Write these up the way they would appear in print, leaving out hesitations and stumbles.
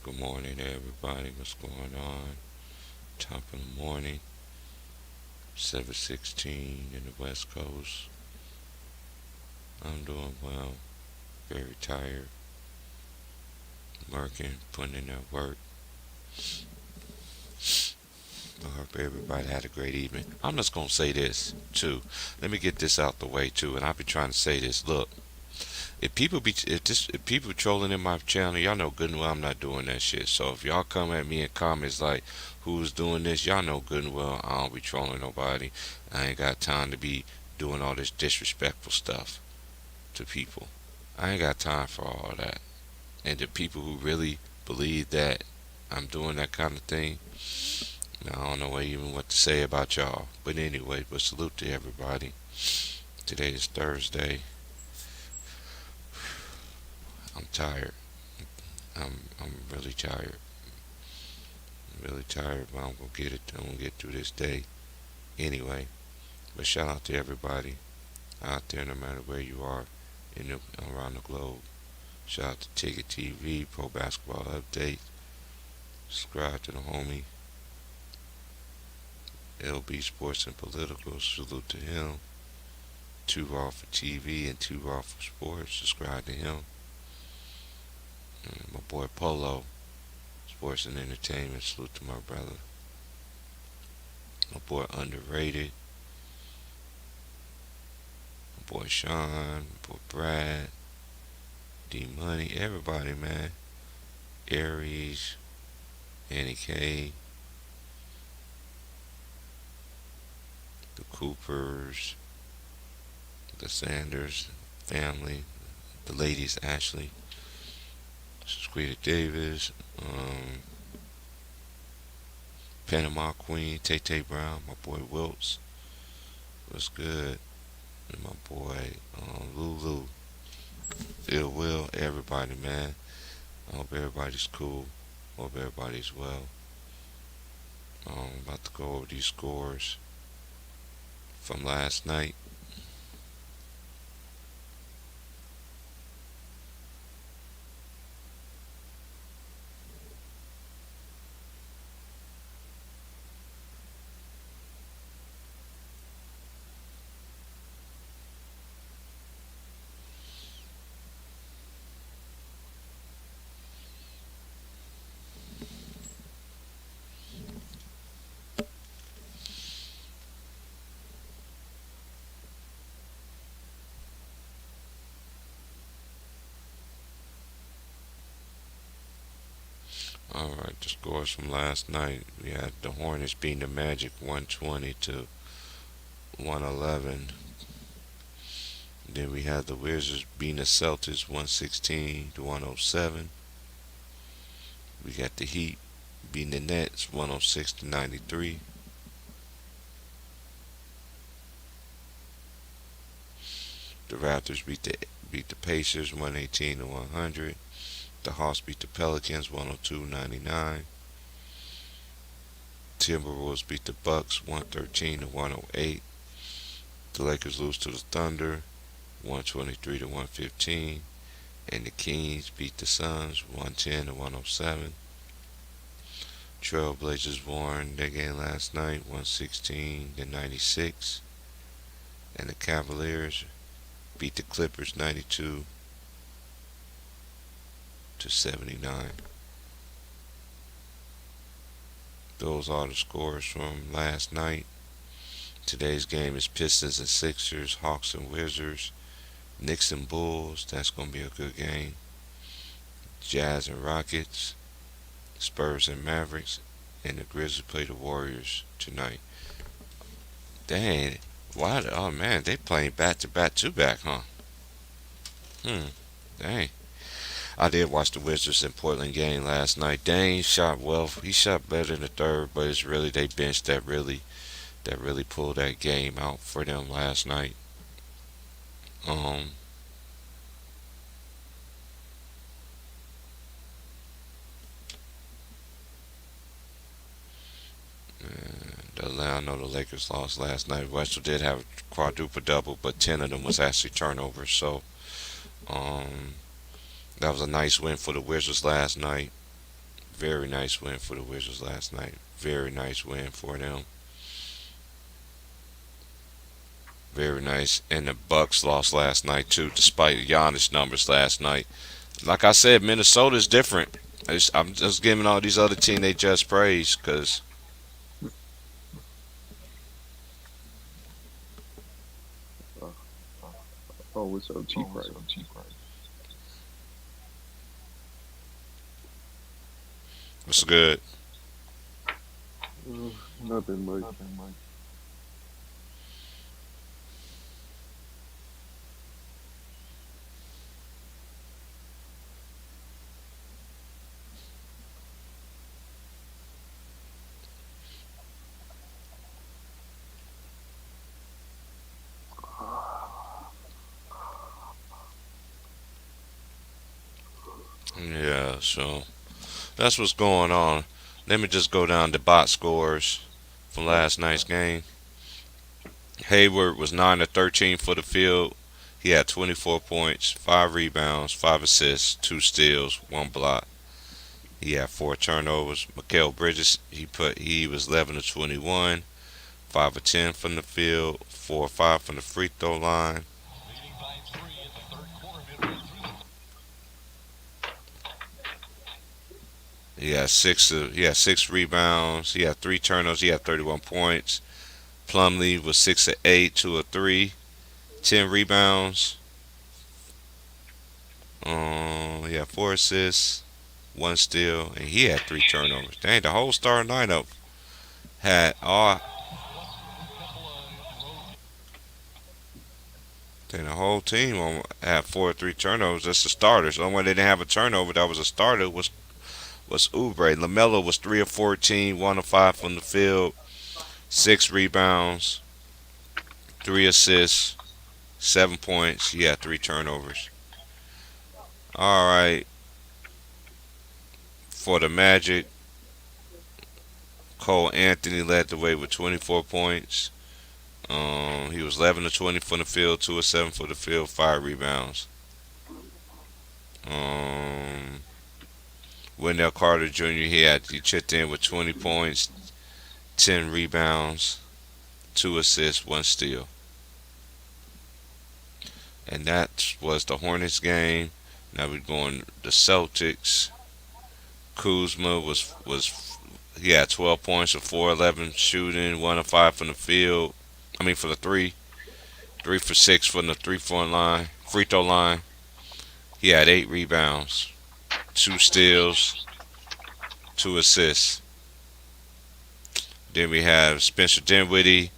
Good morning, everybody. What's going on? Top of the morning, 7:16 in the West Coast. I'm doing well. Very tired. Working, putting in that work. I hope everybody had a great evening. I'm just gonna say this too. Let me get this out the way too. And I've been trying to say this. Look, if people trolling in my channel, y'all know good and well I'm not doing that shit. So if y'all come at me in comments like who's doing this, y'all know good and well I don't be trolling nobody. I ain't got time to be doing all this disrespectful stuff to people. I ain't got time for all that. And the people who really believe that I'm doing that kind of thing, I don't know even what to say about y'all. But anyway, but salute to everybody. Today is Thursday. I'm tired. I'm really tired. Really tired, but I'm gonna get it. I'm gonna get through this day anyway. But shout out to everybody out there, no matter where you are around the globe. Shout out to Ticket TV, Pro Basketball Update. Subscribe to the homie LB Sports and Political. Salute to him. Too Raw for TV and Too Raw for Sports. Subscribe to him. And my boy Polo, Sports and Entertainment. Salute to my brother. My boy Underrated. My boy Sean. My boy Brad. D Money. Everybody, man. Aries. Annie K. The Coopers. The Sanders family. The ladies, Ashley. Squita Davis. Panama Queen. Tay Tay Brown. My boy Wilts. What's good? And my boy Lulu. Ill Will. Everybody, man. I hope everybody's cool. Hope everybody's well. I'm about to go over these scores from last night. Alright, the scores from last night. We had the Hornets beating the Magic 120 to 111. Then we had the Wizards beating the Celtics 116 to 107. We got the Heat beating the Nets 106 to 93. The Raptors beat the Pacers 118 to 100. The Hawks beat the Pelicans 102-99. Timberwolves beat the Bucks 113 to 108. The Lakers lose to the Thunder 123 to 115. And the Kings beat the Suns 110 to 107. Trailblazers won their game last night 116 to 96. And the Cavaliers beat the Clippers 92 to 79. Those are the scores from last night. Today's game is Pistons and Sixers, Hawks and Wizards, Knicks and Bulls. That's going to be a good game. Jazz and Rockets, Spurs and Mavericks, and the Grizzlies play the Warriors tonight. Dang, why? Oh man, they playing back to back to back, huh? Dang. I did watch the Wizards and Portland game last night. Dane shot well. He shot better in the third, but it's really they bench that really pulled that game out for them last night. Um, I know the Lakers lost last night. Westbrook did have a quadruple double, but 10 of them was actually turnovers. So um, that was a nice win for the Wizards last night. Very nice win for the Wizards last night. Very nice win for them. Very nice. And the Bucks lost last night too, despite Giannis numbers last night. Like I said, Minnesota's different. I'm just giving all these other teams they just praise because Uh, oh, what's up, cheap price? it's good. Nothing much. Yeah, so that's what's going on. Let me just go down the box scores from last night's game. Hayward was 9 of 13 for the field. He had 24 points, 5 rebounds, 5 assists, 2 steals, 1 block. He had 4 turnovers. Mikael Bridges, he was 11 of 21, 5 of 10 from the field, 4 of 5 from the free throw line. He had 6 rebounds. He had 3 turnovers. He had 31 points. Plumlee was 6 of 8, 2 of 3, 10 rebounds. He had 4 assists, 1 steal, and he had 3 turnovers. Dang, the whole starting lineup had all. Then the whole team had 4 or 3 turnovers. That's the starters. The only one they didn't have a turnover that was a starter was Oubre. LaMelo was 3 of 14, 1 of 5 from the field, 6 rebounds, 3 assists, 7 points. He had 3 turnovers. All right, for the Magic, Cole Anthony led the way with 24 points. He was 11 to 20 from the field, 2 of 7 for the field, 5 rebounds. Um, Wendell Carter Jr. He chipped in with 20 points, 10 rebounds, 2 assists, 1 steal. And that was the Hornets game. Now we're going the Celtics. Kuzma was he had 12 points of 4-11 shooting, 1 of 5 from the field. I mean for the 3 for 6 from the 3-point line, free throw line. He had 8 rebounds, 2 steals, 2 assists. Then we have Spencer Dinwiddie.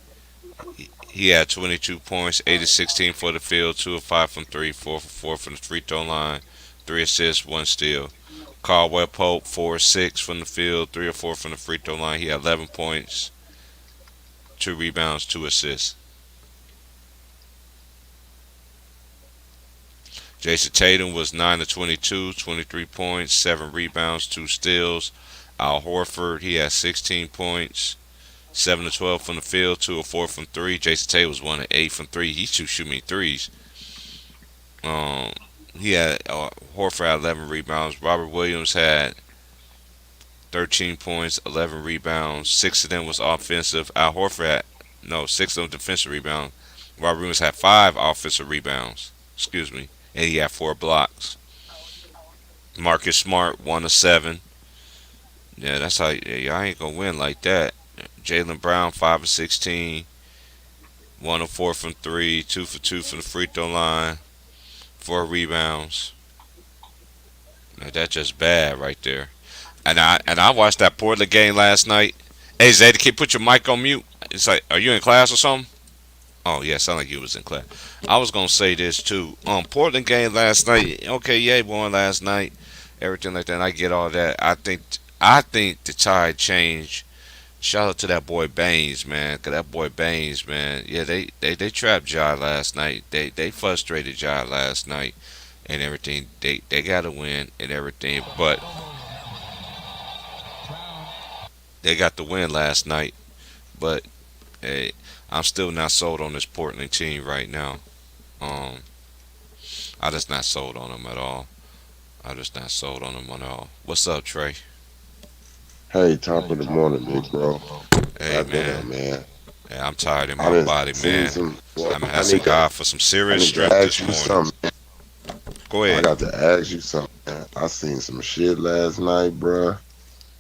He had 22 points, 8 of 16 for the field, 2 of 5 from 3, 4 for 4 from the free throw line, 3 assists, 1 steal. Caldwell Pope, 4 of 6 from the field, 3 or 4 from the free throw line. He had 11 points, 2 rebounds, 2 assists. Jason Tatum was 9 of 22, 23 points, 7 rebounds, 2 steals. Al Horford, he had 16 points, 7 to 12 from the field, 2 or 4 from 3. Jason Tatum was 1 of 8 from 3. He shooting threes. Um, he had Horford had 11 rebounds. Robert Williams had 13 points, 11 rebounds. 6 of them was offensive. Al Horford had, no, 6 of them defensive rebounds. Robert Williams had 5 offensive rebounds. Excuse me. And he had 4 blocks. Marcus Smart, 1 of 7. Yeah, that's how y'all ain't gonna win like that. Jalen Brown, 5 of 16, 1 of 4 from 3, 2 for 2 from the free throw line, 4 rebounds. Now, that's just bad right there. And I watched that Portland game last night. Hey Zay, can you put your mic on mute? It's like, are you in class or something? Oh yeah, sound like you was in class. I was gonna say this too. Portland game last night. Okay, yeah, won last night. Everything like that. And I get all that. I think the tide changed. Shout out to that boy Baines, man. 'Cause that boy Baines, man. Yeah, they trapped Ja last night. They frustrated Ja last night and everything. They got to win and everything, but they got the win last night. But hey, I'm still not sold on this Portland team right now. Um, I just not sold on them at all. I just not sold on them at all. What's up, Trey? Hey, top of the morning, big bro. Hey man, Goddamn, man. yeah, I'm tired in I my done body, seen man. some. Well, I'm I asking need to. God for some I serious need to strength ask this you morning. something. Go I ahead. got to ask you something, man. I seen some shit last night, bruh.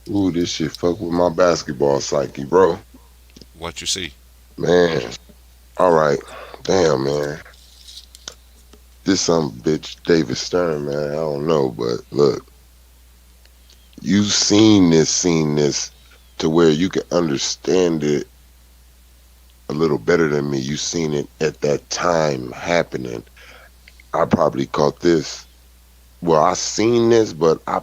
Ooh, this shit fuck with my basketball psyche, bro. What you see? Man. All right. Damn, man. This some bitch David Stern, man. I don't know, but look, you seen this to where you can understand it a little better than me. You seen it at that time happening. I probably caught this. Well, I seen this, but I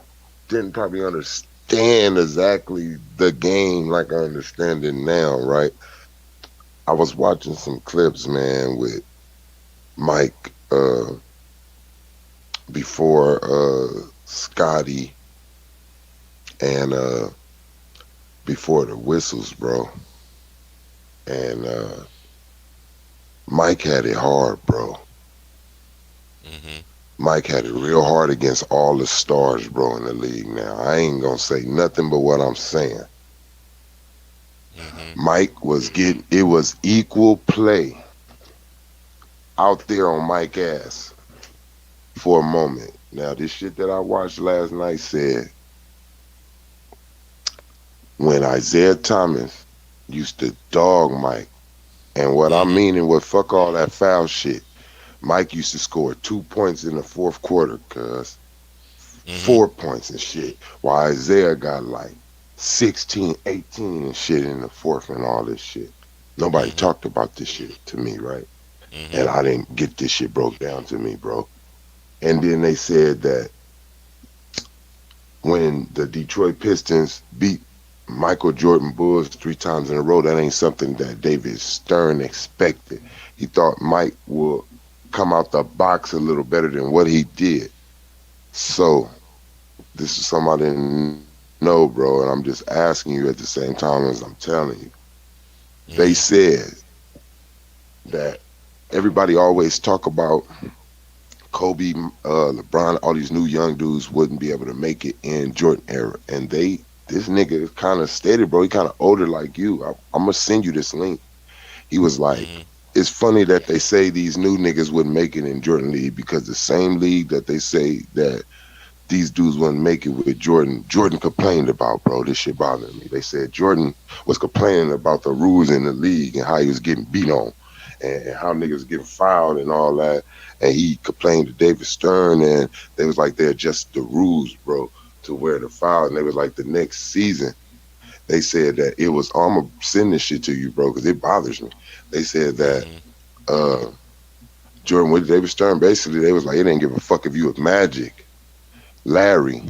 didn't probably understand exactly the game like I understand it now, right? I was watching some clips, man, with Mike before Scotty and before the whistles, bro. And Mike had it hard, bro. Mhm. Mike had it real hard against all the stars, bro, in the league now. I ain't gonna say nothing but what I'm saying. Mhm. Mike was getting it was equal play out there on Mike ass for a moment. Now this shit that I watched last night said when Isaiah Thomas used to dog Mike, and what I Mhm. mean and what fuck all that foul shit, Mike used to score 2 points in the fourth quarter, cuz Mhm. 4 points and shit. While Isaiah got like 16, 18 and shit in the fourth and all this shit. Nobody Mhm. talked about this shit to me, right? And Mhm. I didn't get this shit broke down to me, bro. And then they said that when the Detroit Pistons beat Michael Jordan Bulls 3 times in a row, that ain't something that David Stern expected. He thought Mike would come out the box a little better than what he did. So this is something I didn't know, bro, and I'm just asking you at the same time as I'm telling you. They Mhm. said that everybody always talk about Kobe, LeBron, all these new young dudes wouldn't be able to make it in Jordan era, and this nigga kind of stated, bro, he kind of older like you. I'm gonna send you this link. He was like, Mhm. it's funny that they say these new niggas wouldn't make it in Jordan League because the same league that they say that these dudes wouldn't make it with Jordan. Jordan complained about, bro. This shit bothered me. They said Jordan was complaining about the rules in the league and how he was getting beat on and how niggas getting fouled and all that. And he complained to David Stern and they was like they adjusted the rules, bro, to where the foul. And they was like the next season they said that it was. I'm gonna send this shit to you, bro, because it bothers me. They said that Mhm. uh Jordan with David Stern basically they was like it didn't give a fuck if you was Magic, Larry,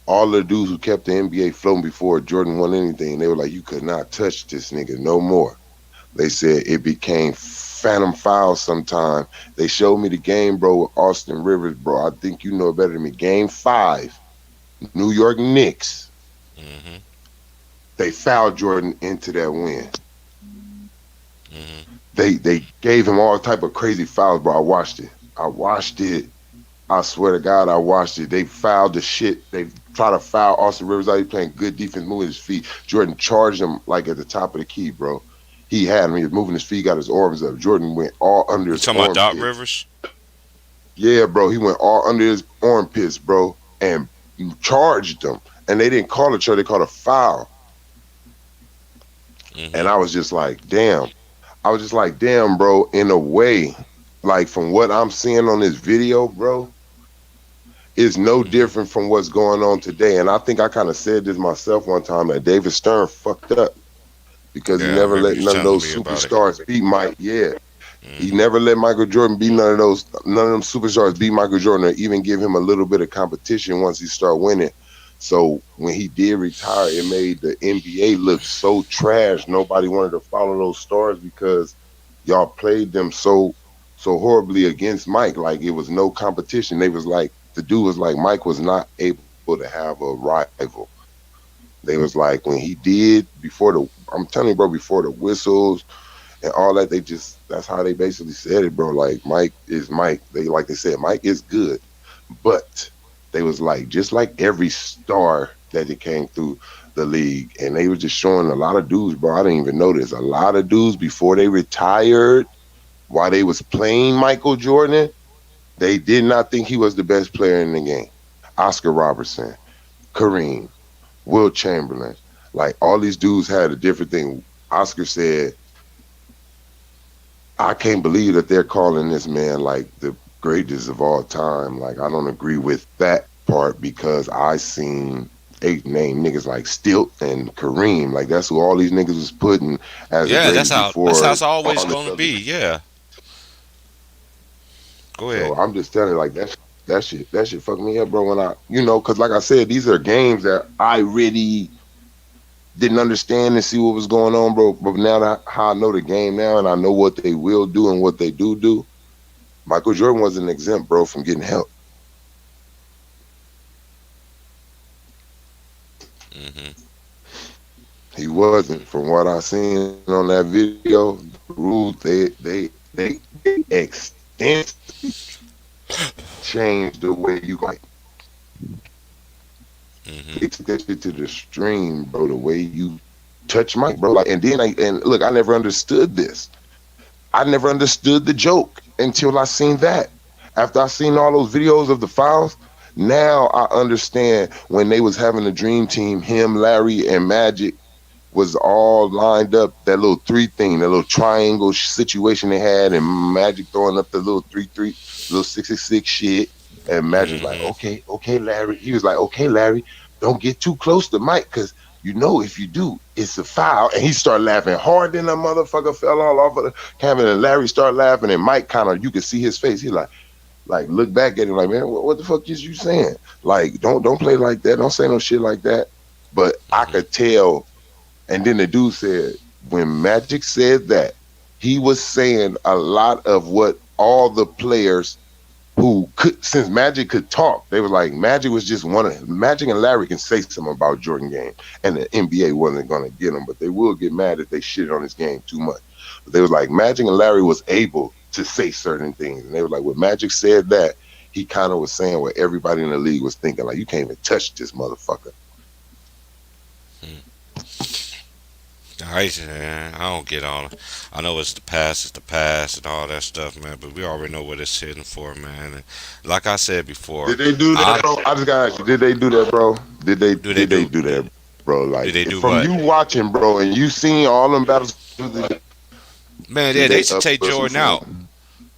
all the dudes who kept the NBA floating before Jordan won anything, they were like, you could not touch this nigga no more. They said it became phantom fouls sometime. They showed me the game, bro, with Austin Rivers, bro. I think you know it better than me. Game 5, New York Knicks. Mhm. They fouled Jordan into that win. Mhm. They gave him all type of crazy fouls, bro. I watched it. I watched it. I swear to God, I watched it. They fouled the shit. They try to foul Austin Rivers out. He playing good defense, moving his feet. Jordan charged him like at the top of the key, bro. He had him. He was moving his feet, got his arms up. Jordan went all under You his talking about Doc armpits. Rivers? Yeah, bro. He went all under his armpits, bro, and charged them. And they didn't call a charge. They called a foul. And Mhm. I was just like, damn. I was just like, damn, bro. In a way, like from what I'm seeing on this video, bro, is no Mhm. different from what's going on today. And I think I kind of said this myself one time that David Stern fucked up because he Yeah, I never remember let you none of telling those me about it. superstars beat Mike. Yeah, he Mhm. never let Michael Jordan beat none of them superstars beat Michael Jordan or even give him a little bit of competition once he start winning. So when he did retire, it made the NBA look so trash. Nobody wanted to follow those stars because y'all played them so horribly against Mike. Like it was no competition. They was like the dude was like Mike was not able to have a rival. They was like when he did before the I'm telling you, bro, before the whistles and all that. They just that's how they basically said it, bro. Like Mike is Mike. They like they said Mike is good, but they was like just like every star that it came through. the league, and they were just showing a lot of dudes, bro. I didn't even notice a lot of dudes before they retired, while they was playing Michael Jordan, they did not think he was the best player in the game. Oscar Robertson, Kareem, Will Chamberlain, like all these dudes had a different thing. Oscar said, I can't believe that they're calling this man like the greatest of all time. Like, I don't agree with that part because I seen eight name niggas like Stilt and Kareem. Like, that's who all these niggas was putting as the Yeah, that's greatest how before it's always all this going to other. be. Yeah. Go So ahead. I'm just telling you, like, that shit fucked me up, bro. When because like I said, these are games that I really didn't understand and see what was going on, bro. But now that how I know the game now and I know what they will do and what they do, Michael Jordan wasn't exempt, bro, from getting help. Mhm. He wasn't. From what I seen on that video, the rules they extensively changed the way you like. Mhm. They took that shit to the extreme, bro. The way you touch Mike, bro. Like, and then look, I never understood this. I never understood the joke until I seen that. After I seen all those videos of the fouls, now I understand when they was having a dream team, him, Larry, and Magic was all lined up, that little three thing, that little triangle situation they had, and Magic throwing up the little 3-3, little 6-6 shit. And Magic's like, Mhm. okay, Larry. He was like, okay, Larry, don't get too close to Mike, because if you do, it's a foul. And he started laughing hard, then that motherfucker fell all off of the cabin, and Larry started laughing, and Mike kind of, you could see his face. He like look back at him like, man, what the fuck is you saying? Like, don't play like that. Don't say no shit like that. But I Mhm. could tell. And then the dude said, when Magic said that, he was saying a lot of what all the players who could, since Magic could talk, they were like, Magic was just Magic and Larry can say something about Jordan game, and the NBA wasn't going to get them, but they will get mad if they shit on his game too much. But they was like, Magic and Larry was able to say certain things, and they were like, when Magic said that, he kind of was saying what everybody in the league was thinking, like, you can't even touch this motherfucker. Man, I don't get on. I know it's the past, and all that stuff, man. But we already know what it's hitting for, man. And like I said before, Did they do that, I bro? I just gotta ask you, did they do that, bro? Did they do they did they do do that, bro? do Like, they do from what? you watching, bro, and you seen all them battles, Man, yeah, did they they used to take up Jordan some? out.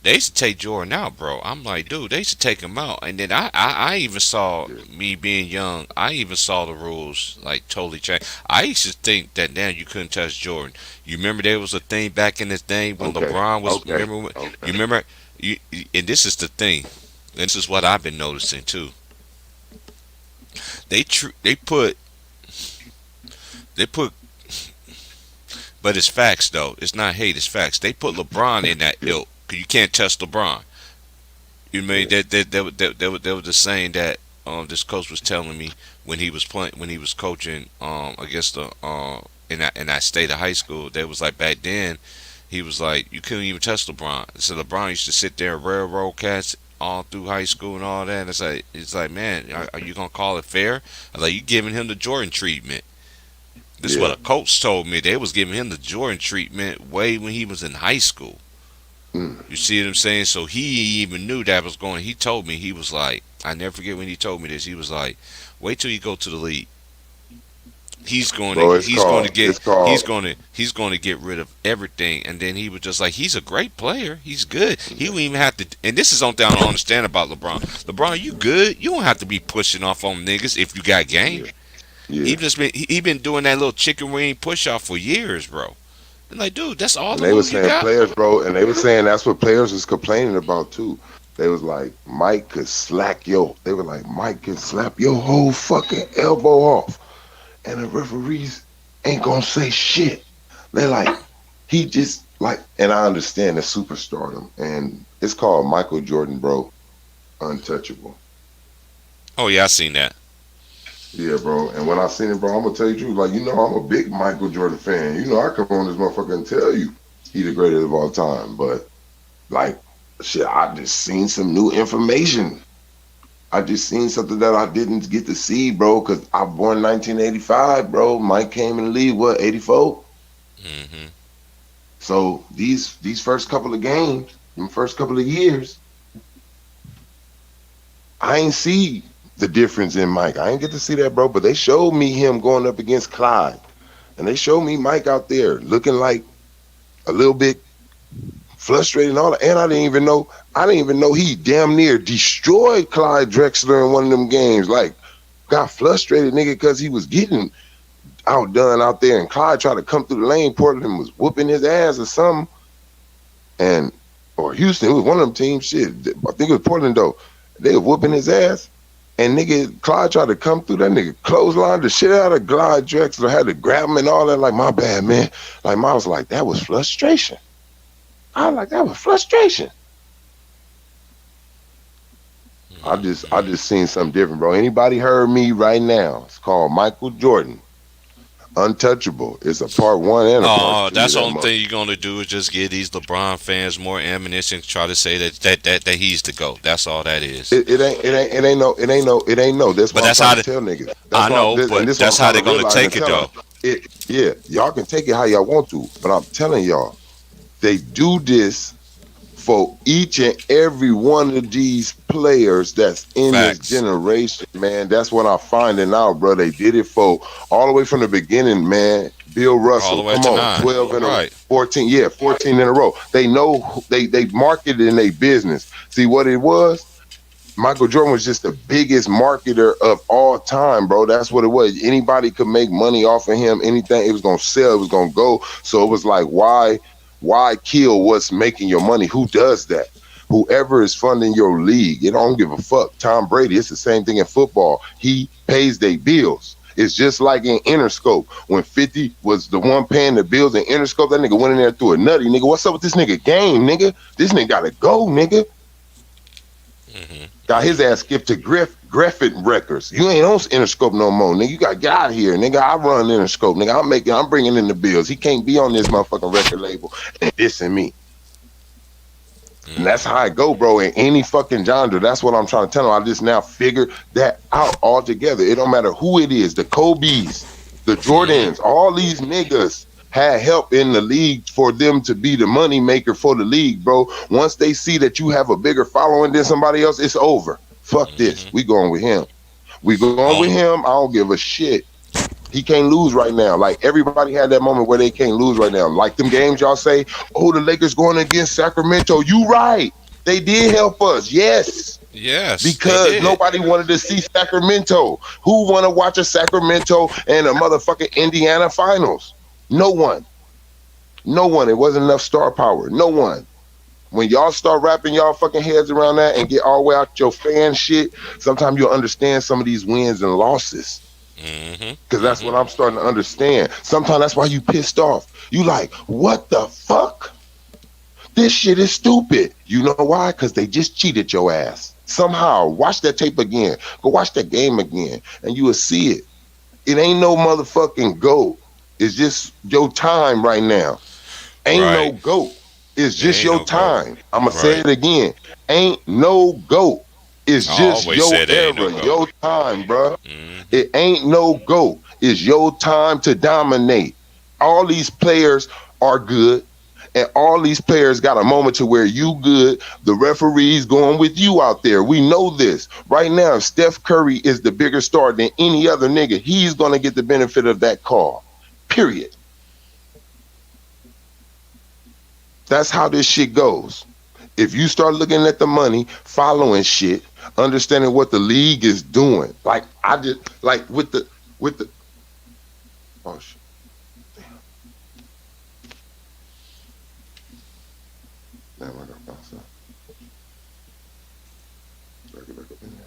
They used to take Jordan out, bro. I'm like, dude, they used to take him out. And then I even saw, Yeah. me being young, I even saw the rules like totally change. I used to think that now you couldn't touch Jordan. You remember there was a thing back in this day when Okay, LeBron was. okay, Remember when? okay. You remember? And this is the thing. And this is what I've been noticing too. They put, but it's facts though. It's not hate. It's facts. They put LeBron in that Yeah, ilk. 'Cause you can't touch LeBron. You mean yeah. that was the saying that this coach was telling me when he was playing, when he was coaching against the in that state of high school. They was like, back then he was like, you couldn't even touch LeBron. So LeBron used to sit there and railroad cats all through high school and all that. And it's like, man, are you gonna call it fair? I was like, you giving him the Jordan treatment. This is what Yeah. a coach told me. They was giving him the Jordan treatment way when he was in high school. Mm. You see what I'm saying? So he even knew that was going. He told me, he was like, I never forget when he told me this. He was like, wait till you go to the league. Bro, it's He's going to called get it's called he's going to get rid of everything. And then he was just like, he's a great player. He's good. He yeah, won't even have to. And this is something I don't understand about LeBron. LeBron, you good? You don't have to be pushing off on niggas if you got game. yeah, yeah. He been doing that little chicken wing push off for years, bro. And like, dude, that's all And the they were move you saying got. players, bro, and they were saying that's what players was complaining about too. They was like, Mike could slack they were like, Mike can slap your whole fucking elbow off, and the referees ain't gonna say shit. They like, he just like, and I understand the superstardom, and it's called Michael Jordan, bro, untouchable. Oh yeah, I seen that. Yeah, bro. And when I seen it, bro, I'm gonna tell you the truth. Like, I'm a big Michael Jordan fan. I come on this motherfucker and tell you he the greatest of all time. But like, shit, I just seen some new information I just seen something that I didn't get to see, bro, because I born 1985, bro. Mike came in the league, what, 84? Hmm. So these first couple of games, them first couple of years, I ain't see the difference in Mike. I ain't get to see that, bro. But they showed me him going up against Clyde, and they showed me Mike out there looking like a little bit frustrated and all that. And I didn't even know he damn near destroyed Clyde Drexler in one of them games. Like, got frustrated, nigga, because he was getting outdone out there, and Clyde tried to come through the lane. Portland was whooping his ass or something, and or Houston, it was one of them teams. Shit, I think it was Portland though. They were whooping his ass, and nigga Clyde tried to come through. That nigga clotheslined the shit out of Clyde Drexler. Had to grab him and all that. Like, my bad, man. Like, I was like, that was frustration. I was like, that was frustration. I Hmm. just seen something different, bro. Anybody heard me right now? It's called Michael Jordan. Untouchable. It's a part one and a part Oh, two to that's the that only mother. thing you're gonna do is just give these LeBron fans more ammunition, try to say that he's the GOAT. That's all that is. It ain't no. That's But what I'm that's trying how to tell niggas. I know, And but this what I'm that's how trying to they're gonna realize and take it tell them. though. Yeah, y'all can take it how y'all want to, but I'm telling y'all, they do this for each and every one of these players that's in this Facts. generation, man. That's what I'm finding out, bro. They did it for all the way from the beginning, man. Bill All the Russell, way come to on, nine. 12 in a Right. 14, yeah, 14 in a row. They know they marketed in their business. See what it was? Michael Jordan was just the biggest marketer of all time, bro. That's what it was. Anybody could make money off of him. Anything, it was gonna sell, it was gonna go. So it was like, why kill what's making your money? Who does that? Whoever is funding your league, it don't give a fuck. Tom Brady, it's the same thing in football. He pays their bills. It's just like in Interscope. When 50 was the one paying the bills in Interscope, that nigga went in there through a nutty. Nigga, what's up with this nigga game, nigga? This nigga gotta go, nigga. Hmm. Got his ass skipped to Griffin Records. You ain't on Interscope no more, nigga. You got to get out of here, nigga. I run Interscope, nigga. I'm bringing in the bills. He can't be on this motherfucking record label and dissing me. And that's Hmm. how I go, bro, in any fucking genre. That's what I'm trying to tell him. I just now figured that out altogether. It don't matter who it is, the Kobe's, the Hmm. Jordans, all these niggas had help in the league for them to be the money maker for the league, bro. Once they see that you have a bigger following than somebody else, it's over. Fuck this. Hmm. We going with him. We going with On. him. I don't give a shit. He can't lose right now. Like, everybody had that moment where they can't lose right now. Like them games y'all say, oh, the Lakers going against Sacramento. You right. They did help us. Yes. Yes, they Because did. nobody wanted to see Sacramento. Who want to watch a Sacramento and a motherfucking Indiana finals? No one. No one. It wasn't enough star power. No one. When y'all start wrapping y'all fucking heads around that and get all the way out your fan shit, sometimes you'll understand some of these wins and losses. Hmm. Cause that's Hmm. what I'm starting to understand. Sometimes that's why you pissed off. You like, what the fuck? This shit is stupid. You know why? Cause they just cheated your ass. Somehow. Watch that tape again. Go watch that game again. And you will see it. It ain't no motherfucking GOAT. It's just your time right now. Ain't no Right. GOAT. It's There just ain't your no go. time. I'ma say Right. it again. Ain't no GOAT. It's I just always your said there ain't no era, go. your time, bruh. Hmm. It ain't no GOAT. It's your time to dominate. All these players are good. And all these players got a moment to where you good. The referee's going with you out there. We know this. Right now, if Steph Curry is the bigger star than any other nigga, he's going to get the benefit of that call. Period. That's how this shit goes. If you start looking at the money, following shit, understanding what the league is doing, like I did, like with the oh shit, damn, I got bounce out. Gotta get back up in there.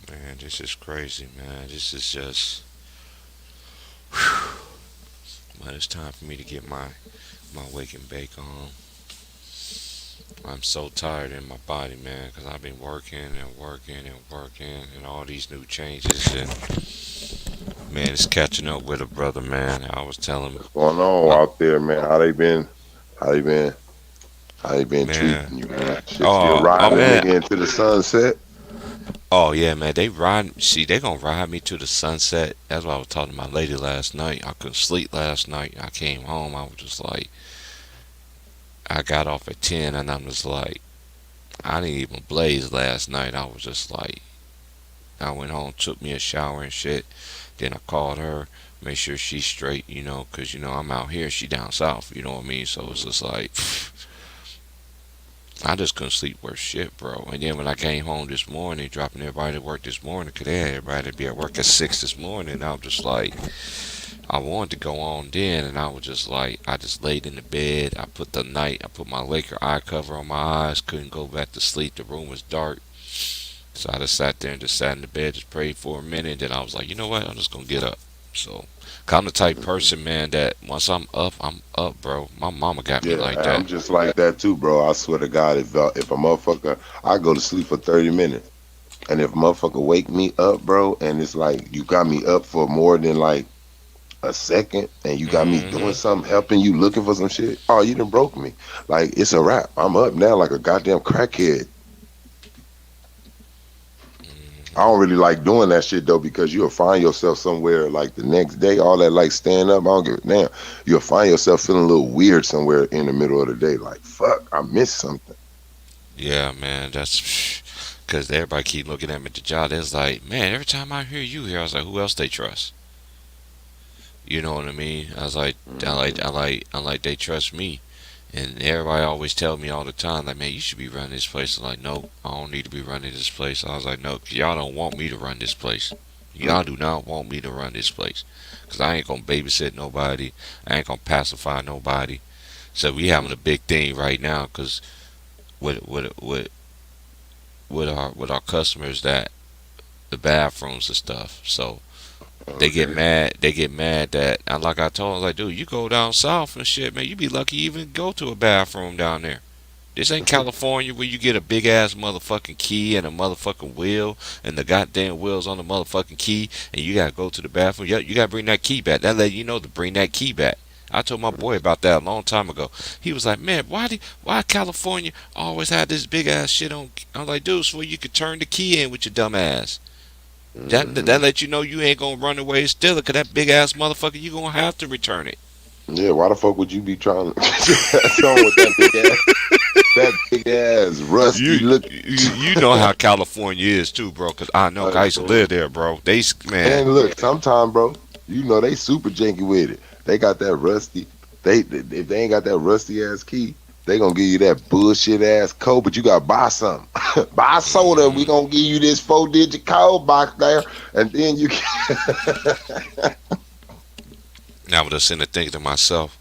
Man, this is crazy, man. This is just. But it's time for me to get my wake and bake on. I'm so tired in my body, man, because I've been working and working and working and all these new changes. And, man, it's catching up with a brother, man. I was telling What's going on my, out there, man? How they been? How they been? How they been man, treating you, man? Shit, still oh, riding a man. nigga into the sunset? Oh, yeah, man. They ride, see, they gonna ride me to the sunset. That's what I was talking to my lady last night. I couldn't sleep last night. I came home. I was just like, I got off at 10 and I'm just like, I didn't even blaze last night. I was just like, I went home, took me a shower and shit. Then I called her, make sure she's straight, you know, 'cause you know I'm out here, she down south, you know what I mean? So it's just like, I just couldn't sleep worth shit, bro. And then when I came home this morning, dropping everybody to work this morning, 'cause they had everybody to be at work at 6 this morning, I was just like, I wanted to go on then, and I was just like, I just laid in the bed. I put my Laker eye cover on my eyes, couldn't go back to sleep. The room was dark. So I just sat there and just sat in the bed, just prayed for a minute. Then I was like, you know what? I'm just gonna get up. So, 'cause I'm the type person, man, that once I'm up, bro. My mama got me Yeah, like I'm that. just like that too, bro. I swear to God, if a motherfucker, I go to sleep for 30 minutes, and if a motherfucker wake me up, bro, and it's like you got me up for more than like a second, and you got me doing Hmm. something, helping you, looking for some shit. Oh, you done broke me. Like it's a wrap. I'm up now like a goddamn crackhead. I don't really like doing that shit though because you'll find yourself somewhere like the next day, all that like staying up. I don't give a damn. You'll find yourself feeling a little weird somewhere in the middle of the day. Like fuck, I missed something. Yeah, man. That's because everybody keep looking at me at the job. It's like, man, every time I hear you here, I was like, who else they trust? You know what I mean? I was like, Hmm. I like they trust me. And everybody always tell me all the time, like, man, you should be running this place. I'm like, no, I don't need to be running this place. I was like, no, 'cause y'all don't want me to run this place. Y'all do not want me to run this place. 'Cause I ain't gonna babysit nobody. I ain't gonna pacify nobody. So we having a big thing right now, 'cause with our customers that the bathrooms and stuff. So they get Okay. mad. They get mad that, and like I told them, like, dude, you go down south and shit, man. You be lucky you even go to a bathroom down there. This ain't California where you get a big ass motherfucking key and a motherfucking wheel, and the goddamn wheel's on the motherfucking key, and you gotta go to the bathroom. You gotta bring that key back. That let you know to bring that key back. I told my boy about that a long time ago. He was like, "Man, why California always had this big ass shit on?" I'm like, "Dude, so you could turn the key in with your dumb ass. That Hmm. let you know you ain't gonna run away and steal it, 'cause that big ass motherfucker, you gonna have to return it." Yeah, why the fuck would you be trying to get your ass on with that big ass rusty look? You know how California is too, bro. 'Cause I know, 'cause I used to live there, bro. Man. And look, sometime, bro, you know they super janky with it. They got that rusty. If they ain't got that rusty ass key, they gonna give you that bullshit ass code. But you gotta buy something. Buy soda. We Hmm. gonna give you this 4-digit code box there, and then you can. I was just sitting there thinking to myself.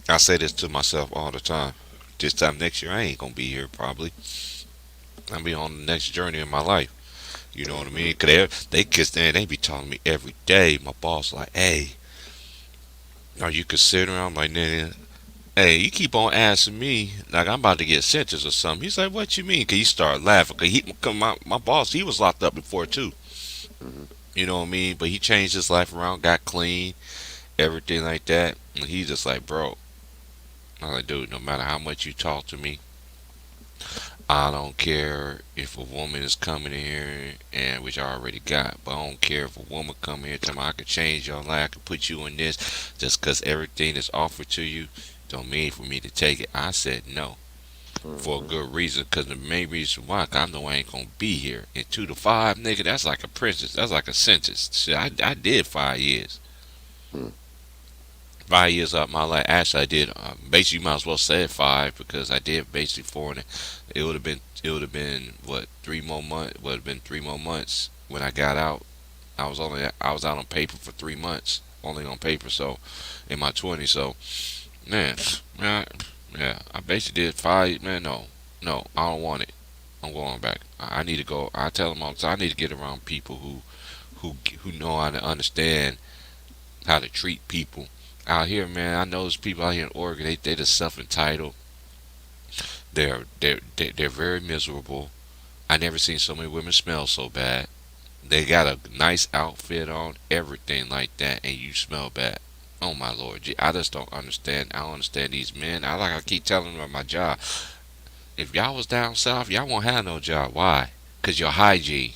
I say this to myself all the time. This time next year, I ain't gonna be here probably. I'll be on the next journey in my life. You know what I mean? 'Cause they kiss there, they be telling me every day. My boss like, hey, are you considering? I'm like, nah. Hey, you keep on asking me like I'm about to get sentenced or something. He's like, what you mean? 'Cause he started laughing. 'Cause my boss, he was locked up before too. Mhm. You know what I mean? But he changed his life around, got clean, everything like that. And he's just like, bro. I'm like, dude, no matter how much you talk to me, I don't care if a woman is coming in here, and which I already got, but I don't care if a woman come here and tell me I could change your life, I could put you in this, just 'cause everything is offered to you, don't mean for me to take it. I said no for a Mhm. good reason, 'cause the main reason why, 'cause I know I ain't gonna be here. And 2 to 5, nigga, that's like a princess. That's like a sentence. Shit, I did 5 years. Mhm. 5 years out my life. Actually, I did. Basically, you might as well say five because I did basically four, and it would have been. It would have been what 3 more months. Would have been 3 more months when I got out. I was out on paper for 3 months, only on paper. So in my 20s. So man, man, yeah, I basically did 5. Man, no, no, I don't want it. I'm going back. I need to go. I tell them all the time. I need to get around people who know how to understand how to treat people out here, man. I know there's people out here in Oregon. They just self entitled. They're very miserable. I never seen so many women smell so bad. They got a nice outfit on, everything like that, and you smell bad. Oh my lord, I just don't understand. I don't understand these men. I keep telling them at my job. If y'all was down south, y'all won't have no job. Why? Cause your hygiene.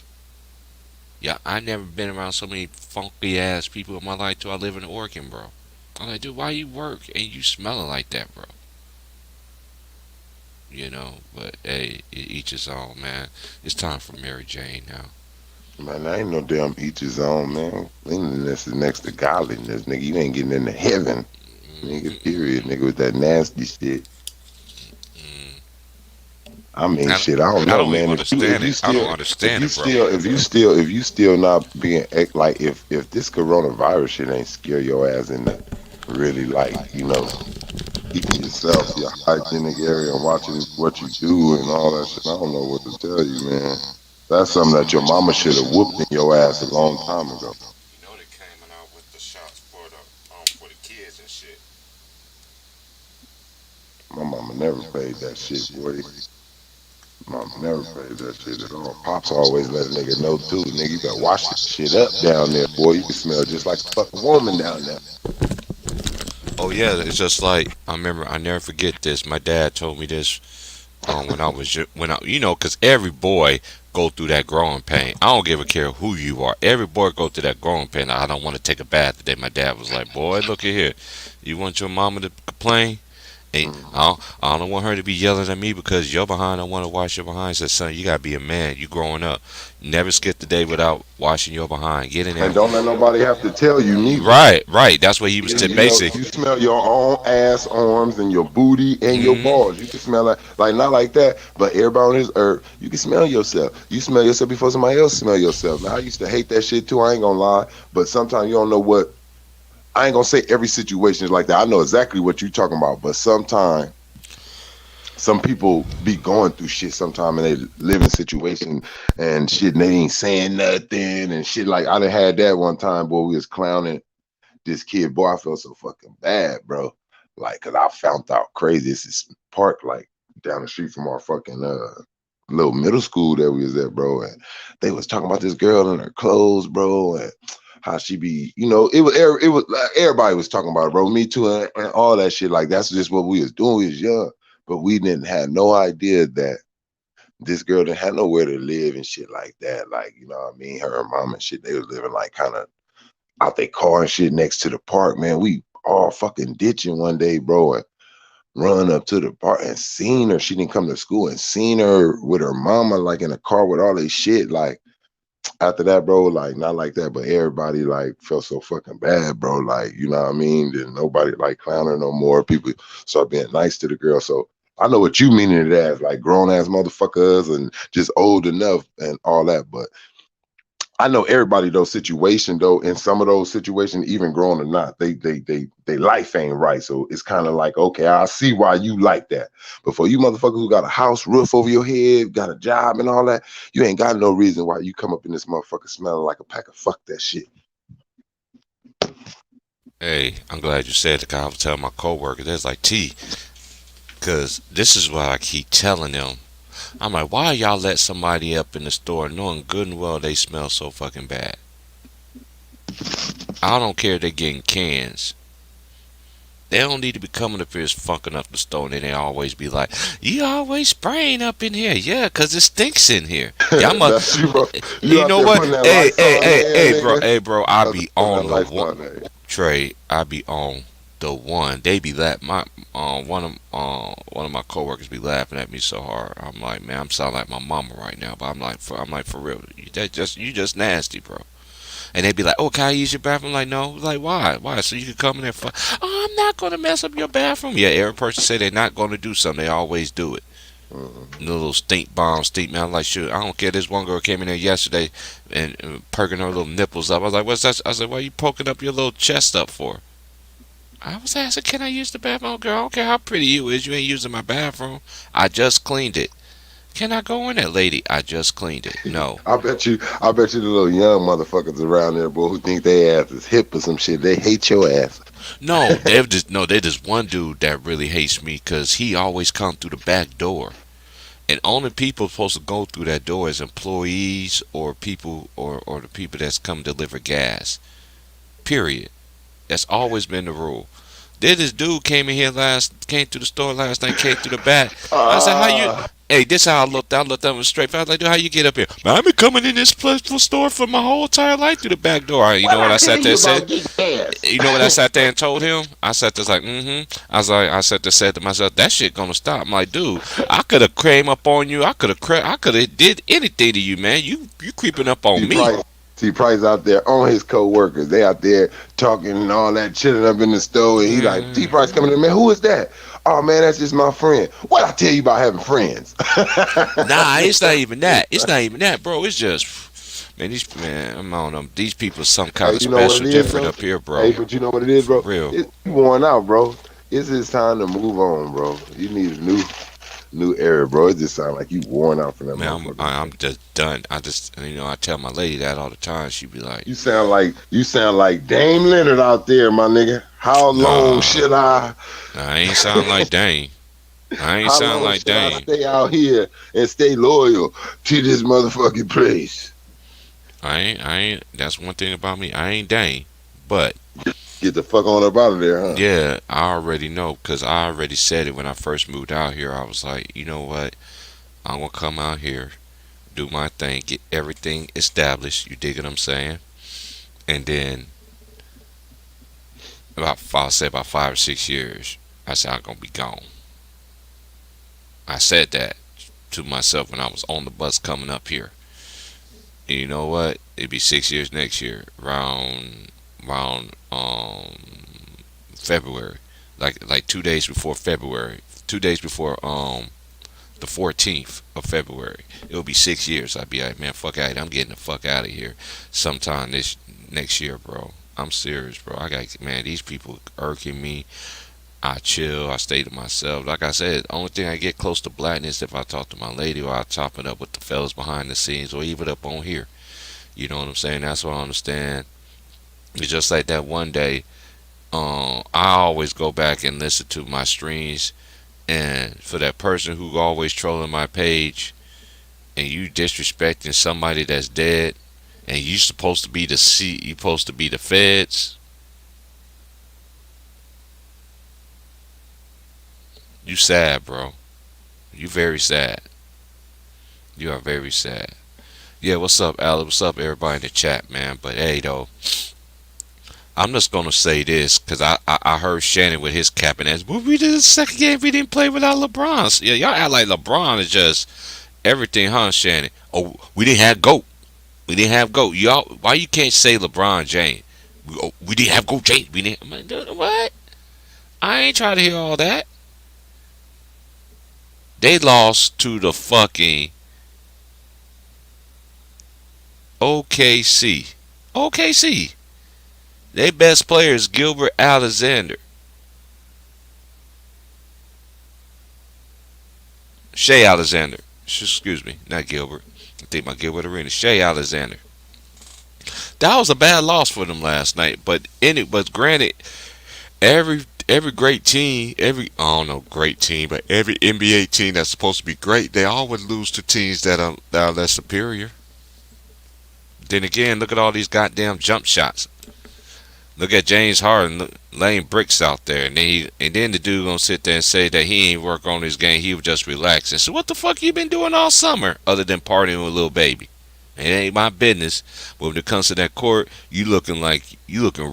Yeah, I never been around so many funky ass people in my life till I live in Oregon, bro. I'm like, dude, why you work and you smelling like that, bro? But hey, each his own, man. It's time for Mary Jane now. Man, I ain't no damn each his own, man. Cleanliness is next to godliness, nigga. You ain't getting into heaven, nigga. Period, nigga. With that nasty shit. Mm. I mean, I, shit. I don't I know, don't even man. understand it. I don't understand it, bro. If you still not being like, if this coronavirus shit ain't scare your ass into really like, keeping yourself, your hygienic area, and watching what you do and all that shit. I don't know what to tell you, man. That's something that your mama should have whooped in your ass a long time ago. You know they came out with the shots for the kids and shit. My mama never paid that shit, boy. Mama never paid that shit at all. Pops always let a nigga know too. Nigga, you better wash that shit up down there, boy. You can smell just like a fucking woman down there. Oh yeah, it's just like I remember. I never forget this. My dad told me this when I was when I because every boy go through that growing pain. I don't give a care who you are. Every boy go through that growing pain. I don't want to take a bath today. My dad was like, "Boy, look at here. You want your mama to complain? Hey, Mm. I don't want her to be yelling at me because your behind. I want to wash your behind." I said, "Son, you gotta be a man. You growing up. Never skip the day without washing your behind. Get in there." And don't let nobody have to tell you neither. Right, right. That's what he was You know, basic. you smell your own ass, arms, and your booty and your Hmm. balls. You can smell like not like that, but everybody on this earth, you can smell yourself. You smell yourself before somebody else smell yourself. Now I used to hate that shit too. I ain't gonna lie, but sometimes you don't know what. I ain't gonna say every situation is like that. I know exactly what you're talking about, but sometimes some people be going through shit sometime and they live in situation and shit and they ain't saying nothing and shit. Like I done had that one time, boy. We was clowning this kid, boy. I felt so fucking bad, bro. Like, cause I found out crazy. It's this park like down the street from our fucking little middle school that we was at, bro. And they was talking about this girl in her clothes, bro, and how she be, it was like, everybody was talking about it, bro. Me too, and all that shit. Like that's just what we was doing. We was young, but we didn't have no idea that this girl didn't have nowhere to live and shit like that. Like, you know what I mean? Her and mom and shit, they was living like kind of out their car and shit next to the park, man. We all fucking ditching one day, bro, and run up to the park and seen her. She didn't come to school and seen her with her mama, like in a car with all this shit. Like after that, bro, like not like that, but everybody like felt so fucking bad, bro. Like, you know what I mean? Then nobody like clown her no more. People start being nice to the girl. So I know what you mean it as, like grown ass motherfuckers and just old enough and all that, but I know everybody those situations though. In some of those situations, even grown or not, they life ain't right. So it's kind of like, okay, I see why you like that. But for you motherfuckers who got a house, roof over your head, got a job and all that, you ain't got no reason why you come up in this motherfucker smelling like a pack of fuck that shit. Hey, I'm glad you said it. 'Cause I was telling my coworkers, there's like T, because this is what I keep telling them. I'm like, why y'all let somebody up in the store knowing good and well they smell so fucking bad? I don't care if they getting cans. They don't need to be coming up here funking up the store and then they always be like, you always spraying up in here. Yeah, 'cause it stinks in here. Y'all That's must, you, bro. You you out know there what? putting that Hey, hey, Lysol hey, there, hey, bro, nigga. hey, bro, I Out there be putting on that the one. Lysol there. Trey, I be on the one. They be my one of my coworkers be laughing at me so hard. I'm like, man, I'm sounding like my mama right now. But I'm like for real. You just nasty, bro. And they be like, oh, can I use your bathroom? I'm like, no. Like, why? Why? So you can come in there for? Oh, I'm not gonna mess up your bathroom. Yeah, every person say they're not gonna do something. They always do it. Mhm. The little stink bomb, stink man. I'm like, shoot, I don't care. This one girl came in there yesterday and perking her little nipples up. I was like, what's that? I said, why are you poking up your little chest up for? I was asking, can I use the bathroom? Girl, I don't care how pretty you is. You ain't using my bathroom. I just cleaned it. Can I go in there, lady? I just cleaned it. No. I bet you the little young motherfuckers around there, boy, who think they ass is hip or some shit. They hate your ass. No, they've just no. There's just one dude that really hates me because he always come through the back door, and only people supposed to go through that door is employees or people or the people that's come deliver gas. Period. That's always been the rule. Then this dude came to the store last night, came through the back. I said, "How you?" Ah, Hey, this how I looked. I looked at him straight. I was like, "Dude, how you get up here?" Man, I've been coming in this place store for my whole entire life through the back door. You know what what I I tell sat there you and about said? geek pants? You know what I sat there and told him? I sat there like, I was like, I sat there said to myself, that shit gonna stop. I'm like, dude, I could have came up on you. I could have did anything to you, man. You creeping up on See me. Price, see Price out there on his co-workers. They out there talking and all that, chilling up in the store. And he like, T Price coming in, man, who is that? Oh man, that's just my friend. What I tell you about having friends? Nah, it's not even that. It's not even that, bro. It's just, man, I'm on them. These people some kind Hey, of you know what special, it is, different bro? up here, Hey, bro. but you know what it is, For bro? real. It's worn out, bro. It's his time to move on, bro. You need a new era, bro. It just sounds like you worn out from that Man, motherfucker. I'm just done. I just, I tell my lady that all the time. She be like, You sound like Dame Leonard out there, my nigga. How long nah, should I? I ain't sound like Dane. I ain't How sound long like should I Dane. stay out here and stay loyal to this motherfucking place? I ain't. That's one thing about me. I ain't Dane, but Get the fuck on up out of there, huh? yeah, I already know because I already said it when I first moved out here. I was like, you know what? I'm gonna come out here, do my thing, get everything established. You dig what I'm saying? And then I'll say about 5 or 6 years, I said I'm gonna be gone. I said that to myself when I was on the bus coming up here. And you know what? It'd be 6 years next year, around February, like 2 days before February, 2 days before the 14th of February. It'll be 6 years. I'd be like, man, fuck out. I'm getting the fuck out of here sometime this next year, bro. I'm serious, bro. I got man, these people irking me. I chill. I stay to myself. Like I said, the only thing I get close to blackness if I talk to my lady or I top it up with the fellas behind the scenes or even up on here. You know what I'm saying? That's what I understand. It's just like that one day. I always go back and listen to my streams, and for that person who always trolling my page, and you disrespecting somebody that's dead, and you supposed to be you supposed to be the feds. You sad, bro. You very sad. You are very sad. Yeah, what's up, Alex? What's up, everybody in the chat, man? But hey, though, I'm just gonna say this because I heard Shannon with his capping ass. Well, we did the second game. We didn't play without LeBron. So, yeah, y'all act like LeBron is just everything, huh, Shannon? Oh, we didn't have GOAT. We didn't have GOAT. Y'all, why you can't say LeBron James? We didn't have GOAT James. We didn't. I'm like, dude, what? I ain't trying to hear all that. They lost to the fucking OKC. OKC. Their best player is Gilbert Alexander. Shea Alexander. Excuse me, not Gilbert. I think my Gilbert Arena. Shea Alexander. That was a bad loss for them last night. But granted, every great team, I don't know great team, but every NBA team that's supposed to be great, they always lose to teams that are less superior. Then again, look at all these goddamn jump shots. Look at James Harden laying bricks out there, and then the dude gonna sit there and say that he ain't work on his game, he was just relaxing. So what the fuck you been doing all summer other than partying with Lil Baby? It ain't my business. But when it comes to that court, you looking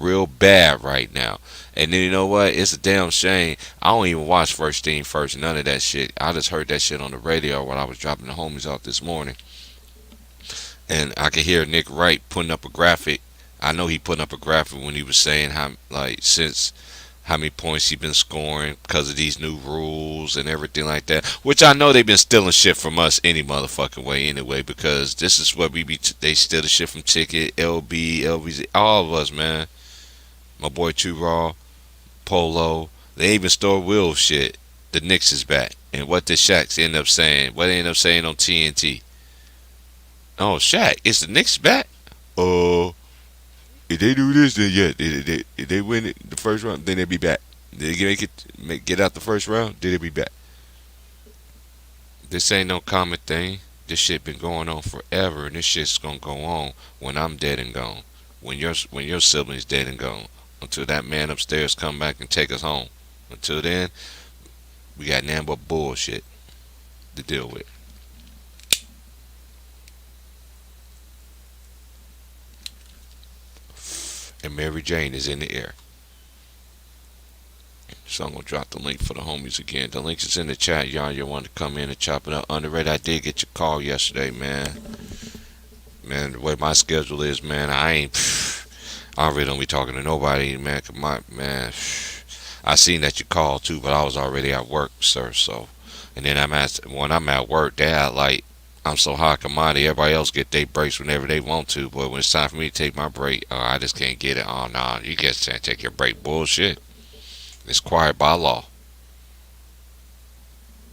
real bad right now. And then you know what? It's a damn shame. I don't even watch First Thing First, none of that shit. I just heard that shit on the radio while I was dropping the homies off this morning. And I could hear Nick Wright putting up a graphic. I know he put up a graphic when he was saying since how many points he been scoring because of these new rules and everything like that. Which I know they've been stealing shit from us any motherfucking way anyway, because this is what they steal the shit from Ticket, LB, LBZ, all of us, man. My boy Too Raw, Polo. They even stole Will shit. The Knicks is back. And what did Shaq end up saying? What they end up saying on TNT? Oh, Shaq, is the Knicks back? Oh. If they do this, then yeah, if they win it the first round, then they'll be back. They get out the first round, then they'll be back. This ain't no common thing. This shit been going on forever, and this shit's gonna go on when I'm dead and gone. When your siblings dead and gone. Until that man upstairs come back and take us home. Until then, we got nothing but bullshit to deal with. And Mary Jane is in the air. So I'm gonna drop the link for the homies again. The link is in the chat, y'all. You want to come in and chop it up. Underrated, I did get your call yesterday, man. Man, the way my schedule is, man, I really don't be talking to nobody, man. 'Cause man, I seen that you called too, but I was already at work, sir. So, and then when I'm at work, they act like I'm so high commodity. Everybody else get their breaks whenever they want to, but when it's time for me to take my break, I just can't get it. Oh no, you guys can't take your break. Bullshit. It's quiet by law.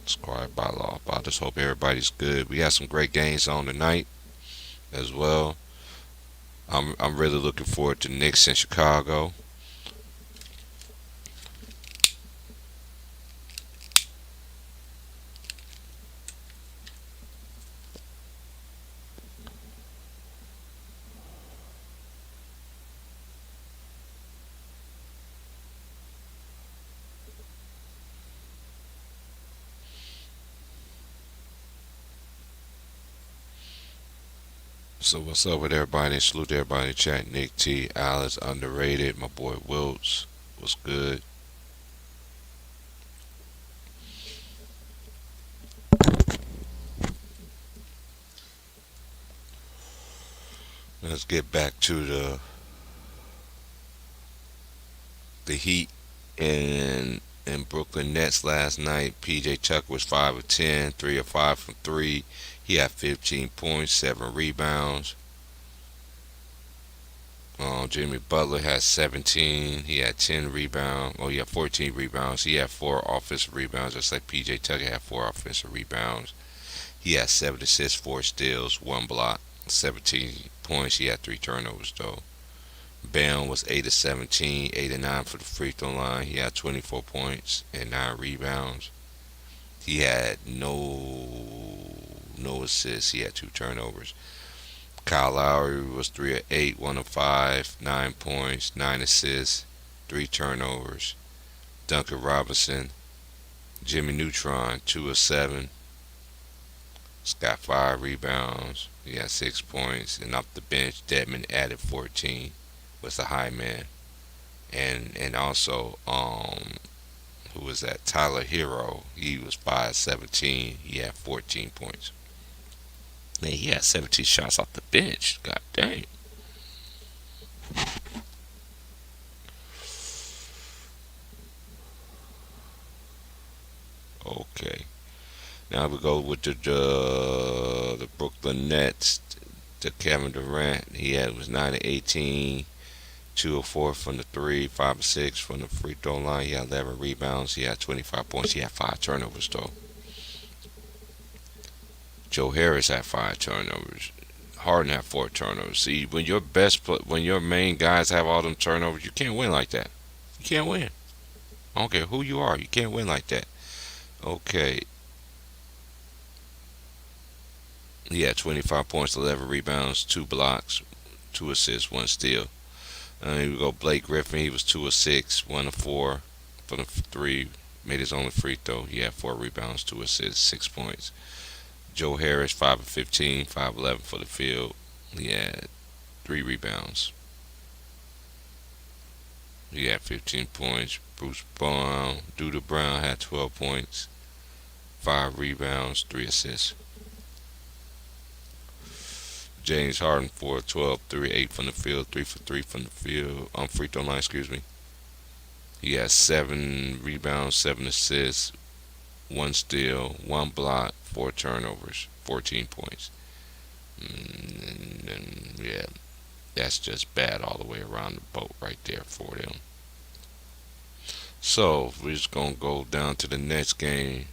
It's quiet by law. But I just hope everybody's good. We have some great games on tonight as well. I'm really looking forward to Knicks in Chicago. So what's up with everybody? Salute everybody in the chat. Nick T, Alice, underrated. My boy Wilts, what's good? Let's get back to the Heat and Brooklyn Nets last night. PJ Tucker was 5 of 10, 3 of 5 from 3. He had 15 points, 7 rebounds. Jimmy Butler had 17. He had 10 rebounds. Oh, he had 14 rebounds. He had 4 offensive rebounds, just like PJ Tucker had 4 offensive rebounds. He had 7 assists, 4 steals, 1 block, 17 points. He had 3 turnovers, though. Bam was 8 of 17, 8 of 9 for the free throw line. He had 24 points and 9 rebounds. He had no assists. He had 2 turnovers. Kyle Lowry was 3 of 8, 1 of 5, 9 points, 9 assists, 3 turnovers. Duncan Robinson, Jimmy Neutron, 2 of 7. He's got 5 rebounds. He had 6 points. And off the bench, Dedman added 14. Was the high man. And also, who was that? Tyler Hero. He was 5 of 17. He had 14 points. Man, he had 17 shots off the bench. God dang. Okay. Now we go with the Brooklyn Nets. To Kevin Durant. Was 9 of 18. 2 of 4 from the 3, 5 of 6 from the free throw line. He had 11 rebounds. He had 25 points. He had 5 turnovers, though. Joe Harris had 5 turnovers. Harden had 4 turnovers. See, when your main guys have all them turnovers, you can't win like that. You can't win. I don't care who you are. You can't win like that. Okay. He had 25 points, 11 rebounds, 2 blocks, 2 assists, 1 steal. Here we go. Blake Griffin. He was 2 of 6, 1 of 4 from the 3. Made his only free throw. He had 4 rebounds, 2 assists, 6 points. Joe Harris, 5 of 15, 5 of 11 for the field. He had 3 rebounds. He had 15 points. Bruce Brown, Duda Brown had 12 points, 5 rebounds, 3 assists. James Harden, 4 of 12, 3 of 8 from the field, 3 for 3 from the field. Free throw line, excuse me. He had 7 rebounds, 7 assists, 1 steal, 1 block, 4 turnovers, 14 points. And yeah, that's just bad all the way around the boat right there for them. So we're just gonna go down to the next game.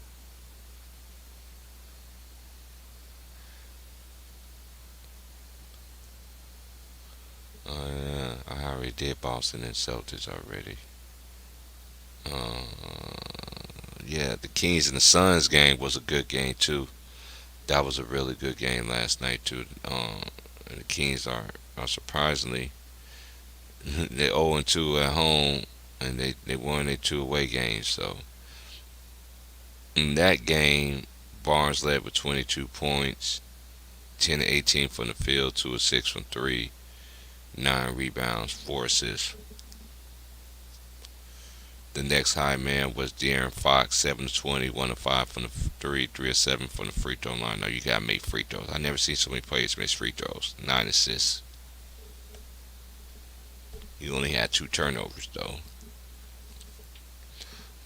I did Boston and Celtics already. Uh, yeah, the Kings and the Suns game was a good game too. That was a really good game last night too. And the Kings are surprisingly they 0-2 at home, and they won their two away games. So in that game, Barnes led with 22 points, 10 to 18 from the field, 2 of 6 from three, 9 rebounds, 4 assists. The next high man was De'Aaron Fox, 7 to 20, 1 of 5 from the three, 3 of 7 from the free throw line. Now you gotta make free throws. I never seen so many players miss free throws. 9 assists. He only had 2 turnovers though.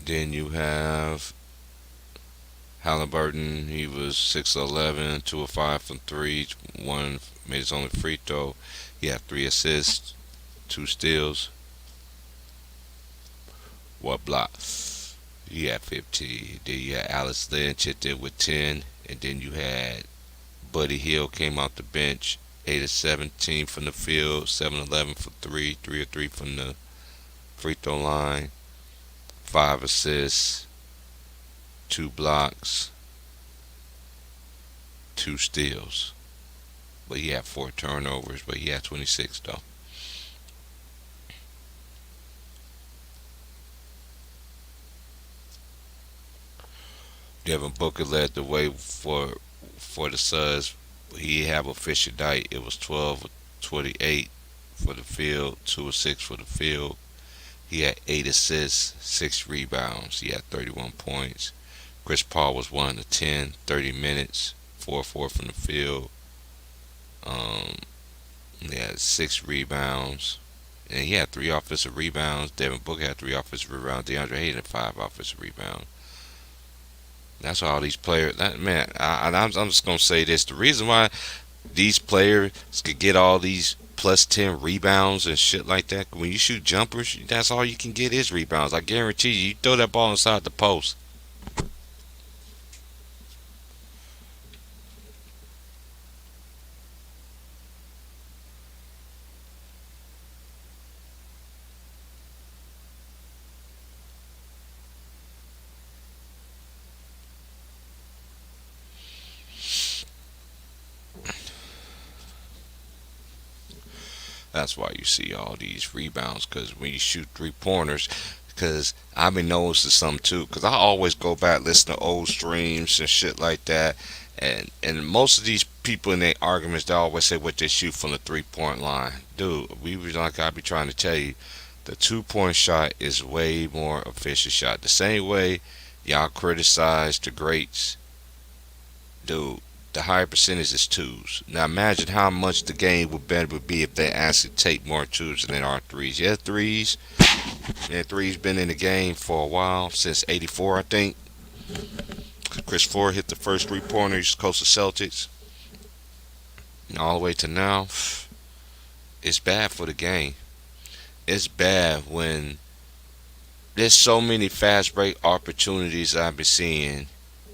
Then you have Halliburton. He was 6 of 11, 2 of 5 from three, one made his only free throw. He had 3 assists, 2 steals, one block. He had 15. Then you had Alex Lynch hit there with 10, and then you had Buddy Hield came off the bench, 8 of 17 from the field, 7 of 11 for three, 3 of 3 from the free throw line, 5 assists, 2 blocks, 2 steals. But he had 4 turnovers, but he had 26 though. Devin Booker led the way for the Suns. He had a Fisher night. It was 12 of 28 for the field, 2 of 6 for the field. He had 8 assists, 6 rebounds. He had 31 points. Chris Paul was 1 of 10, 30 minutes, 4 of 4 from the field. Um, he had 6 rebounds. And he had 3 offensive rebounds. Devin Booker had 3 offensive rebounds. DeAndre Ayton had 5 offensive rebounds. That's why all these players. Man, I'm just gonna say this: the reason why these players could get all these plus 10 rebounds and shit like that. When you shoot jumpers, that's all you can get is rebounds. I guarantee you, you throw that ball inside the post. That's why you see all these rebounds. Because when you shoot 3 pointers, because I've been noticing some too. Because I always go back listen to old streams and shit like that. And most of these people in their arguments, they always say what they shoot from the 3 point line. Dude, we was like I be trying to tell you, the 2 point shot is way more efficient shot. The same way y'all criticize the greats, dude. The higher percentage is twos. Now imagine how much the game would be if they actually take more twos than they are threes. Yeah, threes. Yeah, threes been in the game for a while since '84, I think. Chris Ford hit the first 3 pointers, Coastal Celtics, and all the way to now. It's bad for the game. It's bad when there's so many fast break opportunities I've been seeing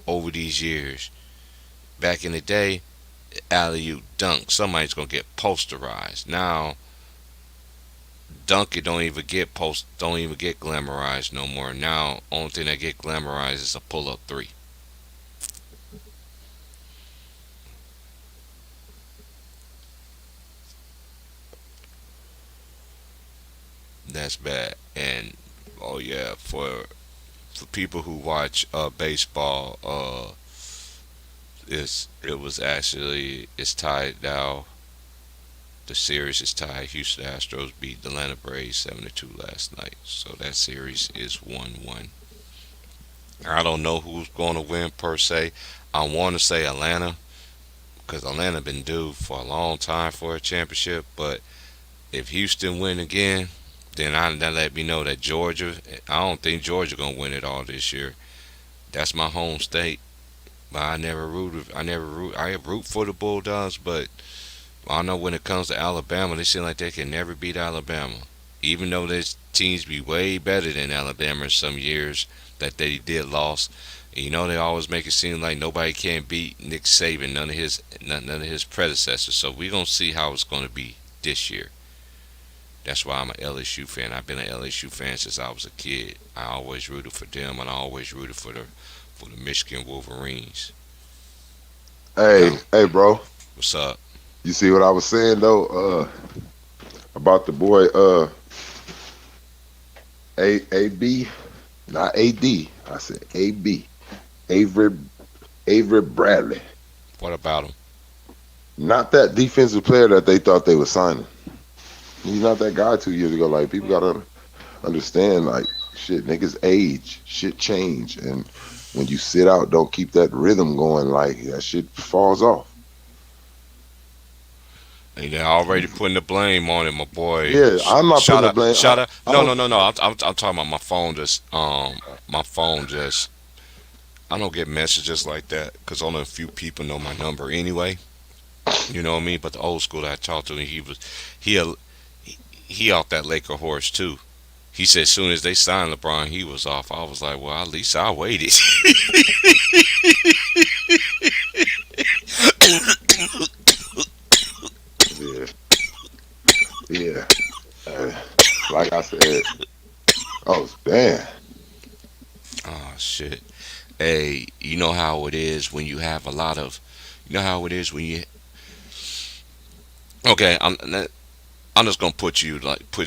over these years. Back in the day, alley oop dunk, somebody's gonna get posterized. Now, dunk it don't even get glamorized no more. Now, only thing that get glamorized is a pull up three. That's bad. And oh yeah, for people who watch baseball, it was actually it's tied now. The series is tied. Houston Astros beat the Atlanta Braves 7-2 last night, so that series is 1-1. I don't know who's going to win per se. I want to say Atlanta because Atlanta been due for a long time for a championship. But if Houston win again, then that let me know that Georgia. I don't think Georgia gonna win it all this year. That's my home state. But I never rooted. I never root. I root for the Bulldogs, but I know when it comes to Alabama, they seem like they can never beat Alabama. Even though there's teams be way better than Alabama in some years that they did lost. And you know they always make it seem like nobody can beat Nick Saban, none of his predecessors. So we gonna see how it's gonna be this year. That's why I'm an LSU fan. I've been an LSU fan since I was a kid. I always rooted for them, and I always rooted for the Michigan Wolverines. Hey, Now, hey, bro. what's up? You see what I was saying though? About the boy, A B, not A D. I said A B. Avery Avery Bradley. What about them? Not that defensive player that they thought they were signing. He's not that guy 2 years ago. Like people gotta understand, like shit, niggas age, shit change, and when you sit out, don't keep that rhythm going. Like that shit falls off. And they're already putting the blame on it, my boy. Yeah, I'm not Shout putting the out, blame. shout out. I No, don't. no, no, no. I'm talking about my phone just. I don't get messages like that because only a few people know my number anyway. You know what I mean? But the old school that I talked to, he a- he off that Laker horse too. He said as soon as they signed LeBron, he was off. I was like, well, at least I waited. Yeah, yeah. Uh, like I said, oh damn. Oh shit. Hey, you know how it is when you have a lot of. You know how it is when you. Okay, I'm just gonna put it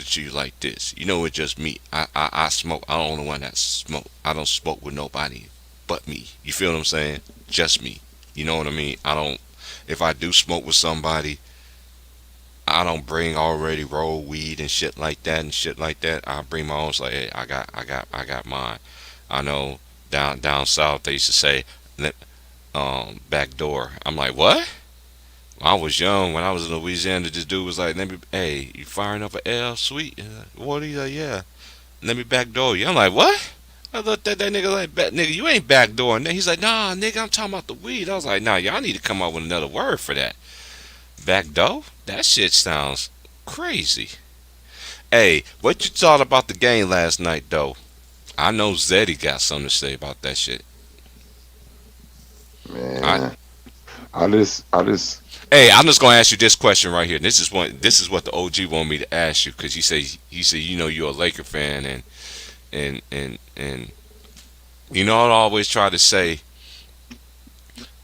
to you like this. You know, it's just me. I smoke. I'm the only one that smoke. I don't smoke with nobody but me. You feel what I'm saying? Just me. You know what I mean? I don't. If I do smoke with somebody, I don't bring already rolled weed and shit like that and shit like that. I bring my own. It's like, hey, I got mine. I know down south they used to say, back door. I'm like, what? When I was young, when I was in Louisiana, this dude was like, "Let me, hey, you firing up an L, sweet? What?" He's like, "Yeah, let me backdoor you." I'm like, "What?" I looked at that nigga like, "Nigga, you ain't backdooring." He's like, "Nah, nigga, I'm talking about the weed." I was like, "Nah, y'all need to come up with another word for that. Backdoor? That shit sounds crazy." Hey, what you thought about the game last night, though? I know Zeddy got something to say about that shit. I Man, I just, Hey, I'm just gonna ask you this question right here. This is one. This is what the OG want me to ask you because he said you know you're a Laker fan and you know I always try to say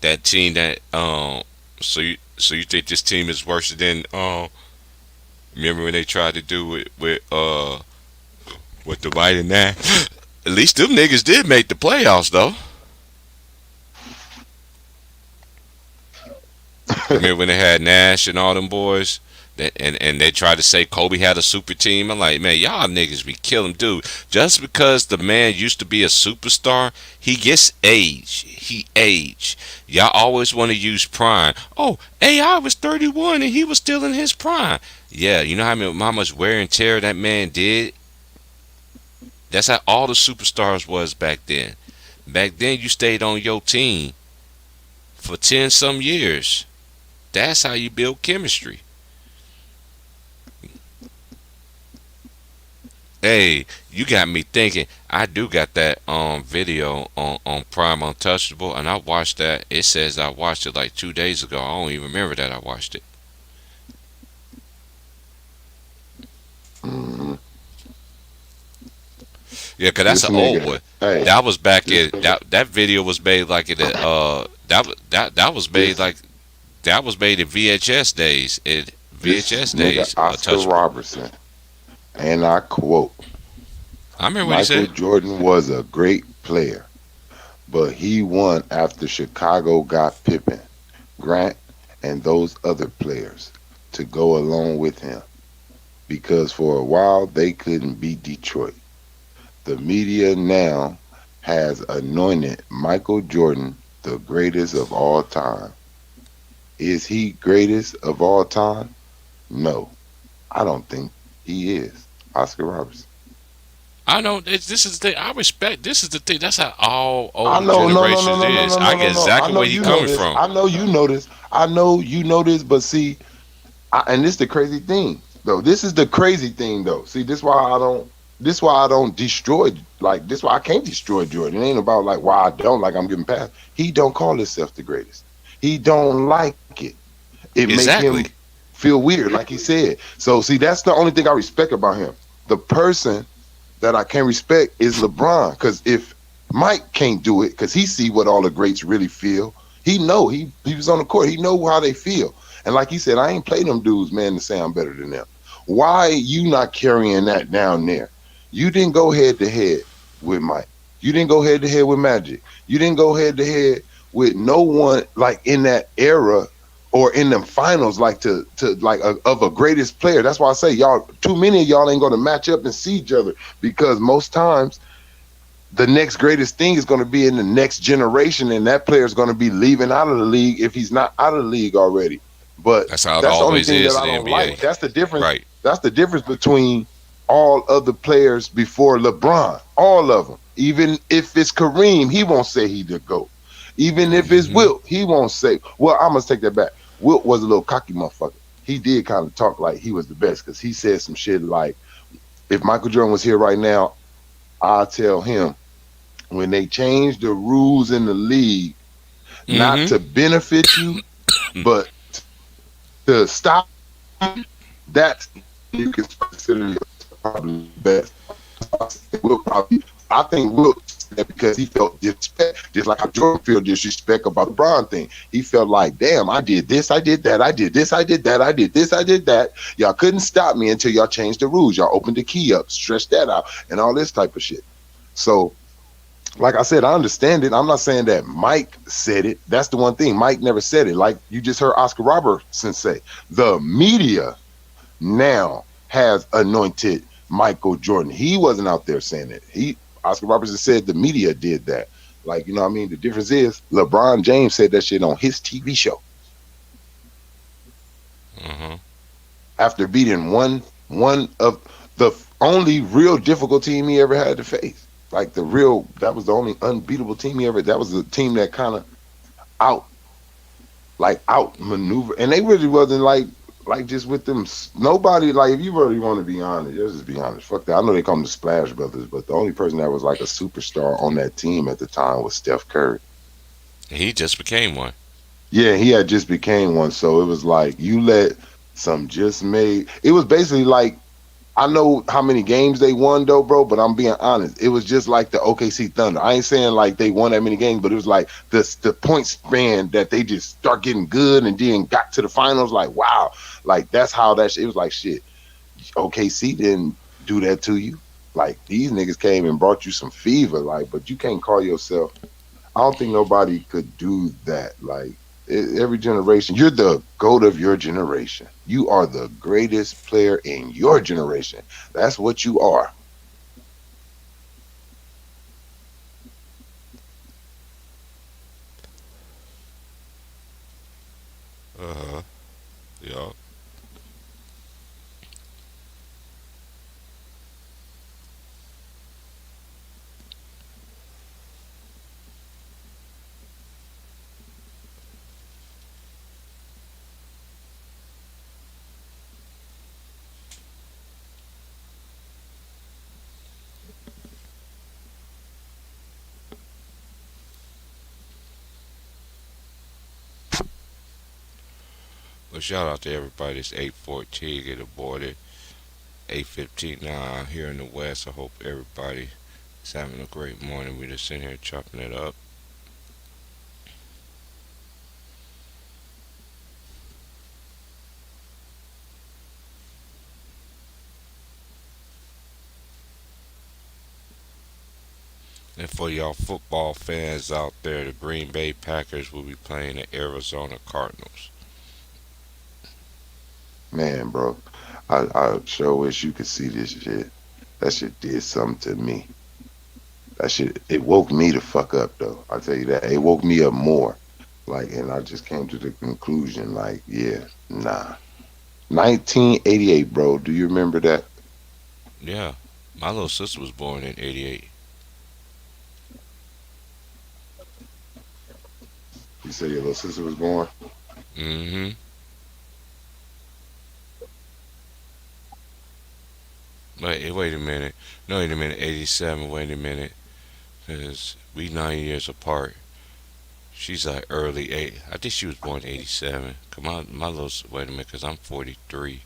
that team that so you think this team is worse than remember when they tried to do it with the White and that at least them niggas did make the playoffs though. Remember when they had Nash and all them boys? And they tried to say Kobe had a super team. I'm like, man, y'all niggas be killing dude. Just because the man used to be a superstar, he gets age. He age. Y'all always want to use prime. Oh, AI was 31 and he was still in his prime. Yeah, you know how much wear and tear that man did? That's how all the superstars was back then. Back then you stayed on your team for 10 some years. That's how you build chemistry. Hey, you got me thinking. I do got that video on Prime Untouchable, and I watched that. It says I watched it like 2 days ago. I don't even remember that I watched it. mhm. Yeah, 'cause that's This an old nigga, one. hey, That was back this in nigga, that video was made like in the that was made this like that was made in VHS days. In this VHS nigga days, Oscar Untouchable. Robertson, and I quote: I remember what he Michael said. Jordan was a great player, but he won after Chicago got Pippen, Grant, and those other players to go along with him because for a while they couldn't beat Detroit. The media now has anointed Michael Jordan the greatest of all time. Is he greatest of all time? No, I don't think he is. Oscar Robertson. I know this is the thing. I respect. This is the thing. That's how all I older know, no, no, no, generations no, no, is. no, I no, no, get no. I exactly know where he you know coming this. from. I know you know this. I know you know this. But see, and this the crazy thing though. This is the crazy thing though. See, this why I don't. This why I don't destroy. Like this why I can't destroy Jordan. It ain't about like why I don't like I'm getting past. He don't call himself the greatest. He don't like it. It make Exactly. him. feel weird, like he said. So see, that's the only thing I respect about him. The person that I can respect is LeBron, because if Mike can't do it, because he see what all the greats really feel. He know he was on the court. He know how they feel. And like he said, I ain't play them dudes, man, to say I'm better than them. Why you not carrying that down there? You didn't go head to head with Mike. You didn't go head to head with Magic. You didn't go head to head with no one like in that era or in them finals, like to like of a greatest player. That's why I say y'all, too many of y'all ain't going to match up and see each other, because most times the next greatest thing is going to be in the next generation, and that player is going to be leaving out of the league if he's not out of the league already. But That's how it that's the only always thing that is I in the don't like. NBA. That's the difference. Right. That's the difference between all of the players before LeBron. All of them. Even if it's Kareem, he won't say he the GOAT. Even if it's Hmm. Wilt, he won't say. Well, I must take that back. Wilt was a little cocky motherfucker. He did kind of talk like he was the best, because he said some shit like, if Michael Jordan was here right now, I'll tell him, when they change the rules in the league, not Hmm. to benefit you, but to stop you, that's you can consider yourself probably the best. Will probably, I think Will said that because he felt disrespect, just like how Jordan feel disrespect about the Bron thing. He felt like, damn, I did this, I did that, I did this, I did that, I did this, I did that. Y'all couldn't stop me until y'all changed the rules. Y'all opened the key up, stretched that out, and all this type of shit. So like I said, I understand it. I'm not saying that Mike said it. That's the one thing. Mike never said it. Like you just heard Oscar Robertson say, the media now has anointed Michael Jordan. He wasn't out there saying it. Oscar Robertson said the media did that. Like, you know what I mean? The difference is LeBron James said that shit on his TV show Hmm. after beating one of the only real difficult team he ever had to face. Like that was the only unbeatable team he ever. That was the team that kind of out outmaneuver, and they really wasn't like just with them. Nobody, like, if you really want to be honest, just be honest. Fuck that. I know they call them the Splash Brothers, but the only person that was like a superstar on that team at the time was Steph Curry. He just became one. Yeah, he had just became one, so it was like you let some just made. It was basically like, I know how many games they won though, bro, but I'm being honest. It was just like the OKC Thunder. I ain't saying like they won that many games, but it was like the point span that they just start getting good and then got to the finals. Like, wow, like that's how it was like shit. OKC didn't do that to you. Like, these niggas came and brought you some fever. Like, but you can't call yourself. I don't think nobody could do that. Like, every generation, you're the GOAT of your generation. You are the greatest player in your generation. That's what you are. Uh huh. Yeah. Well, shout out to everybody. It's 8:14. Get aborted. 8:15 now here in the West. I hope everybody is having a great morning. We just sitting here chopping it up. And for y'all football fans out there, the Green Bay Packers will be playing the Arizona Cardinals. Man, bro. I sure wish you could see this shit. That shit did something to me. That shit, it woke me the fuck up though. I tell you that. It woke me up more. Like, and I just came to the conclusion, like, yeah, nah. 1988, bro. Do you remember that? Yeah, my little sister was born in '88. You said your little sister was born? Mm-hmm. Wait a minute. No, wait a minute. '87. Wait a minute. Cause we 9 years apart. She's like early eight. I think she was born in '87. Cause my little wait a minute, cause I'm 43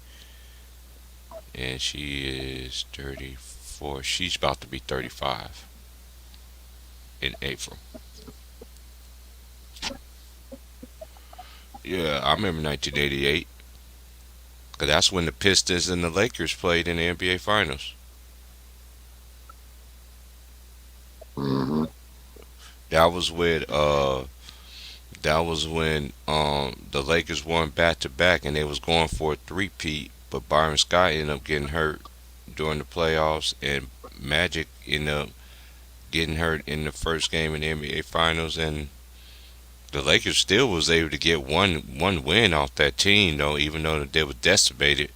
and she is 34. She's about to be 35 in April. Yeah, I remember 1988. Cause that's when the Pistons and the Lakers played in the NBA Finals. Hmm. That was with that was when the Lakers won back to back and they was going for a three-peat, but Byron Scott ended up getting hurt during the playoffs and Magic ended up getting hurt in the first game in the NBA Finals, and the Lakers still was able to get one win off that team though, even though they were decimated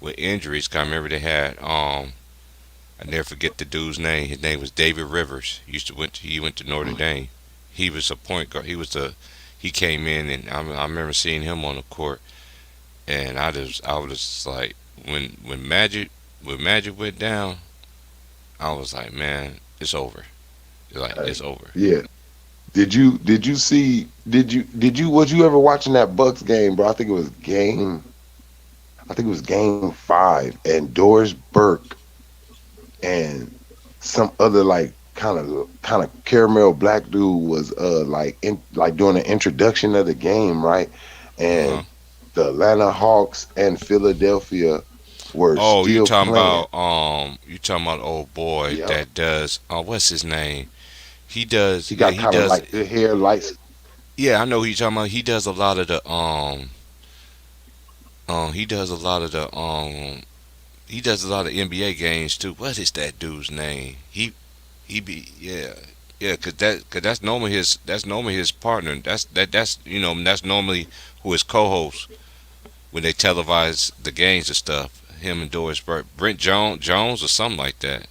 with injuries. 'Cause I remember they had I never forget the dude's name. His name was David Rivers. He went to Notre Dame. He was a point guard. He came in and I remember seeing him on the court, and I was just like when Magic went down, I was like, man, it's over. Hey, It's over. yeah. Did you was you ever watching that Bucks game, bro? I think it was game 5, and Doris Burke and some other like kind of caramel black dude was like doing an introduction of the game, right? Uh huh. And the Atlanta Hawks and Philadelphia were Oh, still playing. you talking about old boy Yeah. that does what's his name? He does He yeah, got he kind of does like the hair lights. yeah, I know who you talking about. He does a lot of the he does a lot of the he does a lot of NBA games too. What is that dude's name? He be yeah. Yeah, cause that's normally his partner. That's that's normally who his co-host when they televise the games and stuff. Him and Doris Burke, Jones or something like that.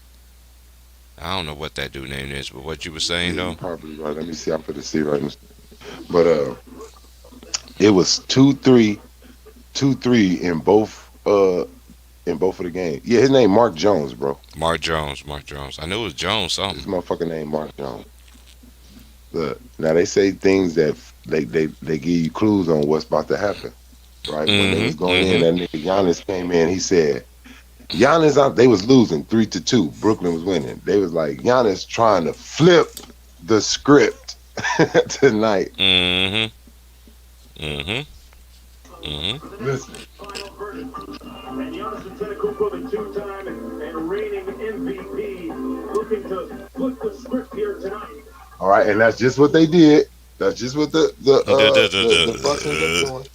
I don't know what that dude name is, but what you were saying Yeah, you though. probably right. Let me see. I'm for to see right now. But it was 2-3, 2-3 in both of the games. Yeah, his name Mark Jones, bro. Mark Jones. I knew it was Jones This something. motherfucker named Mark Jones. Look, now they say things that they give you clues on what's about to happen. Right when they was Mm-hmm. going in, Mm-hmm. that nigga Giannis came in. He said Giannis out. They was losing 3-2. Brooklyn was winning. They was like Giannis trying to flip the script tonight. Mm-hmm. Mm-hmm. Mm-hmm. Listen. And Giannis Antetokounmpo, the two-time and reigning MVP, looking to flip the script here tonight. All right, and that's just what they did. That's just what the Bucks end up doing.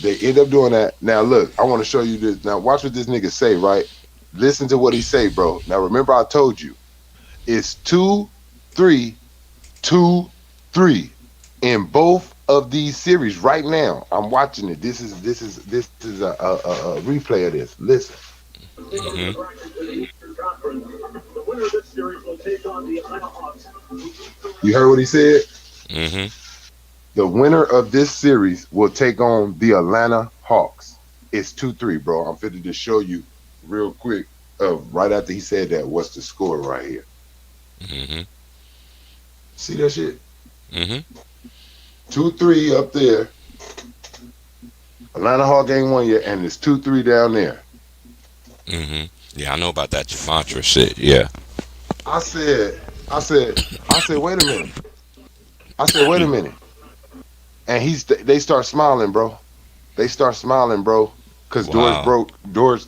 They end up doing that. Now look, I want to show you this. Now watch what this nigga say. Right, listen to what he say, bro. Now remember, I told you it's 2-3, 2-3 in both of these series right now. I'm watching it. This is a replay of this. Listen. Taking the Mm-hmm. bracket to the Eastern Conference. The winner of this series will take on the Atlanta Hawks. You heard what he said? Mm-hmm. The winner of this series will take on the Atlanta Hawks. It's 2-3, bro. I'm fitting to show you real quick. Right after he said that, what's the score right here? Mm-hmm. See that shit? Mm-hmm. 2-3 up there. Atlanta Hawk ain't won yet, and it's 2-3 down there. Mm-hmm. Yeah, I know about that mantra shit. Yeah. I said, wait a minute. I said, wait a minute. And they start smiling, bro. They start smiling, bro. Cause Wow. Doris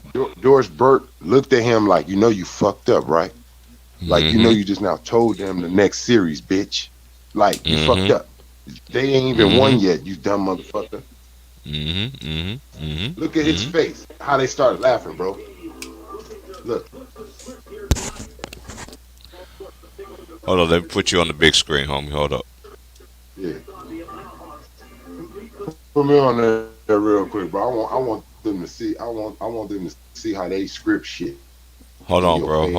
Burke looked at him like, you fucked up, right? Like, Mm-hmm. you just now told them the next series, bitch. Like, you fucked Mm-hmm. up. They ain't even Mm-hmm. won yet, you dumb motherfucker. Mm-hmm. Mm-hmm. Look at Mm-hmm. his Mm-hmm. face. How they started laughing, bro. Look. Hold on, let me put you on the big screen, homie. Hold up. Yeah. Put me on there real quick, bro. I want them to see. I want them to see how they script shit Hold in on, your bro. face.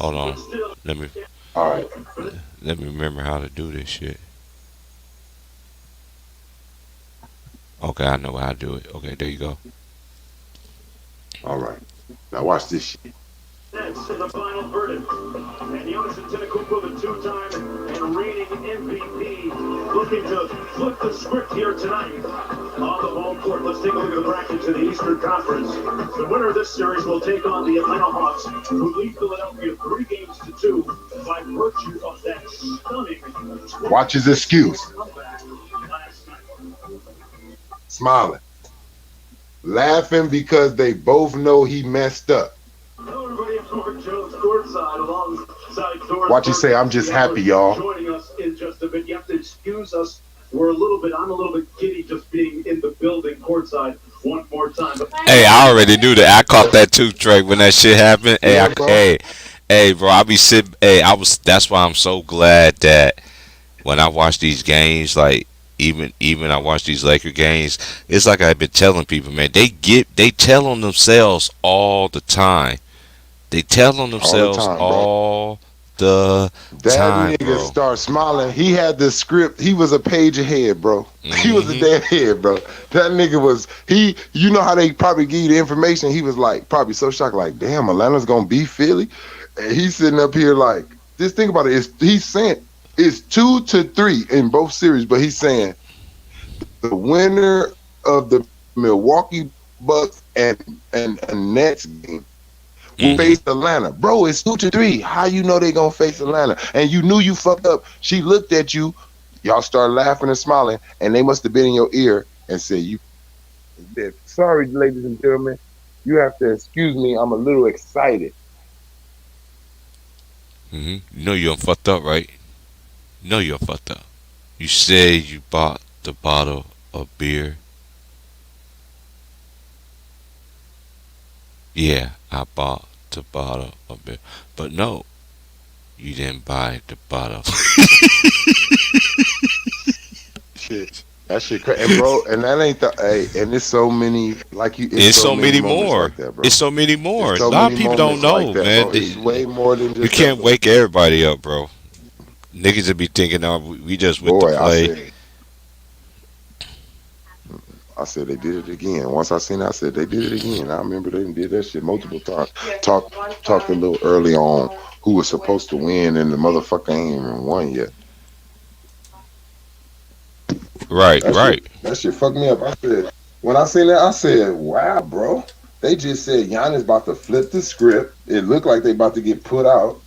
Hold on. Let me All right. let me remember how to do this shit. Okay, I know how to do it. Okay, there you go. All right. Now watch this shit. Next is the final verdict. And Giannis Antetokounmpo, the two-time and reigning MVP, looking to flip the script here tonight on the home court. Let's take a look at the brackets in the Eastern Conference. The winner of this series will take on the Atlanta Hawks, who lead Philadelphia 3-2 by virtue of that stunning. Watch his excuse. Comeback last night. Smiling. Laughing because they both know he messed up. Hello, everybody. I'm Corbin Jones, courtside, alongside Doris. Watch you say, I'm just happy, y'all. Joining us in just a bit. You have to excuse us. I'm a little bit giddy just being in the building courtside one more time. But Hey, I already knew that. I caught that too, Trey, when that shit happened. Hey, Yeah, bro. hey, bro, I be sitting. Hey, I was. That's why I'm so glad that when I watch these games, like even I watch these Laker games, it's like I've been telling people, man, they tell on themselves all the time. They tell on All the themselves time, bro. all the That time, nigga bro. start smiling. He had the script. He was a page ahead, bro. He was a Mhm. damn head, bro. That nigga was you know how they probably give you the information. He was like probably so shocked, like, damn, Atlanta's gonna beat Philly. And he's sitting up here like, just think about it. He's saying it's 2-3 in both series, but he's saying the winner of the Milwaukee Bucks and Nets game will Mhm. face Atlanta. Bro, it's 2-3. How you know they gonna face Atlanta? And you knew you fucked up. She looked at you, y'all started laughing and smiling, and they must have been in your ear and said, you said, sorry, ladies and gentlemen, you have to excuse me, I'm a little excited. You know you're fucked up, right? You know you're fucked up. You said you bought the bottle of beer. Yeah, I bought the bottle of beer. But no, you didn't buy the bottle. Shit. That shit crazy. And bro, and that ain't the and it's so many like you It's so many moments more. like that, bro. It's so many more. It's A so lot of many people don't moments like know, that, man. bro. It's way more than You just can't that, wake everybody up, bro. Niggas would be thinking, oh, we just with the boy, play. I said they did it again. Once I seen it, I said they did it again. I remember they did that shit multiple times. Talked a little early on who was supposed to win, and the motherfucker ain't even won yet. Right, right. That shit fucked me up. I said when I seen that, I said, "Wow, bro." They just said Giannis about to flip the script. It looked like they about to get put out.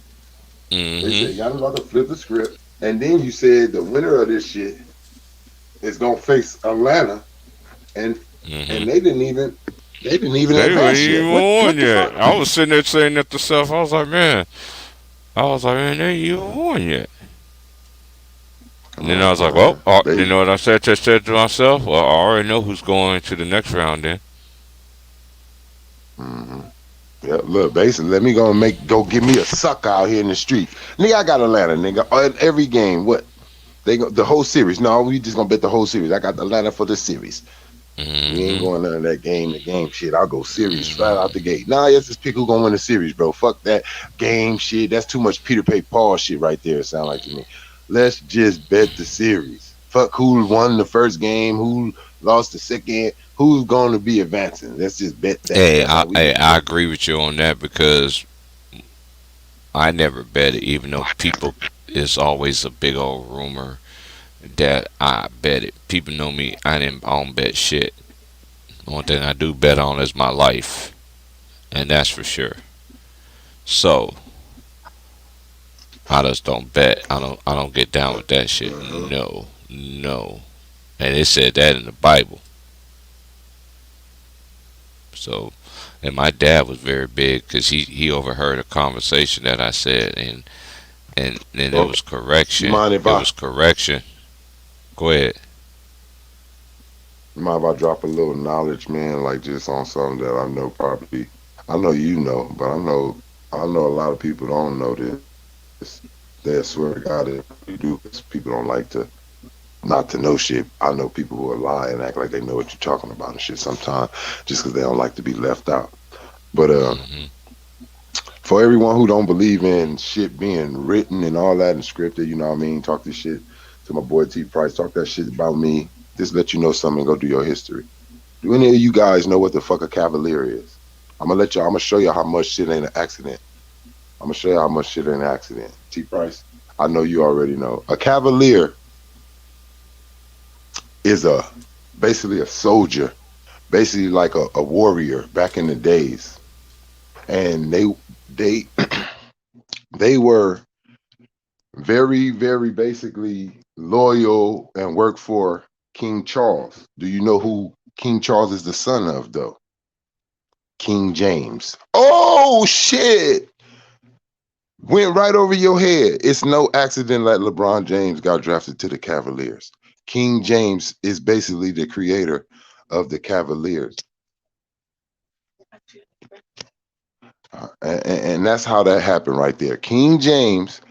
They said Mm-hmm. Giannis about to flip the script, and then you said the winner of this shit is gonna face Atlanta, and Mm-hmm. they didn't even They weren't advance even yet. What on the yet. fuck? I was sitting there saying that to self. I was like, man, they ain't even on yet. And then I was like, well, you They know what I said to myself? Well, I already know who's going to the next round then. hmm Yeah, look, basically, let me go give me a suck out here in the street. Nigga, I got Atlanta, nigga. Every game, what? They go the whole series. No, we just gonna bet the whole series. I got Atlanta for the series. We ain't Mm-hmm. going none of that game to game shit. I'll go series flat out Mm-hmm. the gate. Nah, let's just pick who gonna win the series, bro. Fuck that game shit. That's too much Peter Pay Paul shit right there, it sound like to me. Let's just bet the series. Fuck who won the first game, who lost the second, who's gonna be advancing. Let's just bet that. Hey, That's how we need to I do it. agree with you on that because I never bet it, even though people, it's always a big old rumor that I bet it. People know me. I don't bet shit. One thing I do bet on is my life, and that's for sure. So I just don't bet. I don't get down with that shit. Uh-huh. No, no. And it said that in the Bible. So, and my dad was very big because he overheard a conversation that I said, and then it Well, was you correction. mind if It I was correction. Go ahead. you mind if I drop a little knowledge, man, like just on something that I know probably I know you know, but I know a lot of people don't know this. They swear to God that they do because people don't like to not to know shit. I know people who will lie and act like they know what you're talking about and shit sometimes just because they don't like to be left out. But Hmm. for everyone who don't believe in shit being written and all that and scripted, you know what I mean? Talk this shit to my boy T Price. Talk that shit about me. Just let you know something and go do your history. Do any of you guys know what the fuck a cavalier is? I'm gonna show you how much shit ain't an accident. I'm gonna show you how much shit an accident. T Price, I know you already know. A cavalier is a basically a soldier, basically like a warrior back in the days, and they they were very basically loyal and worked for King Charles. Do you know who King Charles is the son of, though? King James. Oh shit! Went right over your head. It's no accident that LeBron James got drafted to the Cavaliers. King James is basically the creator of the Cavaliers. And that's how that happened right there. King James,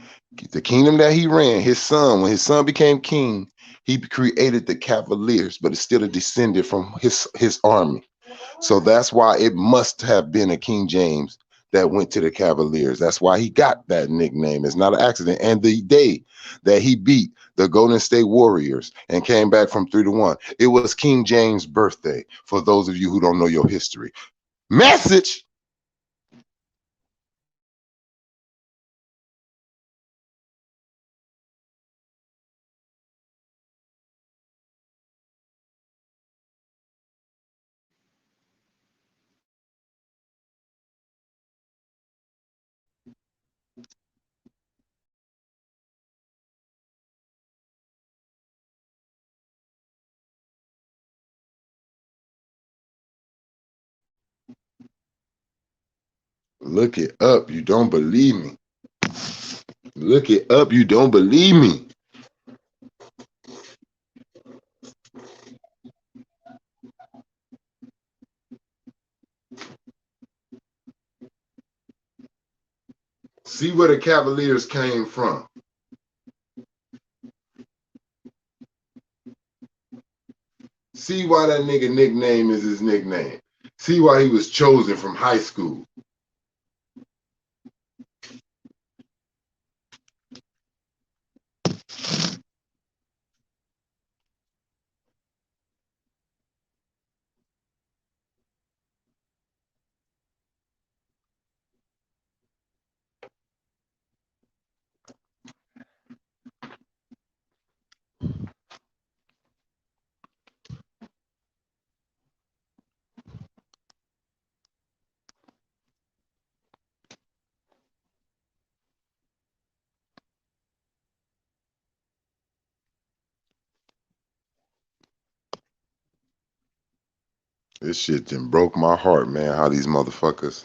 the kingdom that he ran, his son, when his son became king, he created the Cavaliers, but it's still a descendant from his army. So that's why it must have been a King James that went to the Cavaliers. That's why he got that nickname. It's not an accident. And the day that he beat the Golden State Warriors and came back from 3-1, it was King James' birthday, for those of you who don't know your history. Message. Look it up. You don't believe me. Look it up. You don't believe me. See where the Cavaliers came from. See why that nigga nickname is his nickname. See why he was chosen from high school. This shit done broke my heart, man, how these motherfuckers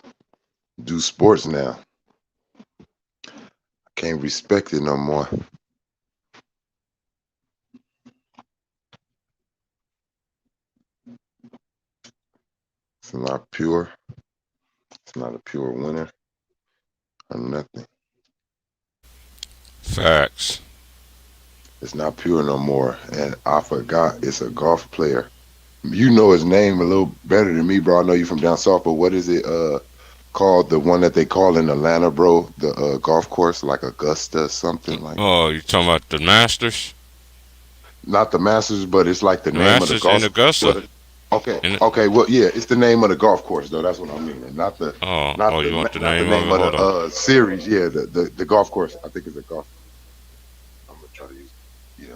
do sports now. I can't respect it no more. It's not pure. It's not a pure winner or nothing. Facts. It's not pure no more. And I forgot it's a golf player. You know his name a little better than me, bro. I know you from down south, but what is it called? The one that they call in Atlanta, bro? The golf course, like Augusta, something like. Oh, you talking about the Masters? Not the Masters, but it's like the The name of the Masters in golf. Augusta. Okay, In, okay, well, yeah, it's the name of the golf course, though. That's what I mean, and not the, not you the, want the not the name of name it? of Hold the on. series. Yeah, the golf course. I think it's a golf. I'm gonna try to use. Yeah,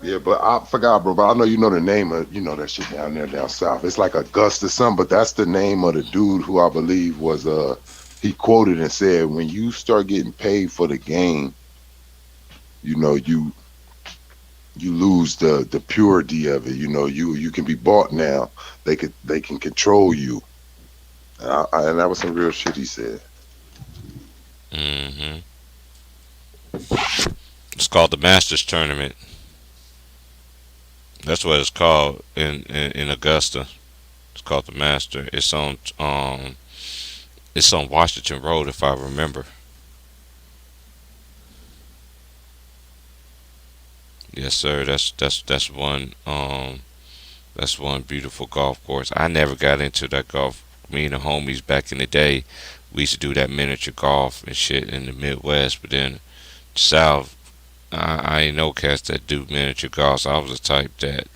yeah, but I forgot, bro. But I know you know the name of that shit down there down south. It's like Augusta something, but that's the name of the dude who I believe was he quoted and said, when you start getting paid for the game, you know you lose the purity of it. You can be bought now. They can control you. And that was some real shit he said. Hmm. It's called the Masters Tournament. That's what it's called in Augusta. It's called the Master. It's on Washington Road if I remember. Yes, sir. That's one beautiful golf course. I never got into that golf. Me and the homies back in the day, we used to do that miniature golf and shit in the Midwest, but then South, I ain't no cats that do miniature golf. So I was the type that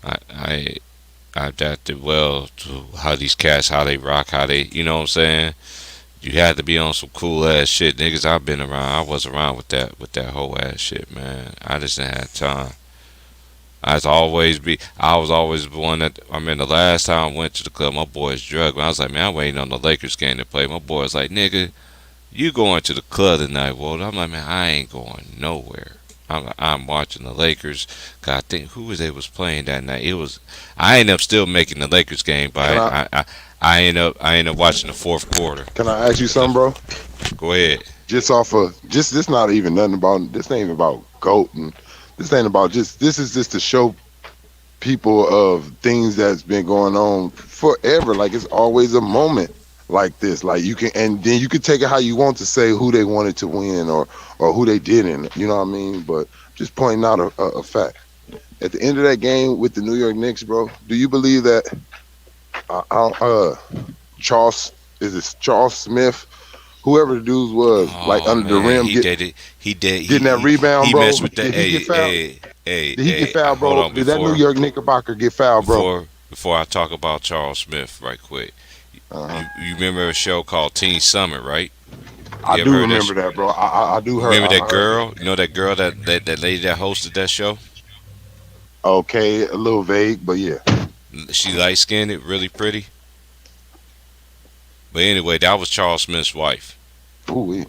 I I adapted well to how these cats, how they rock, how they, you know what I'm saying? You had to be on some cool ass shit, niggas. I've been around. I was around with that whole ass shit, man. I just didn't have time. I was always the one that, I mean, the last time I went to the club, my boys drugged me. I was like, man, I'm waiting on the Lakers game to play. My boy was like, nigga, you going to the club tonight, Walt? I'm like, man, I ain't going nowhere. I'm watching the Lakers. God, I think who was playing that night? I ended up still making the Lakers game, but I ended up watching the fourth quarter. Can I ask you something, bro? Go ahead. Just off of this, not even nothing about this. Ain't even about GOAT, and this ain't about just. This is just to show people of things that's been going on forever. Like it's always a moment like this. Like you can, and then you can take it how you want to say who they wanted to win or who they didn't. You know what I mean? But just pointing out a fact. At the end of that game with the New York Knicks, bro, do you believe that Charles Smith, whoever the dude was, like under the rim, he did it. He did getting that rebound, he bro. Messed with that. Did he get fouled? Did he get fouled, bro? Did that New York Knickerbocker get fouled, bro? Before I talk about Charles Smith, right quick, you remember a show called Teen Summit, right? I do remember that, bro. I do hear. Remember that girl? You know that girl that lady that hosted that show? Okay, a little vague, but yeah. She light skinned, really pretty. But anyway, that was Charles Smith's wife. Ooh.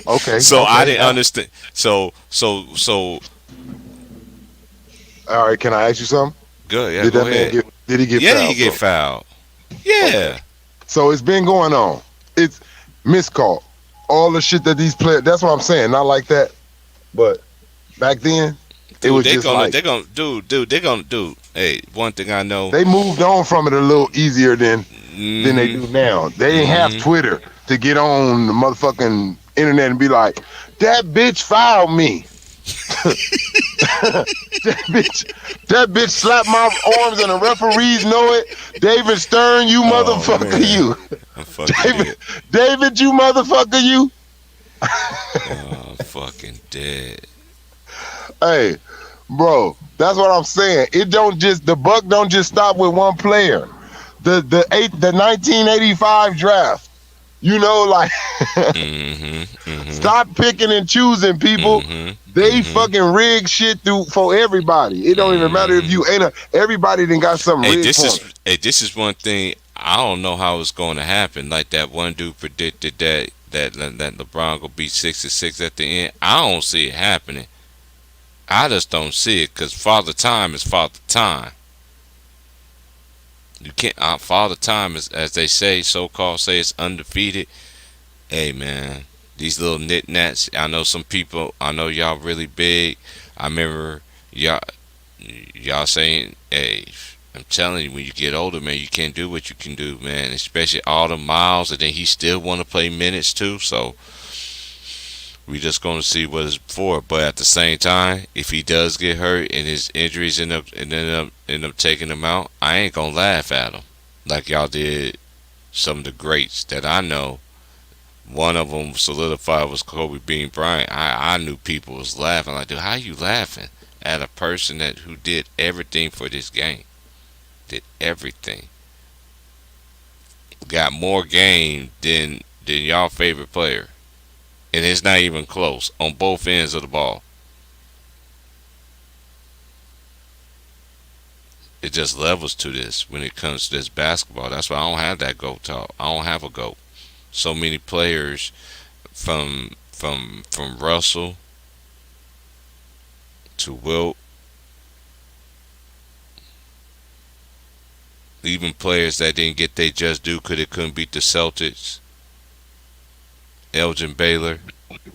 Okay. So okay. I didn't understand. So. All right, can I ask you something? Good. Yeah. Go ahead. Did he get fouled? Yeah, he get fouled. Yeah. Okay. So it's been going on. It's miscall. All the shit that these players. That's what I'm saying. Not like that, but back then. It was just like they're gonna do. Hey, one thing I know, they moved on from it a little easier than they do now. They ain't have Twitter to get on the motherfucking internet and be like, that bitch fouled me. that bitch slapped my arms and the referees know it. David Stern, you motherfucker, man. You. David, you motherfucker, you. Oh, fucking dead. Hey, bro, that's what I'm saying. The buck don't just stop with one player. The 1985 draft, you know, like stop picking and choosing people. They fucking rig shit for everybody. It don't even matter if you ain't everybody done got something rigged for. This is one thing I don't know how it's going to happen. Like that one dude predicted that LeBron will be 6-6 at the end. I don't see it happening. I just don't see it because Father Time is Father Time. You can't. Father Time is, as they say, so-called say, it's undefeated. Hey man, these little knick-knacks. I know some people. I know y'all really big. I remember y'all saying, "Hey, I'm telling you, when you get older, man, you can't do what you can do, man. Especially all the miles, and then he still want to play minutes too. So." We just gonna see what it's for, but at the same time, if he does get hurt and his injuries end up taking him out, I ain't gonna laugh at him like y'all did some of the greats that I know. One of them solidified was Kobe Bean Bryant. I knew people was laughing like, dude, how you laughing at a person who did everything for this game, did everything, got more game than y'all favorite player. And it's not even close on both ends of the ball. It just levels to this when it comes to this basketball. That's why I don't have that GOAT talk. I don't have a GOAT. So many players from Russell to Wilt, even players that didn't get their just due because they couldn't beat the Celtics. Elgin Baylor.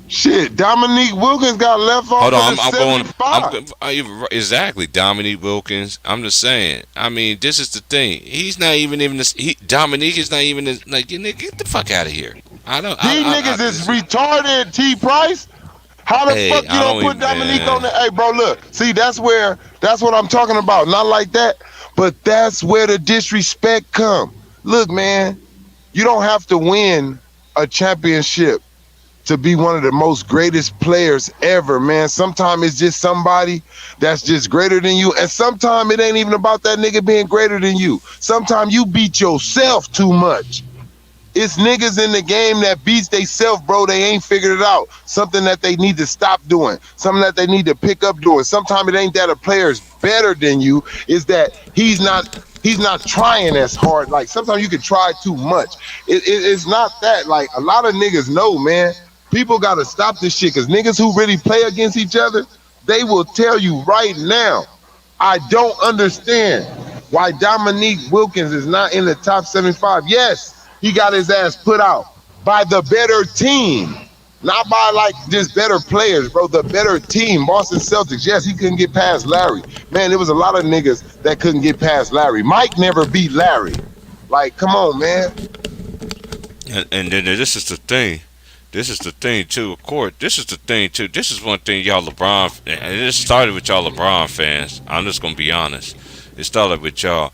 Shit, Dominique Wilkins got left off. Hold on, exactly, Dominique Wilkins. I'm just saying. I mean, this is the thing. He's not even this. Dominique is not even like, get the fuck out of here. These niggas is retarded. T. Price. How the fuck you don't put Dominique on there? Hey, bro, look. See, that's what I'm talking about. Not like that, but that's where the disrespect come. Look, man, you don't have to win a championship to be one of the most greatest players ever, man. Sometimes it's just somebody that's just greater than you. And sometimes it ain't even about that nigga being greater than you. Sometimes you beat yourself too much. It's niggas in the game that beats they self, bro. They ain't figured it out. Something that they need to stop doing. Something that they need to pick up doing. Sometimes it ain't that a player's better than you. Is that he's not trying as hard. Like sometimes you can try too much. It's not that. Like a lot of niggas know, man. People gotta stop this shit because niggas who really play against each other, they will tell you right now. I don't understand why Dominique Wilkins is not in the top 75. Yes. He got his ass put out by the better team, not by like just better players, bro. The better team, Boston Celtics. Yes, he couldn't get past Larry. Man, there was a lot of niggas that couldn't get past Larry. Mike never beat Larry. Like, come on, man. And then this is the thing. This is the thing too. Of course, this is the thing too. This is one thing y'all LeBron. And it started with y'all LeBron fans. I'm just gonna be honest. It started with y'all,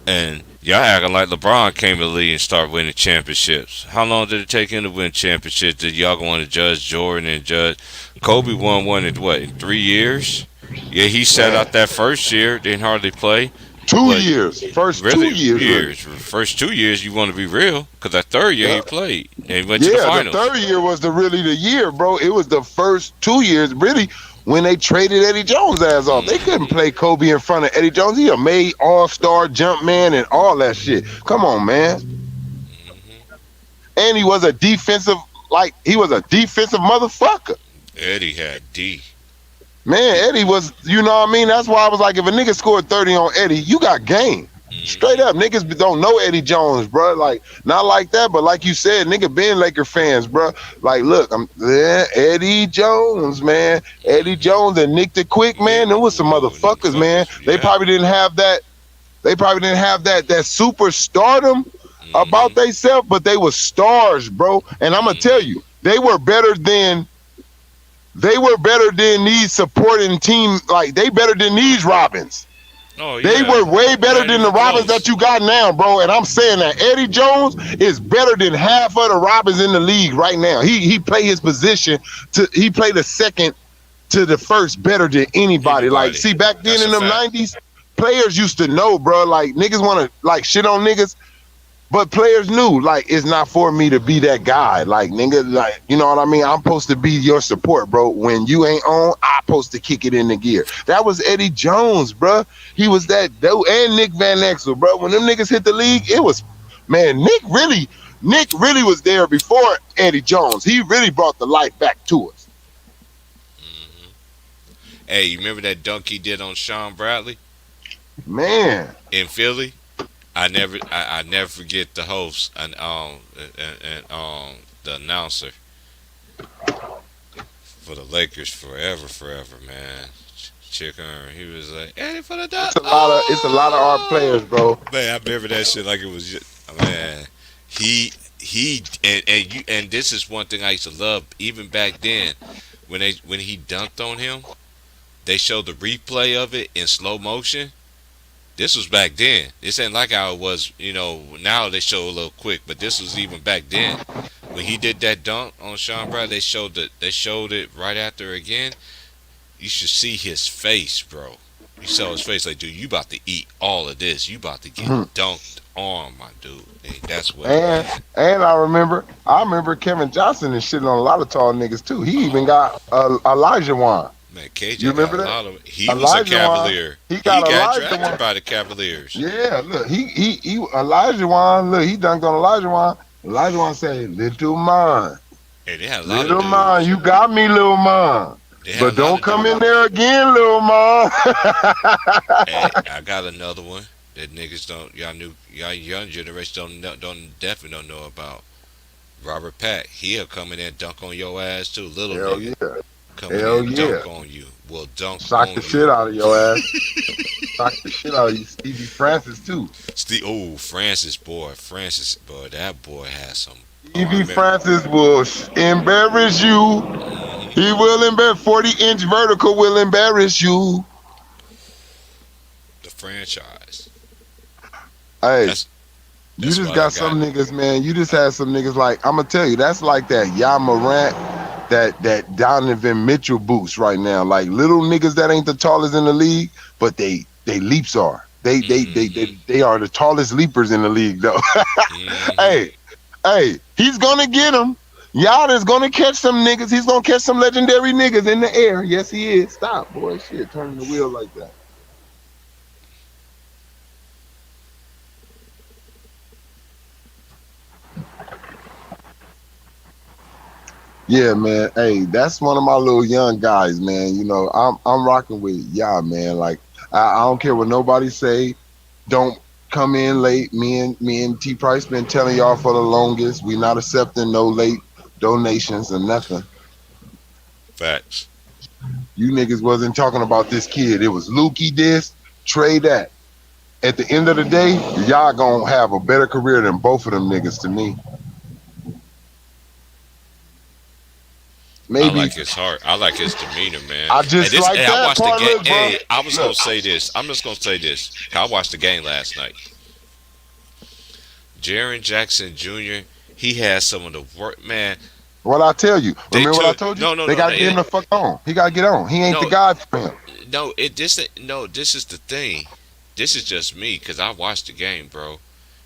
and y'all acting like LeBron came to the league and started winning championships. How long did it take him to win championships? Did y'all go on to judge Jordan and judge Kobe won one in what, in 3 years? Yeah, he sat out that first year, didn't hardly play. 2 years. First Really, 2 years. First 2 years, you want to be real, because that third year he played and he went to the Yeah, the finals. third year was the year, bro. It was the first 2 years, really, when they traded Eddie Jones ass off. They couldn't play Kobe in front of Eddie Jones. He a made all-star jump man and all that shit. Come on, man. And he was a defensive motherfucker. Eddie had D. Man, Eddie was, you know what I mean? That's why I was like, if a nigga scored 30 on Eddie, you got game. Straight up, niggas don't know Eddie Jones, bro. Like, not like that, but like you said, nigga been Laker fans, bro. Like, look, Eddie Jones, man. Eddie Jones and Nick the Quick, man. There was some motherfuckers, man. They probably didn't have that. They probably didn't have that super stardom about themselves, but they were stars, bro. And I'm gonna tell you, they were better than these supporting team. Like, they better than these Robins. Oh, They yeah. were way better than the Robins close. that you got now, bro. And I'm saying that Eddie Jones is better than half of the Robins in the league right now. He played his position he played the second to the first better than anybody. Like, see, back then That's in a them fact. 90s, players used to know, bro. Like, niggas want to like shit on niggas, but players knew, like, it's not for me to be that guy. Like, nigga, like, you know what I mean? I'm supposed to be your support, bro. When you ain't on, I'm supposed to kick it in the gear. That was Eddie Jones, bro. He was that dude. And Nick Van Exel, bro. When them niggas hit the league, it was, man, Nick really was there before Eddie Jones. He really brought the life back to us. Hey, you remember that dunk he did on Sean Bradley Man. in Philly? I never forget the host and the announcer for the Lakers forever, man. Chicken, he was like, Eddie for the dunk. It's a lot of our players, bro. Man, I remember that shit like it was just, man. He and this is one thing I used to love even back then when he dunked on him. They showed the replay of it in slow motion. This was back then. This ain't like how it was, you know, now they show a little quick, but this was even back then. When he did that dunk on Sean Bradley, they showed it right after again. You should see his face, bro. You saw his face like, dude, you about to eat all of this. You about to get dunked on, my dude. Hey, that's what. And I remember Kevin Johnson and shitting on a lot of tall niggas too. He even got Elijah Wan. Man, KJ You remember got a that? lot of. He was a Elijah Wan. Cavalier. He got Elijah drafted Wan. by the Cavaliers. Yeah, look, he Elijah Wan. Look, he dunked on Elijah Wan. Elijah Wan said, "Little man, Hey, they had a lot little of man, dudes. you got me, little man. They had a But lot don't of come dudes. in there again, little man." Hey, I got another one that niggas y'all young generation definitely don't know about. Robert Pack, he'll come in there and dunk on your ass too, little Hell nigga. yeah, Come in Hell there and yeah. dunk on you. Will dunk shock on the you. shit out of your ass. Shock the shit out of you, Stevie Francis too. Francis, boy, that boy has some. Stevie Francis will embarrass you. He will embarrass. 40-inch vertical will embarrass you. The franchise. Hey, That's- You That's just what I got got. some niggas, man. You just had some niggas like I'm gonna tell you. That's like that Ya Morant, that Donovan Mitchell boost right now. Like little niggas that ain't the tallest in the league, but they leaps are. They they they Hmm. they, they are the tallest leapers in the league, though. Hmm. Hey, hey, he's gonna get them. Yada's gonna catch some niggas. He's gonna catch some legendary niggas in the air. Yes, he is. Stop, boy. Shit, turning the wheel like that. Yeah, man. Hey, that's one of my little young guys, man. You know, I'm rocking with y'all, man. Like I don't care what nobody say. Don't come in late. Me and T Price been telling y'all for the longest. We not accepting no late donations or nothing. Facts. You niggas wasn't talking about this kid. It was Lukey this, Trey that. At the end of the day, y'all gonna have a better career than both of them niggas to me. I Maybe like his heart. I like his demeanor, man. I And just this, like hey, I that watched the part. game. Look, bro. Hey, I was gonna Look, say this. I'm just gonna say this. 'Cause I watched the game last night. Jaron Jackson Jr. He has some of the work, man. what I tell you. They Remember what I took told you? no, no, They no, gotta get him the fuck on. He gotta get on. He ain't the no, guy for him. no. It this no. This is the thing. This is just me because I watched the game, bro.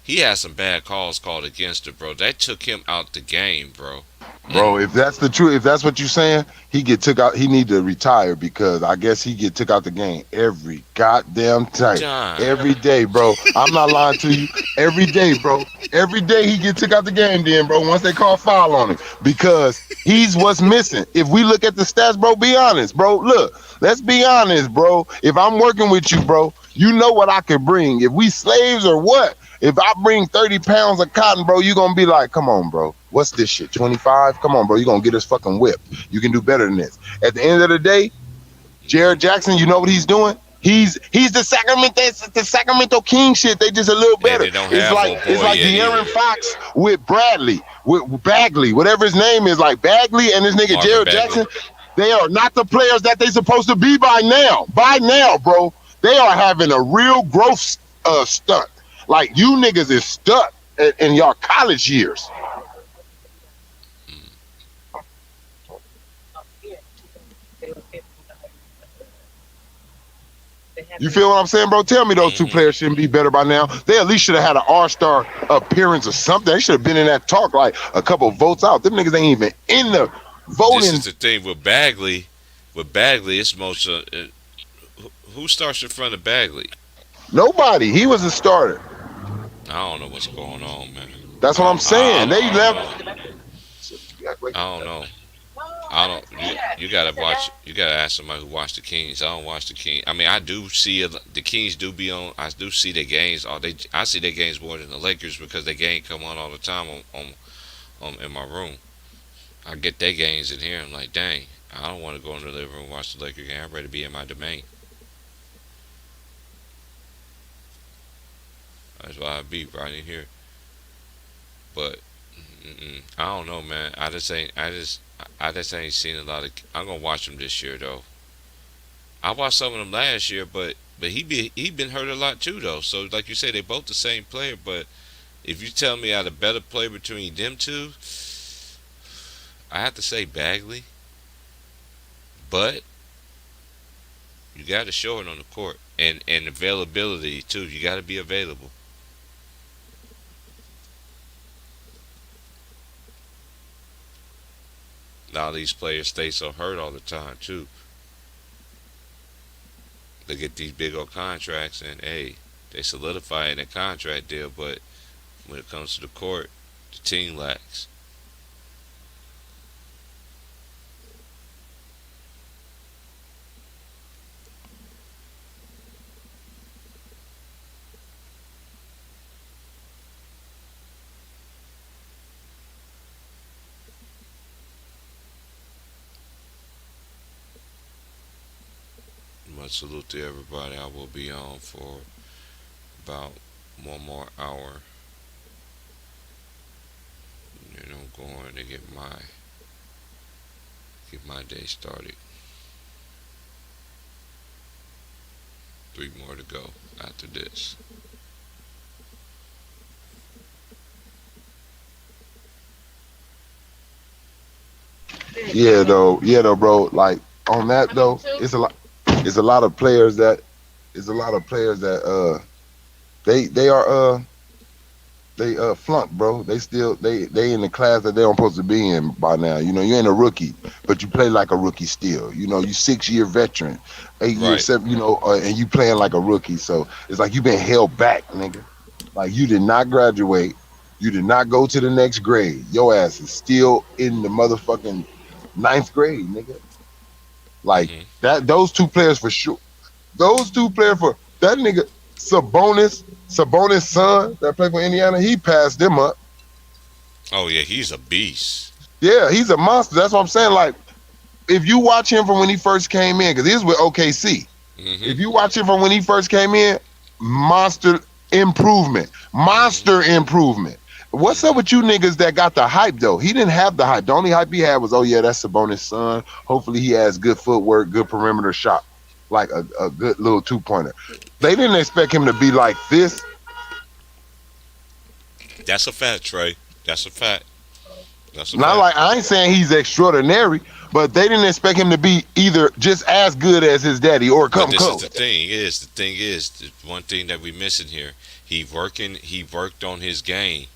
He had some bad calls called against it, bro. That took him out the game, bro. And Bro, if that's the truth, if that's what you're saying, he get took out. He need to retire because I guess he get took out the game every goddamn time, John, every day, bro. I'm not lying to you. Every day, bro. Every day he get took out the game, then, bro. Once they call foul on him, because he's what's missing. If we look at the stats, bro, be honest, bro. Look, let's be honest, bro. If I'm working with you, bro, you know what I could bring. If we slaves or what? If I bring 30 pounds of cotton, bro, you gonna be like, come on, bro. What's this shit? 25? Come on, bro. You gonna get us fucking whipped. You can do better than this. At the end of the day, Jared Jackson, you know what he's doing? He's the Sacramento King shit. They just a little and better. they don't It's have like old it's boy like yet De'Aaron either. Fox with Bradley, with Bagley, whatever his name is, like Bagley and this nigga Marvin Jared Bagley. Jackson. They are not the players that they supposed to be by now. By now, bro, they are having a real growth stunt. Like you niggas is stuck in your college years. You feel what I'm saying, bro? Tell me those two Hmm. players shouldn't be better by now. They at least should have had an all-star appearance or something. They should have been in that talk like a couple votes out. Them niggas ain't even in the This voting. is the thing with Bagley. With Bagley, it's most who starts in front of Bagley. Nobody. He was a starter. I don't know what's going on, man. That's what I'm saying. They I don't know. left. I don't know. I don't. You gotta watch. You gotta ask somebody who watched the Kings. I don't watch the Kings. I mean, I do see the Kings do be on. I do see their games. I see their games more than the Lakers because their game come on all the time on in my room. I get their games in here. I'm like, dang. I don't want to go in the living room and watch the Lakers game. I'm ready to be in my domain. That's why I be right in here. But I don't know, man. I just ain't seen a lot of. I'm gonna watch them this year though. I watched some of them last year, but he been hurt a lot too though. So like you say, they both the same player. But if you tell me I had a better play between them two, I have to say Bagley. But you got to show it on the court and availability too. You got to be available. Now these players stay so hurt all the time too. They get these big old contracts and hey, they solidify in a contract deal, but when it comes to the court, the team lacks. Much salute to everybody. I will be on for about one more hour. Going to get my day started. 3 more to go after this. Yeah, though, bro. Like on that though, it's a lot of players that they are they flunk, bro. They still they in the class that they don't supposed to be in by now. You know, you ain't a rookie, but you play like a rookie still. You know, you 6-year veteran, 8 year, Right. 7. You know, and you playing like a rookie. So it's like you been held back, nigga. Like you did not graduate. You did not go to the next grade. Your ass is still in the motherfucking ninth grade, nigga. Like Hmm. that. Those two players for sure. Those two players for that nigga Sabonis son that played for Indiana. He passed them up. Oh yeah, he's a beast. Yeah, he's a monster. That's what I'm saying. Like if you watch him from when he first came in, because he was with OKC. Hmm. If you watch him from when he first came in, monster improvement. Hmm. Monster improvement. What's up Hmm. with you niggas that got the hype though? He didn't have the hype. The only hype he had was, oh yeah, that's Sabonis' son. Hopefully he has good footwork, good perimeter shot, like a good little 2-pointer. They didn't expect him to be like this. That's a fact, Trey. That's a fact. That's a Not fact. like I ain't saying he's extraordinary, but they didn't expect him to be either just as good as his daddy or But come this is close. the one thing that we missing here. He worked on his game.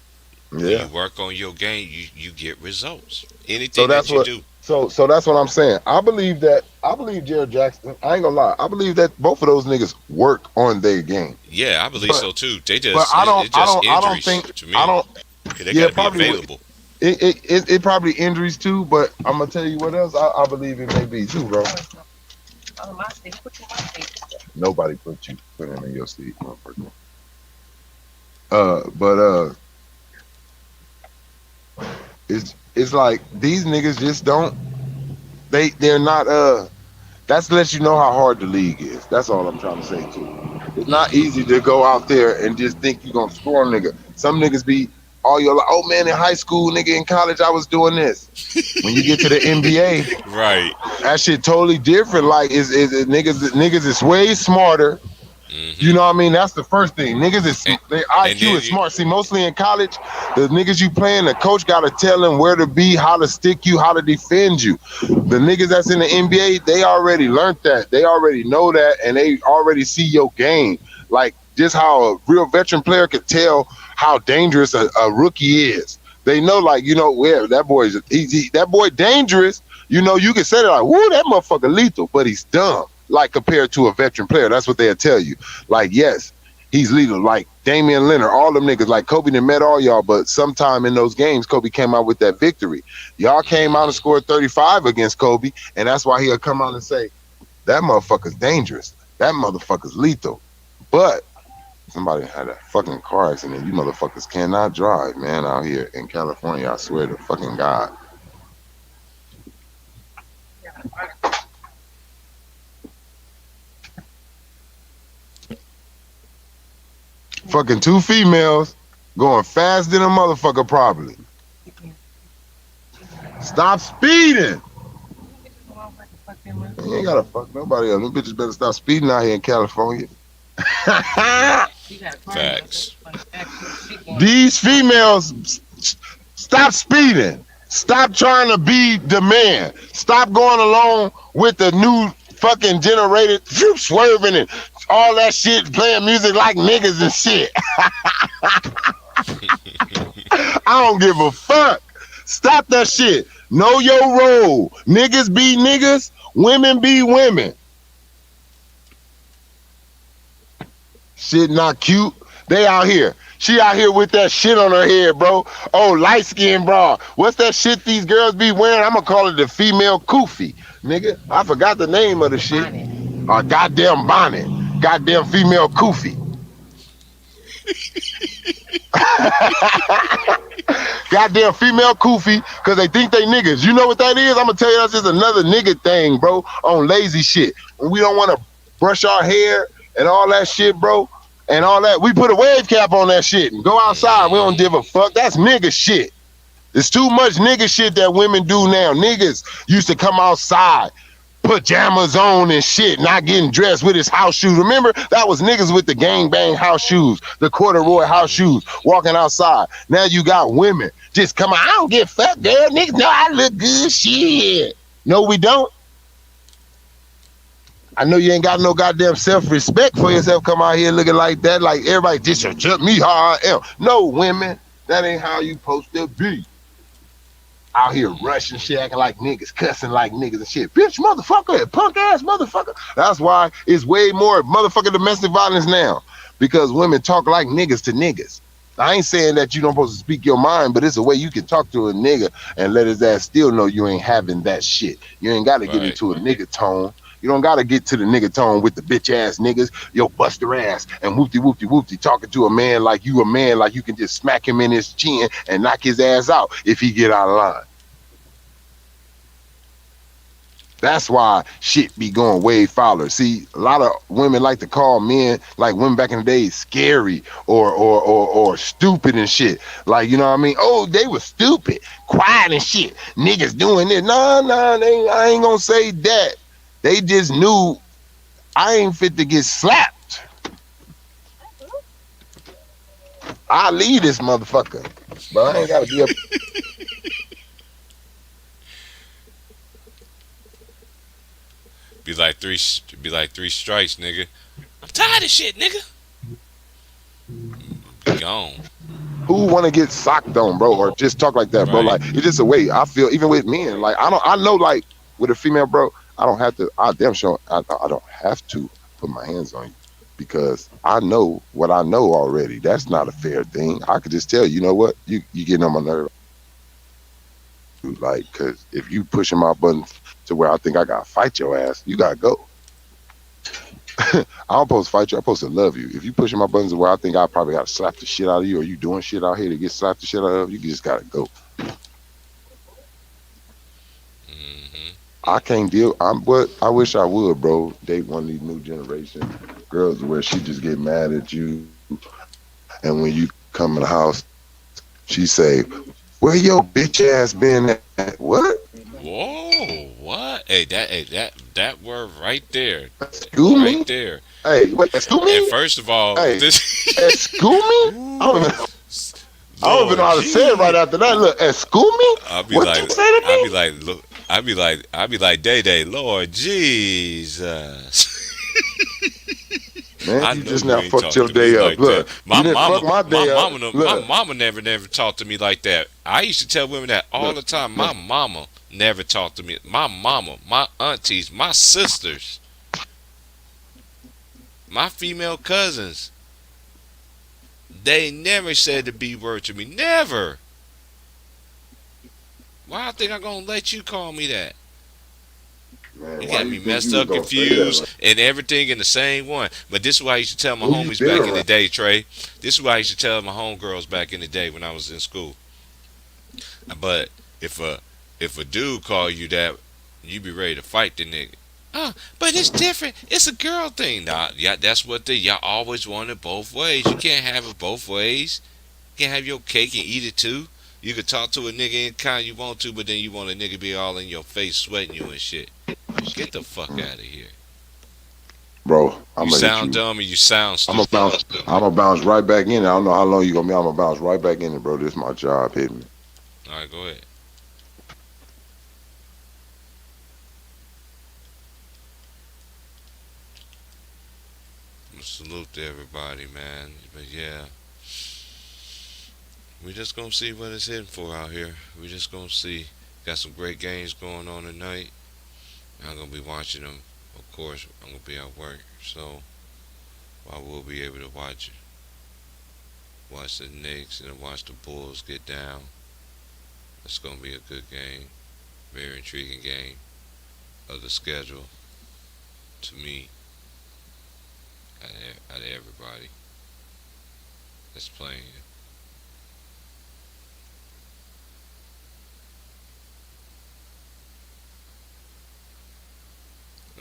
When you Yeah. work on your game, you get results. So Anything that's that you what. do. So that's what I'm saying. I believe Jared Jackson. I ain't gonna lie. I believe that both of those niggas work on their game. Yeah, I believe But so too. They but just it just I don't injuries think to I me. don't. 'Cause they Yeah, got to be probably available. it probably injuries too. But I'm gonna tell you what else I believe it may be too, bro. Nobody put him in your seat, motherfucker. But it's like these niggas just don't. They're not. That's to let you know how hard the league is. That's all I'm trying to say too. It's not Hmm. easy to go out there and just think you're gonna score, nigga. Some niggas be all your life. Oh man, in high school, nigga, in college, I was doing this. When you get to the NBA, Right. that shit totally different. Like niggas is way smarter. You Hmm. know what I mean? That's the first thing. Niggas is And, their and IQ then is smart. See, mostly in college, the niggas you playing, the coach gotta tell them where to be, how to stick you, how to defend you. The niggas that's in the NBA, they already learned that. They already know that, and they already see your game. Like just how a real veteran player could tell how dangerous a rookie is. They know, like, you know, where that boy's that boy dangerous. You know, you can say that like, whoo, that motherfucker lethal, but he's dumb. Like compared to a veteran player, that's what they'll tell you. Like, yes, he's lethal. Like Damian Leonard, all them niggas. Like Kobe done met all y'all, but sometime in those games, Kobe came out with that victory. Y'all came out and hmm scored 35 against Kobe, and that's why he'll come out and say, that motherfucker's dangerous. That motherfucker's lethal. But somebody had a fucking car accident. You motherfuckers cannot drive, man, out here in California. I swear to fucking God. Fucking two females going fast than a motherfucker probably. Stop speeding. You ain't gotta fuck nobody else. Them bitches better stop speeding out here in California. facts. These females, stop speeding. Stop trying to be the man. Stop going along with the new fucking generated swerving and all that shit, playing music like niggas and shit. I don't give a fuck. Stop that shit. Know your role. Niggas be niggas, women be women. Shit not cute. They out here. She out here with that shit on her head, bro. Oh, light skin bra. What's that shit these girls be wearing? I'm gonna call it the female kufi. Nigga, I forgot the name of the shit. A goddamn bonnet. Goddamn female kufi. Goddamn female kufi, because they think they niggas. You know what that is? I'm gonna tell you that's just another nigga thing, bro, on lazy shit. When we don't want to brush our hair and all that shit, bro, and all that, we put a wave cap on that shit and go outside. We don't give a fuck. That's nigga shit. It's too much nigga shit that women do now. Niggas used to come outside pajamas on and shit, not getting dressed with his house shoes. Remember, that was niggas with the gang bang house shoes, the corduroy house shoes, walking outside. Now you got women just come on. I don't get fucked, girl. Niggas know I look good. Shit. No, we don't. I know you ain't got no goddamn self-respect for yourself. Come out here looking like that, like everybody just judge me how I am. No, women, that ain't how you supposed to be. Out here rushing shit, acting like niggas, cussing like niggas and shit. Bitch, motherfucker, punk ass motherfucker. That's why it's way more motherfucking domestic violence now. Because women talk like niggas to niggas. I ain't saying that you don't supposed to speak your mind, but it's a way you can talk to a nigga and let his ass still know you ain't having that shit. You ain't got to get Right. into a nigga tone. You don't got to get to the nigga tone with the bitch ass niggas. Yo, bust their ass and whoopty whoopty whoopty talking to a man like you can just smack him in his chin and knock his ass out if he get out of line. That's why shit be going way fouler. See, a lot of women like to call men, like women back in the day, scary or stupid and shit. Like, you know what I mean? Oh, they were stupid, quiet and shit. Niggas doing this. Nah, I ain't gonna say that. They just knew I ain't fit to get slapped. I leave this motherfucker, but I ain't gotta be up. Be like three strikes, nigga. I'm tired of shit, nigga. Be gone. Who want to get socked on, bro, or just talk like that, bro? Right. Like, it's just a way I feel. Even with men, like I know, like with a female, bro, I don't have to. I don't have to put my hands on you because I know what I know already. That's not a fair thing. I could just tell you, you know what, you getting on my nerve. Like, cause if you pushing my buttons to where I think I gotta fight your ass, you gotta go. I don't supposed to fight you. I'm supposed to love you. If you pushing my buttons to where I think I probably gotta slap the shit out of you, or you doing shit out here to get slapped the shit out of you just gotta go. I can't deal. I wish I would, bro. Date one of these new generation girls where she just get mad at you, and when you come in the house, she say, "Where your bitch ass been at?" What? Whoa, what? Hey, that word right there. Excuse me? Right there. Hey, what? Excuse And me? first of all, Hey. this Excuse me? I don't even know how to say it right after that. Look, excuse me? I'll be What like, you say to me? I'll be like, look, I'll be like, Day, Lord Jesus. Man, I you know just you now ain't fucked talk your to day me up. like Look, that. you didn't fuck my day up. My Look, mama never talked to me like that. I used to tell women that all Look, the time. My mama never talked to me. My mama, my aunties, my sisters, my female cousins. They never said the B word to me. Never. Why I think I'm gonna let you call me that? man, You why got you me think messed you was up, gonna say that? confused, and everything in the same one. But this is what I used to tell my Who you homies been back in the around? day, Trey. This is what I used to tell my homegirls back in the day when I was in school. But if a dude call you that, you be ready to fight the nigga. But it's different. It's a girl thing. Nah, yeah, that's what y'all always want it both ways. You can't have it both ways. You can't have your cake and eat it too. You could talk to a nigga any kind you want to, but then you want a nigga be all in your face, sweating you and shit. Get the fuck out of here. Bro, You I'm gonna hit sound you. dumb and you sound I'm stupid. gonna bounce right back in. I don't know how long you gonna be. I'm gonna bounce right back in it, bro. This is my job hitting me. Alright, go ahead. Salute to everybody, man. But yeah, we just gonna see what it's hitting for out here. We just gonna see. Got some great games going on tonight. I'm gonna be watching them. Of course, I'm gonna be at work, so I will be able to watch the Knicks and watch the Bulls get down. It's gonna be a good game, very intriguing game of the schedule to me. Out of everybody that's playing.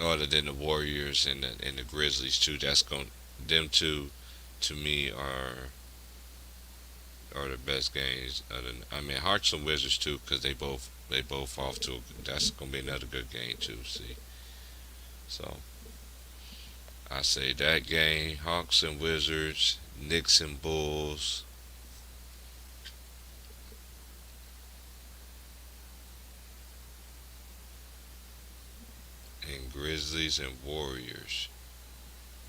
Other than the Warriors and the Grizzlies too, them two to me are the best games. I mean Hearts and Wizards too, because they both off to. That's gonna be another good game too. See, So I say that game, Hawks and Wizards, Knicks and Bulls, and Grizzlies and Warriors.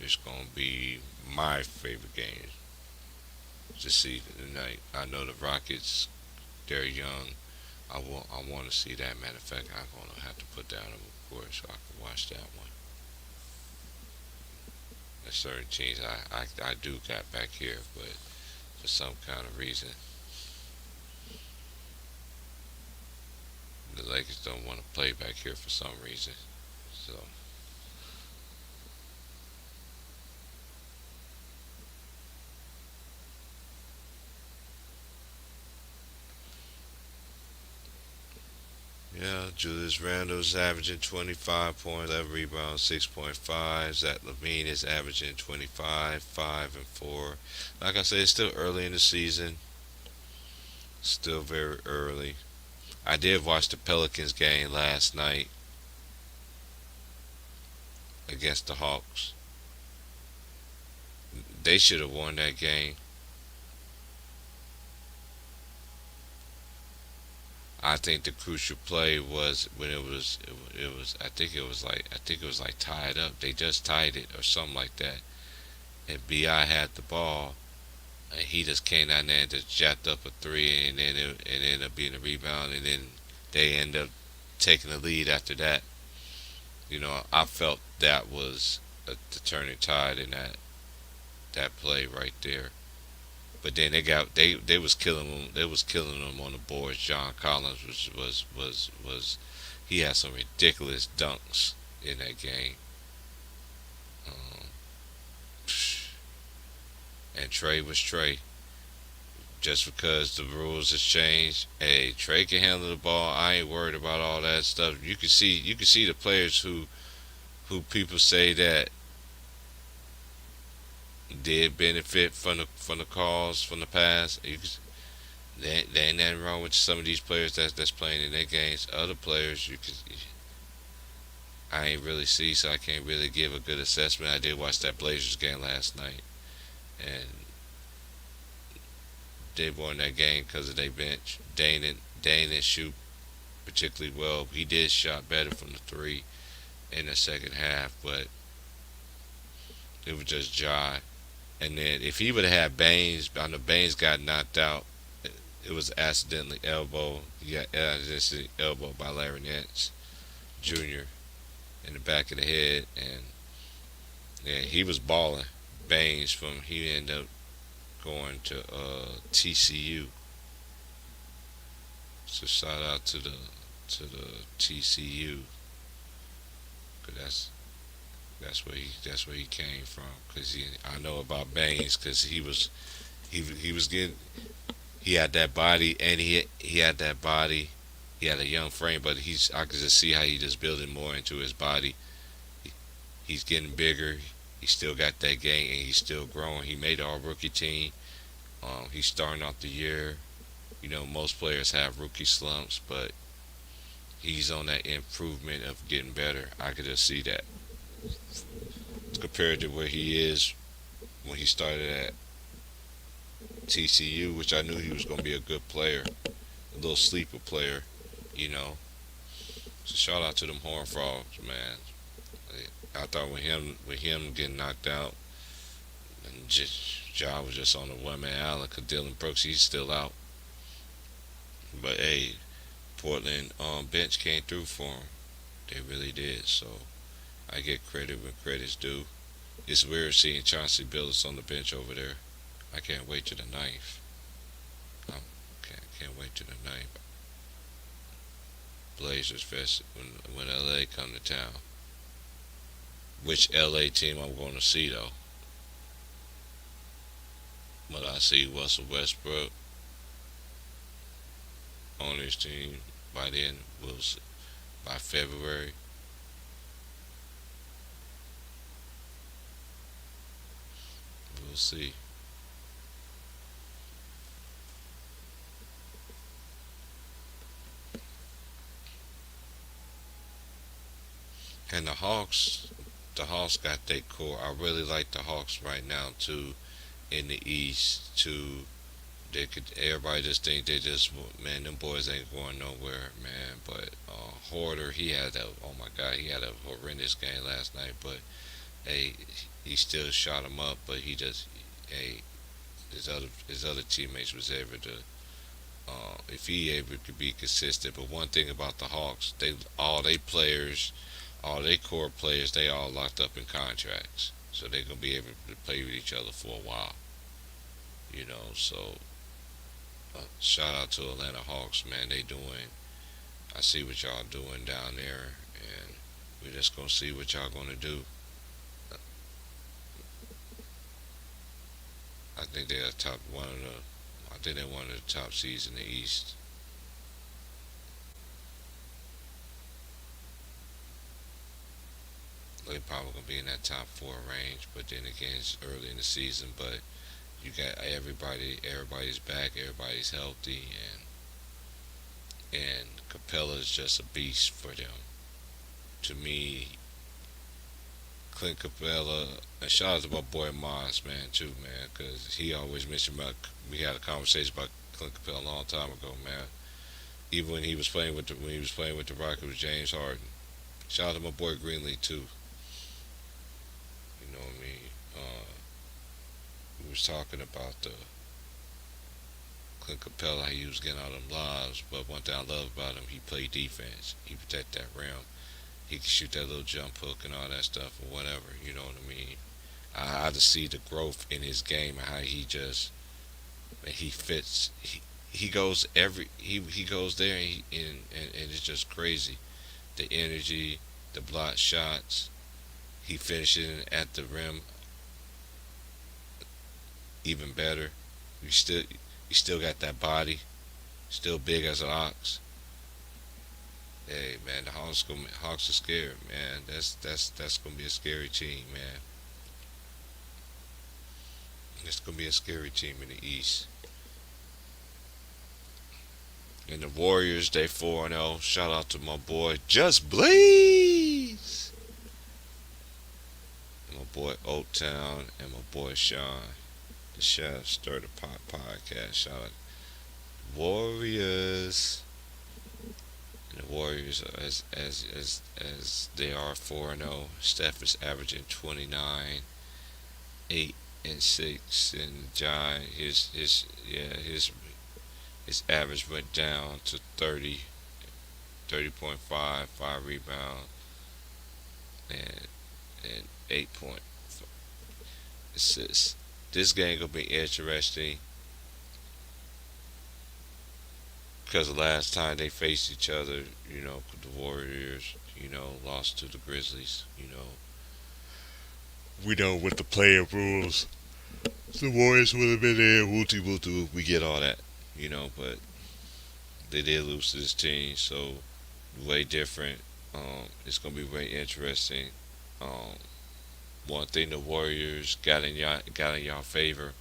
It's gonna be my favorite game to see tonight. I know the Rockets, they're young. I want to see that. Matter of fact, I'm gonna have to put down a report so I can watch that one. There's certain teams I do got back here, but for some kind of reason, the Lakers don't want to play back here for some reason. So yeah, Julius Randle's averaging 25 points, 11 rebounds, 6.5. Zach LaVine is averaging 25, 5 and 4. Like I said, it's still early in the season. Still very early. I did watch the Pelicans game last night against the Hawks. They should have won that game. I think the crucial play was when it was I think it was like tied up. They just tied it or something like that. And Bi had the ball, and he just came down there and just jacked up a three, and then it ended up being a rebound, and then they end up taking the lead after that. I felt that was the turning tide in that play right there. But then they was killing them. They was killing them on the boards. John Collins was he had some ridiculous dunks in that game. Um, and Trey was Trey. Just because the rules has changed, hey, Trey can handle the ball. I ain't worried about all that stuff. You can see the players who people say that did benefit from the calls from the past. There ain't nothing wrong with some of these players that's playing in their games. Other players I ain't really see, so I can't really give a good assessment. I did watch that Blazers game last night, and they won that game because of their bench. Dane didn't shoot particularly well. He did shot better from the three in the second half, but it was just Ja. And then if he would have had Baines, I know Baines got knocked out. It was accidentally elbow. He got accidentally elbowed by Larry Nance Jr. in the back of the head, and yeah, he was balling. Baines he ended up going to TCU. So shout out to the TCU, 'cause that's where he came from. Cause I know about Baines because he was getting he had that body, and he had that body. He had a young frame, but I could just see how he just building more into his body. He's getting bigger. He still got that game, and he's still growing. He made our rookie team. He's starting off the year. Most players have rookie slumps, but he's on that improvement of getting better. I could just see that compared to where he is when he started at TCU, which I knew he was going to be a good player, a little sleeper player, you know. So shout out to them Horned Frogs, man. I thought with him getting knocked out, and just Ja was just on the one man island. Cause Dylan Brooks, he's still out. But hey, Portland bench came through for him. They really did. So I get credit when credit's due. It's weird seeing Chauncey Billups on the bench over there. I can't wait to the ninth. I can't wait to the ninth. Blazers Fest when LA come to town. Which LA team I'm going to see though? Will I see Russell Westbrook on his team by then? We'll see. By February. We'll see. And the Hawks, the Hawks got their core. I really like the Hawks right now too in the East too. They could. Everybody just think they just man. Them boys ain't going nowhere, man. But Horder, he had a. Oh my God, he had a horrendous game last night. But hey, he still shot him up. But he just hey, his other teammates was able to. If he able to be consistent. But one thing about the Hawks, they players, all they core players, they all locked up in contracts, so they're gonna be able to play with each other for a while. So shout out to Atlanta Hawks, man. They doing. I see what y'all doing down there, and we just gonna see what y'all gonna do. I think they're top one of the. I think they're one of the top seeds in the East. They probably gonna be in that top four range, but then again, it's early in the season. But you got everybody. Everybody's back. Everybody's healthy, and Capella is just a beast for them. To me, Clint Capella, and shout out to my boy Moss, man, too, man, because he always mentioned about. We had a conversation about Clint Capella a long time ago, man. Even when he was playing with the Rockets with James Harden. Shout out to my boy Greenlee too. You know what I mean? We was talking about the Clint Capella, how he was getting all them lobs, but one thing I love about him, he played defense. He protect that rim. He can shoot that little jump hook and all that stuff or whatever. You know what I mean? I just see the growth in his game and how he fits. He goes he goes there and it's just crazy. The energy, the block shots, he finishes at the rim even better. You still got that body, still big as an ox. Hey man, the Hawks are scared, man. That's gonna be a scary team, man. It's gonna be a scary team in the East. And the Warriors, they 4-0. Shout out to my boy Just Blaze, and my boy Oak Town, and my boy Sean. The Chef Stir the Pot podcast. Shout out Warriors. And the Warriors, as they are 4-0. Steph is averaging 29, 8 and 6, and John his average went down to 30.5, 5 rebounds, and 8 point assists. This game gonna be interesting because the last time they faced each other, the Warriors, lost to the Grizzlies. We know with the player rules, the Warriors would have been there. Wooty wooty, we get all that, but they did lose to this team, so way different. It's gonna be very interesting. Um, One thing the Warriors got in y'all favor,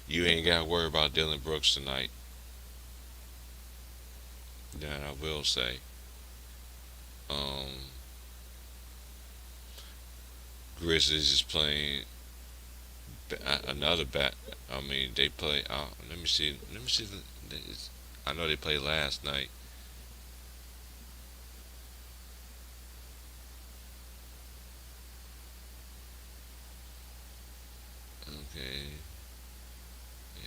you ain't got to worry about Dylan Brooks tonight. That I will say. Um, Grizzlies is playing another bat. I mean, they play. Let me see. Let me see. I know they played last night. Okay. And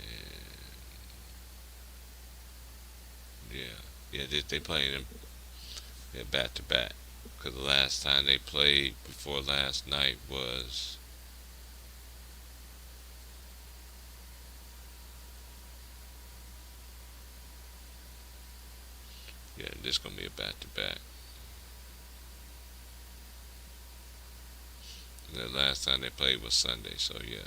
yeah, yeah, they playing them. They're back to back. Because the last time they played before last night was yeah. This gonna be a back to back. The last time they played was Sunday. So yeah.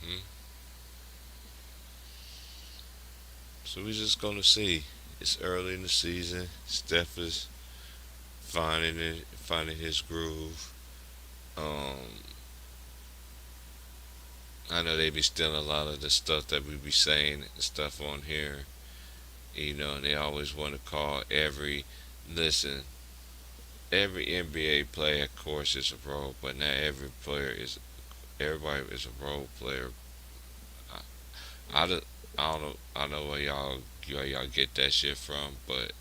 Hmm. So we're just gonna see. It's early in the season. Steph is finding his groove. Um, I know they be stealing a lot of the stuff that we be saying and stuff on here. And they always want to call listen, every NBA player, of course, is a role, but not everybody is a role player. I, I, don't, I don't know where y'all get that shit from, but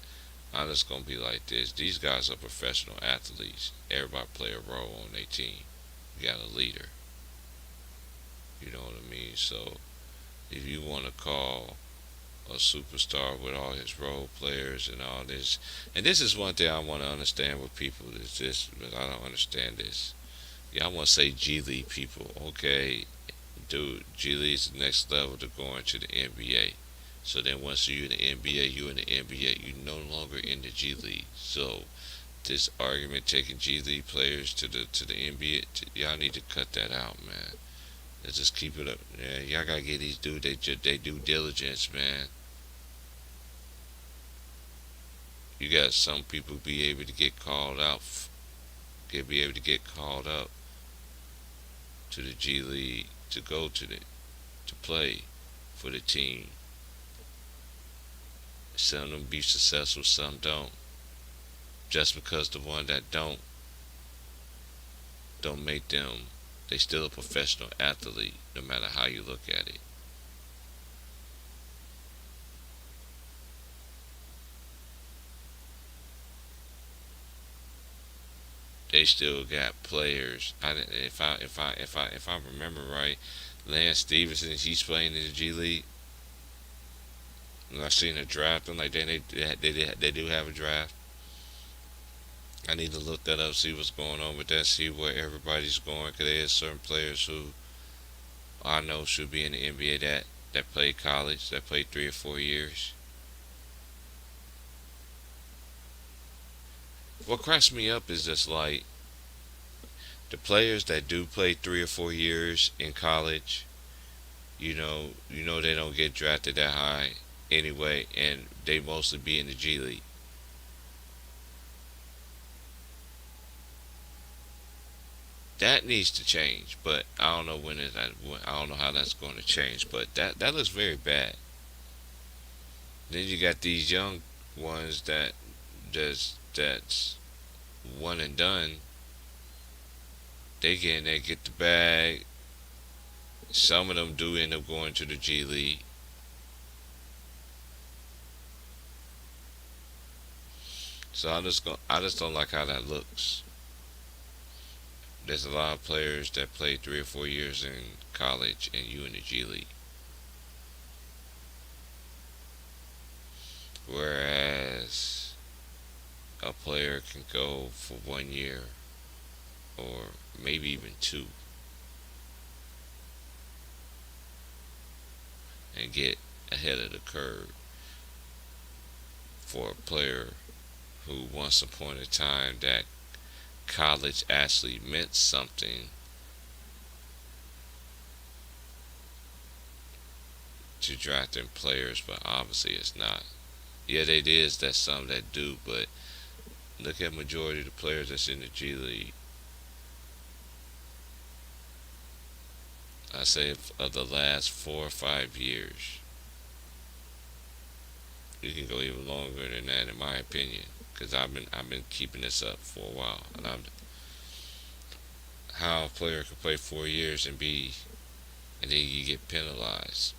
I'm just gonna be like this. These guys are professional athletes. Everybody play a role on their team. You got a leader. You know what I mean? So if you want to call a superstar with all his role players and all this, and this is one thing I want to understand with people is this, but I don't understand this. Yeah, I want to say G League people. Okay, dude, G League's the next level to going to the NBA. So then once you're in the NBA, you're in the NBA. You're no longer in the G League. So this argument taking G League players to the NBA, y'all need to cut that out, man. Let's just keep it up. Yeah, y'all gotta get these dudes they due diligence, man. You got some people be able to get called out, be able to get called up to the G League to go to play for the team. Some of them be successful, some don't. Just because the one that don't make them, they still a professional athlete, no matter how you look at it. They still got players. If I remember right, Lance Stevenson, he's playing in the G League. And I seen a draft. I'm like, they do have a draft. I need to look that up, see what's going on with that, see where everybody's going. Cause there's certain players who I know should be in the NBA that played college, that played 3 or 4 years. What cracks me up is just like the players that do play 3 or 4 years in college. They don't get drafted that high anyway, and they mostly be in the G League. That needs to change, but I don't know I don't know how that's going to change, but that looks very bad. Then you got these young ones that's one and done. They get in there, get the bag. Some of them do end up going to the G League. So I just don't like how that looks. There's a lot of players that play 3 or 4 years in college and you in the G League. Whereas a player can go for 1 year or maybe even two and get ahead of the curve for a player who once upon a time that college actually meant something to drafting players, but obviously it's not. Yeah, it is that some that do, but look at majority of the players that's in the G League. I say of the last 4 or 5 years, you can go even longer than that, in my opinion, because I've been keeping this up for a while, and how a player can play 4 years and then you get penalized.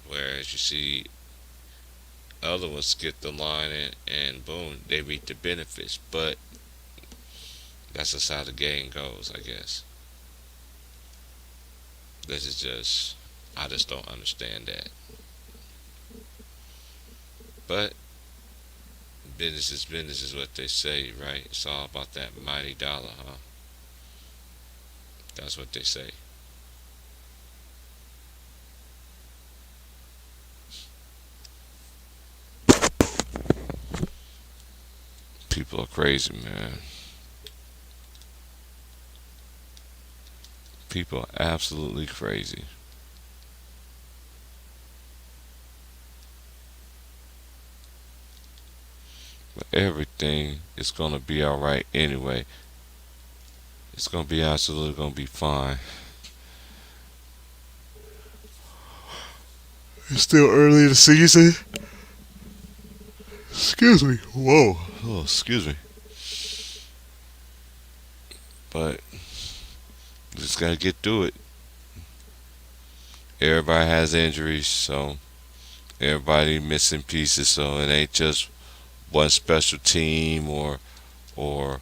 Whereas you see other ones get the line and boom, they reap the benefits. But that's just how the game goes, I guess. This is just, I just don't understand that. But business is what they say, right? It's all about that mighty dollar, huh? That's what they say. People are crazy, man. People are absolutely crazy. But everything is gonna be alright anyway. It's gonna be absolutely gonna be fine. It's still early in the season. Excuse me. Whoa. Oh, excuse me. But just gotta get through it. Everybody has injuries, so everybody missing pieces. So it ain't just one special team or or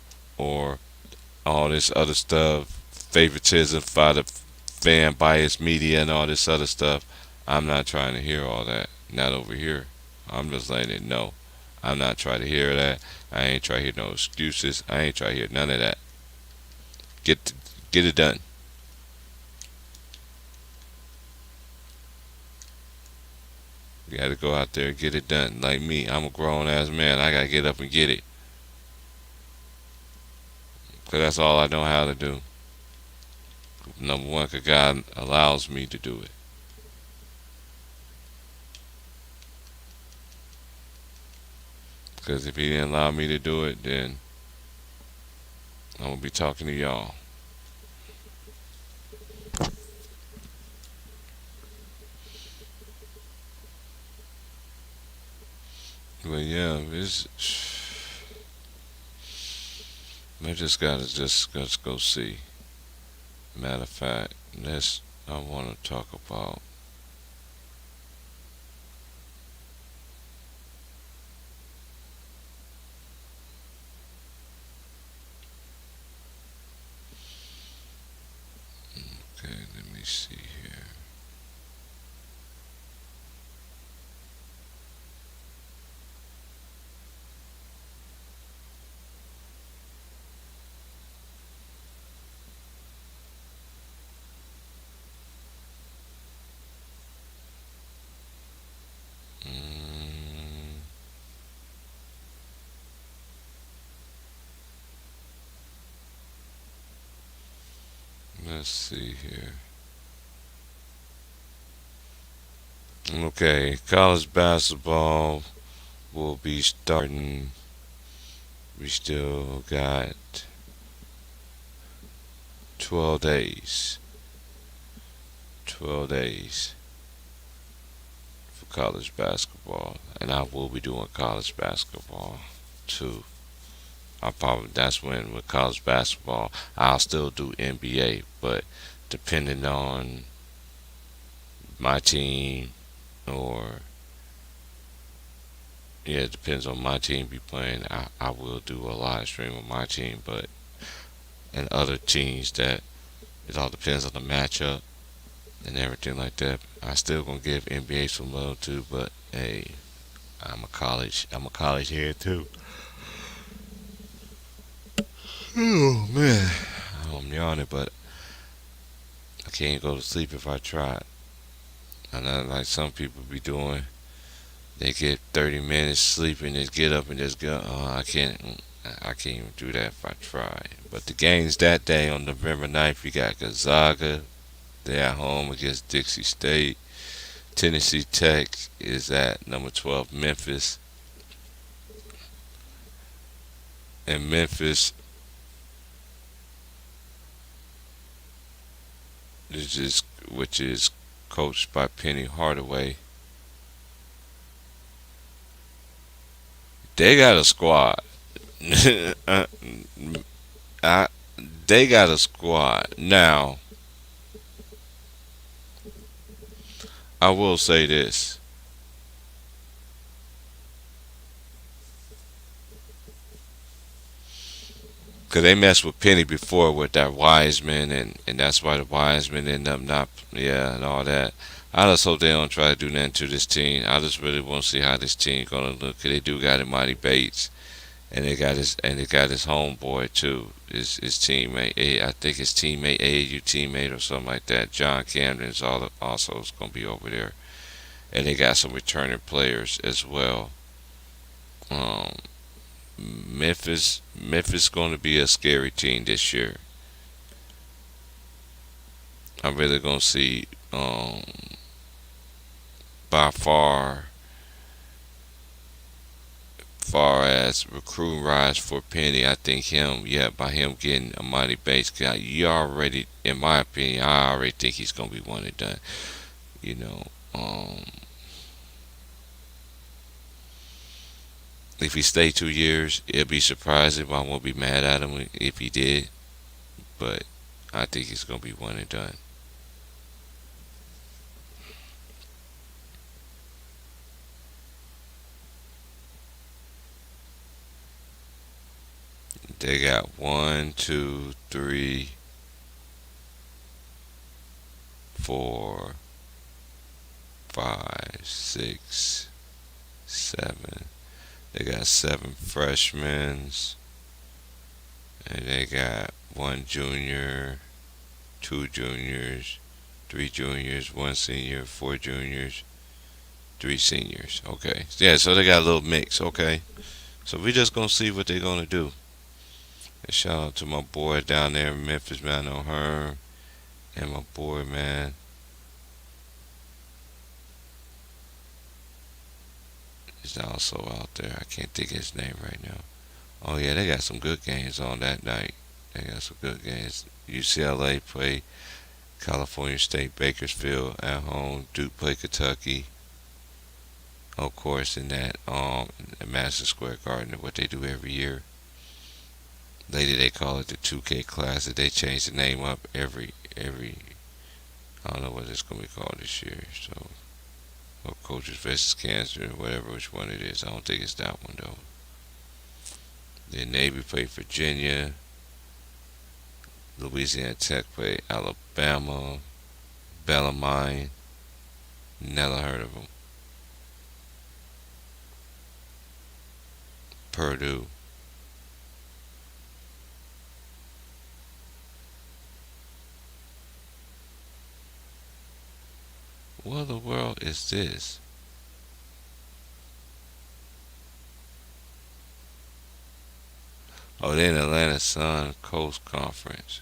all this other stuff, favoritism by the fan bias media and all this other stuff. I'm not trying to hear all that. Not over here. I'm just letting it know. I'm not trying to hear that. I ain't trying to hear no excuses. I ain't trying to hear none of that. Get get it done. You got to go out there and get it done. Like me, I'm a grown ass man. I got to get up and get it. Because that's all I know how to do. Number one, because God allows me to do it. Because if He didn't allow me to do it, then I'm going to be talking to y'all. But yeah, it's. I just gotta just go see. Matter of fact, I want to talk about. Okay, let me see here. Mm, let's see here. Okay, college basketball will be starting. We still got 12 days. 12 days for college basketball. And I will be doing college basketball too. I probably that's when with college basketball I'll still do NBA, but depending on my team or yeah, it depends on my team be playing. I will do a live stream with my team, but and other teams that it all depends on the matchup and everything like that. I still gonna give NBA some love too, but hey, I'm a college here too. Oh man, I'm yawning, but I can't go to sleep if I try. I know like some people be doing. They get 30 minutes sleep and just get up and just go. Oh, I can't. I can't even do that if I try. But the games that day on November 9th, we got Gonzaga. They're at home against Dixie State. Tennessee Tech is at number 12 Memphis. And Memphis which is coached by Penny Hardaway. They got a squad. uh, I, they got a squad. Now, I will say this. Because they messed with Penny before with that Wiseman, and that's why the Wiseman end up not, yeah, and all that. I just hope they don't try to do nothing to this team. I just really want to see how this team gonna look. 'Cause they do got Imani Bates, and they got his homeboy too. His teammate, I think his teammate, AAU teammate or something like that. John Camden's also is gonna be over there, and they got some returning players as well. Um, Memphis going to be a scary team this year. I'm really going to see by far far as recruiting rides for Penny, I think by him getting a money base guy, you already, in my opinion, I already think he's gonna be one and done. You know, if he stay 2 years, it'll be surprising. I won't be mad at him if he did, but I think he's gonna be one and done. They got 1, 2, 3, 4, 5, 6, 7. They got 7 freshmen, and they got 1 junior, 2 juniors, 3 juniors, 1 senior, 4 juniors, 3 seniors. Okay, yeah, so they got a little mix. Okay, so we just gonna see what they're gonna do. And shout out to my boy down there in Memphis, man, on her, and my boy, man, is also out there. I can't think of his name right now. Oh yeah, they got some good games on that night. They got some good games. UCLA play California State, Bakersfield at home. Duke play Kentucky. Of course, in that Madison Square Garden, what they do every year. Later they call it the 2K Classic. They change the name up every. I don't know what it's gonna be called this year. So, or Coaches versus Cancer, whatever which one it is. I don't think it's that one though. Then Navy play Virginia. Louisiana Tech play Alabama. Bellarmine. Never heard of them. Purdue. What the world is this? Oh, then Atlanta Sun Coast Conference.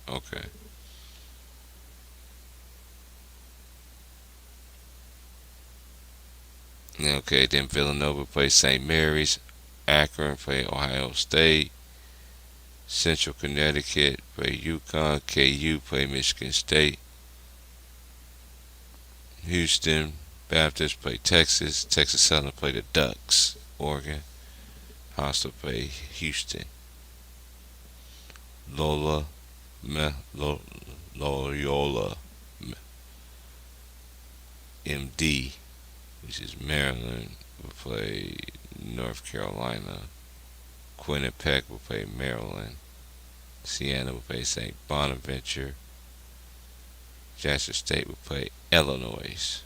Okay. Okay, then Villanova play St. Mary's. Akron play Ohio State. Central Connecticut play UConn. KU play Michigan State. Houston Baptist play Texas. Texas Southern play the Ducks. Oregon. Hostile play Houston. Loyola, MD, which is Maryland, will play North Carolina. Quinnipiac will play Maryland. Siena will play St. Bonaventure. Jackson State will play Illinois.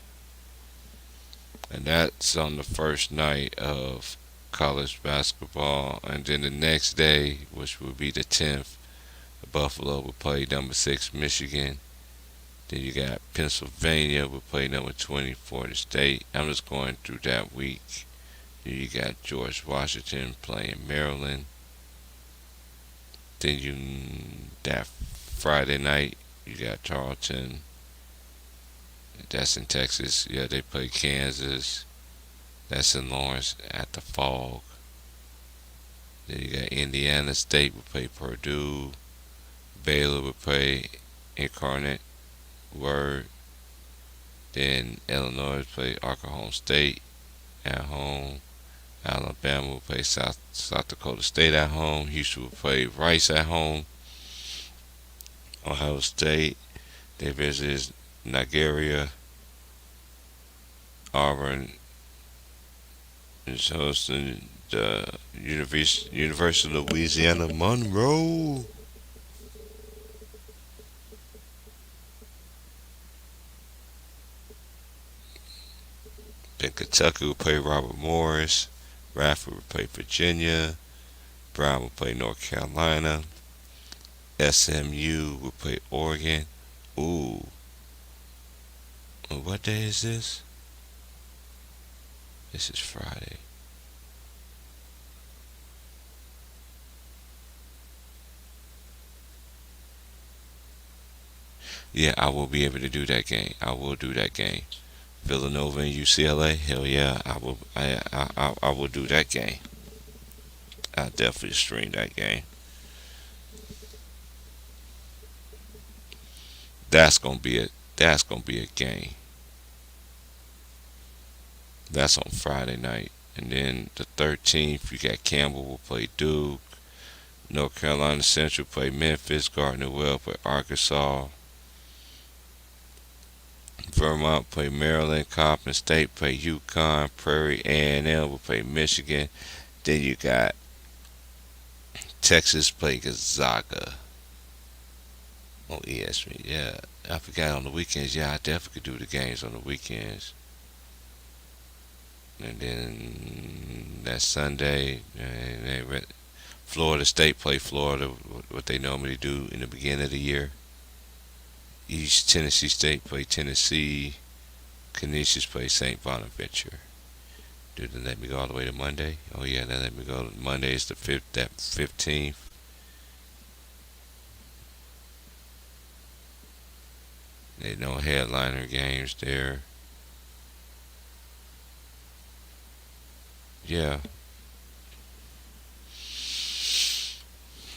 And that's on the first night of college basketball. And then the next day, which will be the 10th, Buffalo will play number 6 Michigan. Then you got Pennsylvania will play number 20 Florida State. I'm just going through that week. Then you got George Washington playing Maryland. Then that Friday night you got Tarleton. That's in Texas. Yeah, they play Kansas. That's in Lawrence at the Fog. Then you got Indiana State will play Purdue. Baylor will play Incarnate Word. Then Illinois will play Oklahoma State at home. Alabama will play South Dakota State at home. Houston will play Rice at home. Ohio State, they visit Nigeria. Auburn is hosting the University of Louisiana Monroe. Then Kentucky will play Robert Morris. Radford will play Virginia. Brown will play North Carolina. SMU will play Oregon. Ooh. What day is this? This is Friday. Yeah, I will be able to do that game. I will do that game. Villanova and UCLA. Hell yeah, I will. I will do that game. I definitely stream that game. That's gonna be a that's gonna be a game. That's on Friday night. And then the 13th, you got Campbell will play Duke. North Carolina Central play Memphis. Gardner Webb play Arkansas. Vermont play Maryland. Coppin State play UConn. Prairie A&M will play Michigan. Then you got Texas play Gonzaga on ESPN. Yeah, I forgot on the weekends. Yeah, I definitely could do the games on the weekends. And then that Sunday, Florida State play Florida, what they normally do in the beginning of the year. East Tennessee State play Tennessee. Canisius play St. Bonaventure. Did they let me go all the way to Monday? Oh yeah, they let me go. Monday is the 15th. They no headliner games there. Yeah,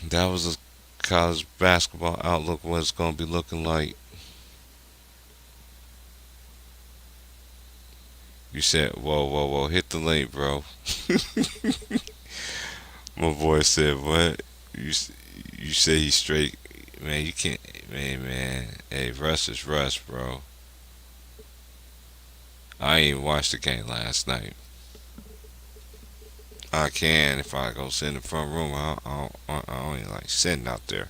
that was a college basketball outlook. What it's gonna be looking like. You said, whoa, whoa, whoa, hit the link, bro. My boy said, what? You say he's straight. Man, you can't. Man. Hey, Russ is Russ, bro. I ain't even watched the game last night. I can if I go sit in the front room. I only like sitting out there.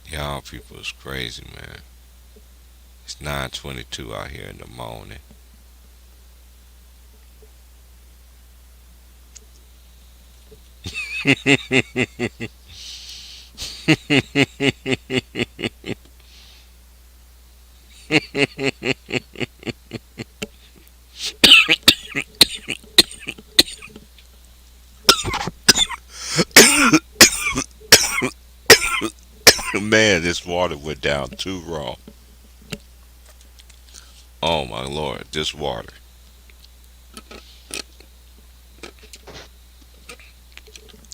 Y'all people is crazy, man. It's 9:22 out here in the morning. Man, this water went down too raw. Oh my lord, this water.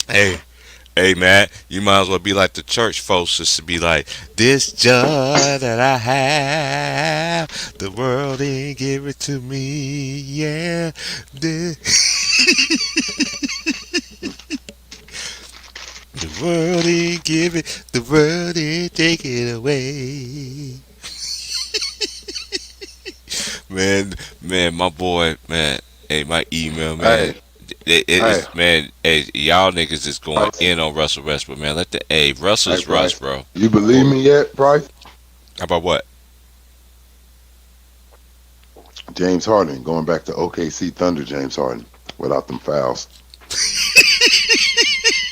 Hey, hey, man, you might as well be like the church folks, just to be like, this joy that I have, the world didn't give it to me, yeah. The world didn't give it, the world didn't take it away. Man, my boy, man, hey, my email, man. Hey, It hey, is, man. Hey, y'all niggas is going Price. in on Russell Westbrook, man. Let the Hey, Russell's Russ, Price. bro. You believe me yet, Price? How about what? James Harden going back to OKC Thunder. James Harden without them fouls.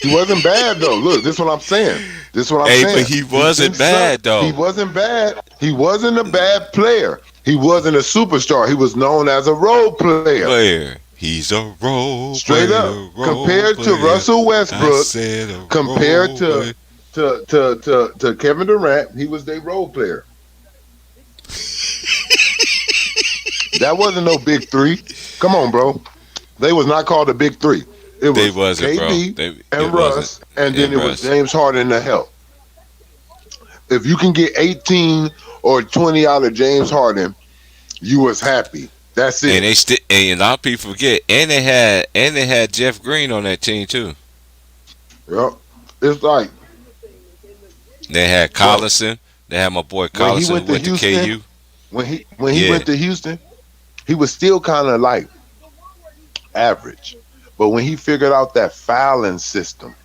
He wasn't bad though. Look, this is what I'm saying. This is what I'm Hey, but saying. he He wasn't didn't suck. bad He though. wasn't bad. He wasn't a bad player. He wasn't a superstar. He was known as a role player. Player, he's a role Straight up. player, role Compared to player. Russell I Westbrook, said a compared role to player. to Kevin Durant, he was their role player. That wasn't no big three. Come on, bro. They was not called a big three. It They was wasn't, bro. KD They and it Russ, wasn't. and then And it was Russ. James Harden to help. If you can get 18 or 20 out of James Harden, you was happy. That's And it. they still, and a lot of people forget, and they had Jeff Green on that team too. Yep. It's like, They had bro, Collison. They had my boy when he Collison went who to went to Houston, KU. when he Yeah. went to Houston, he was still kind of like average. But when he figured out that fouling system,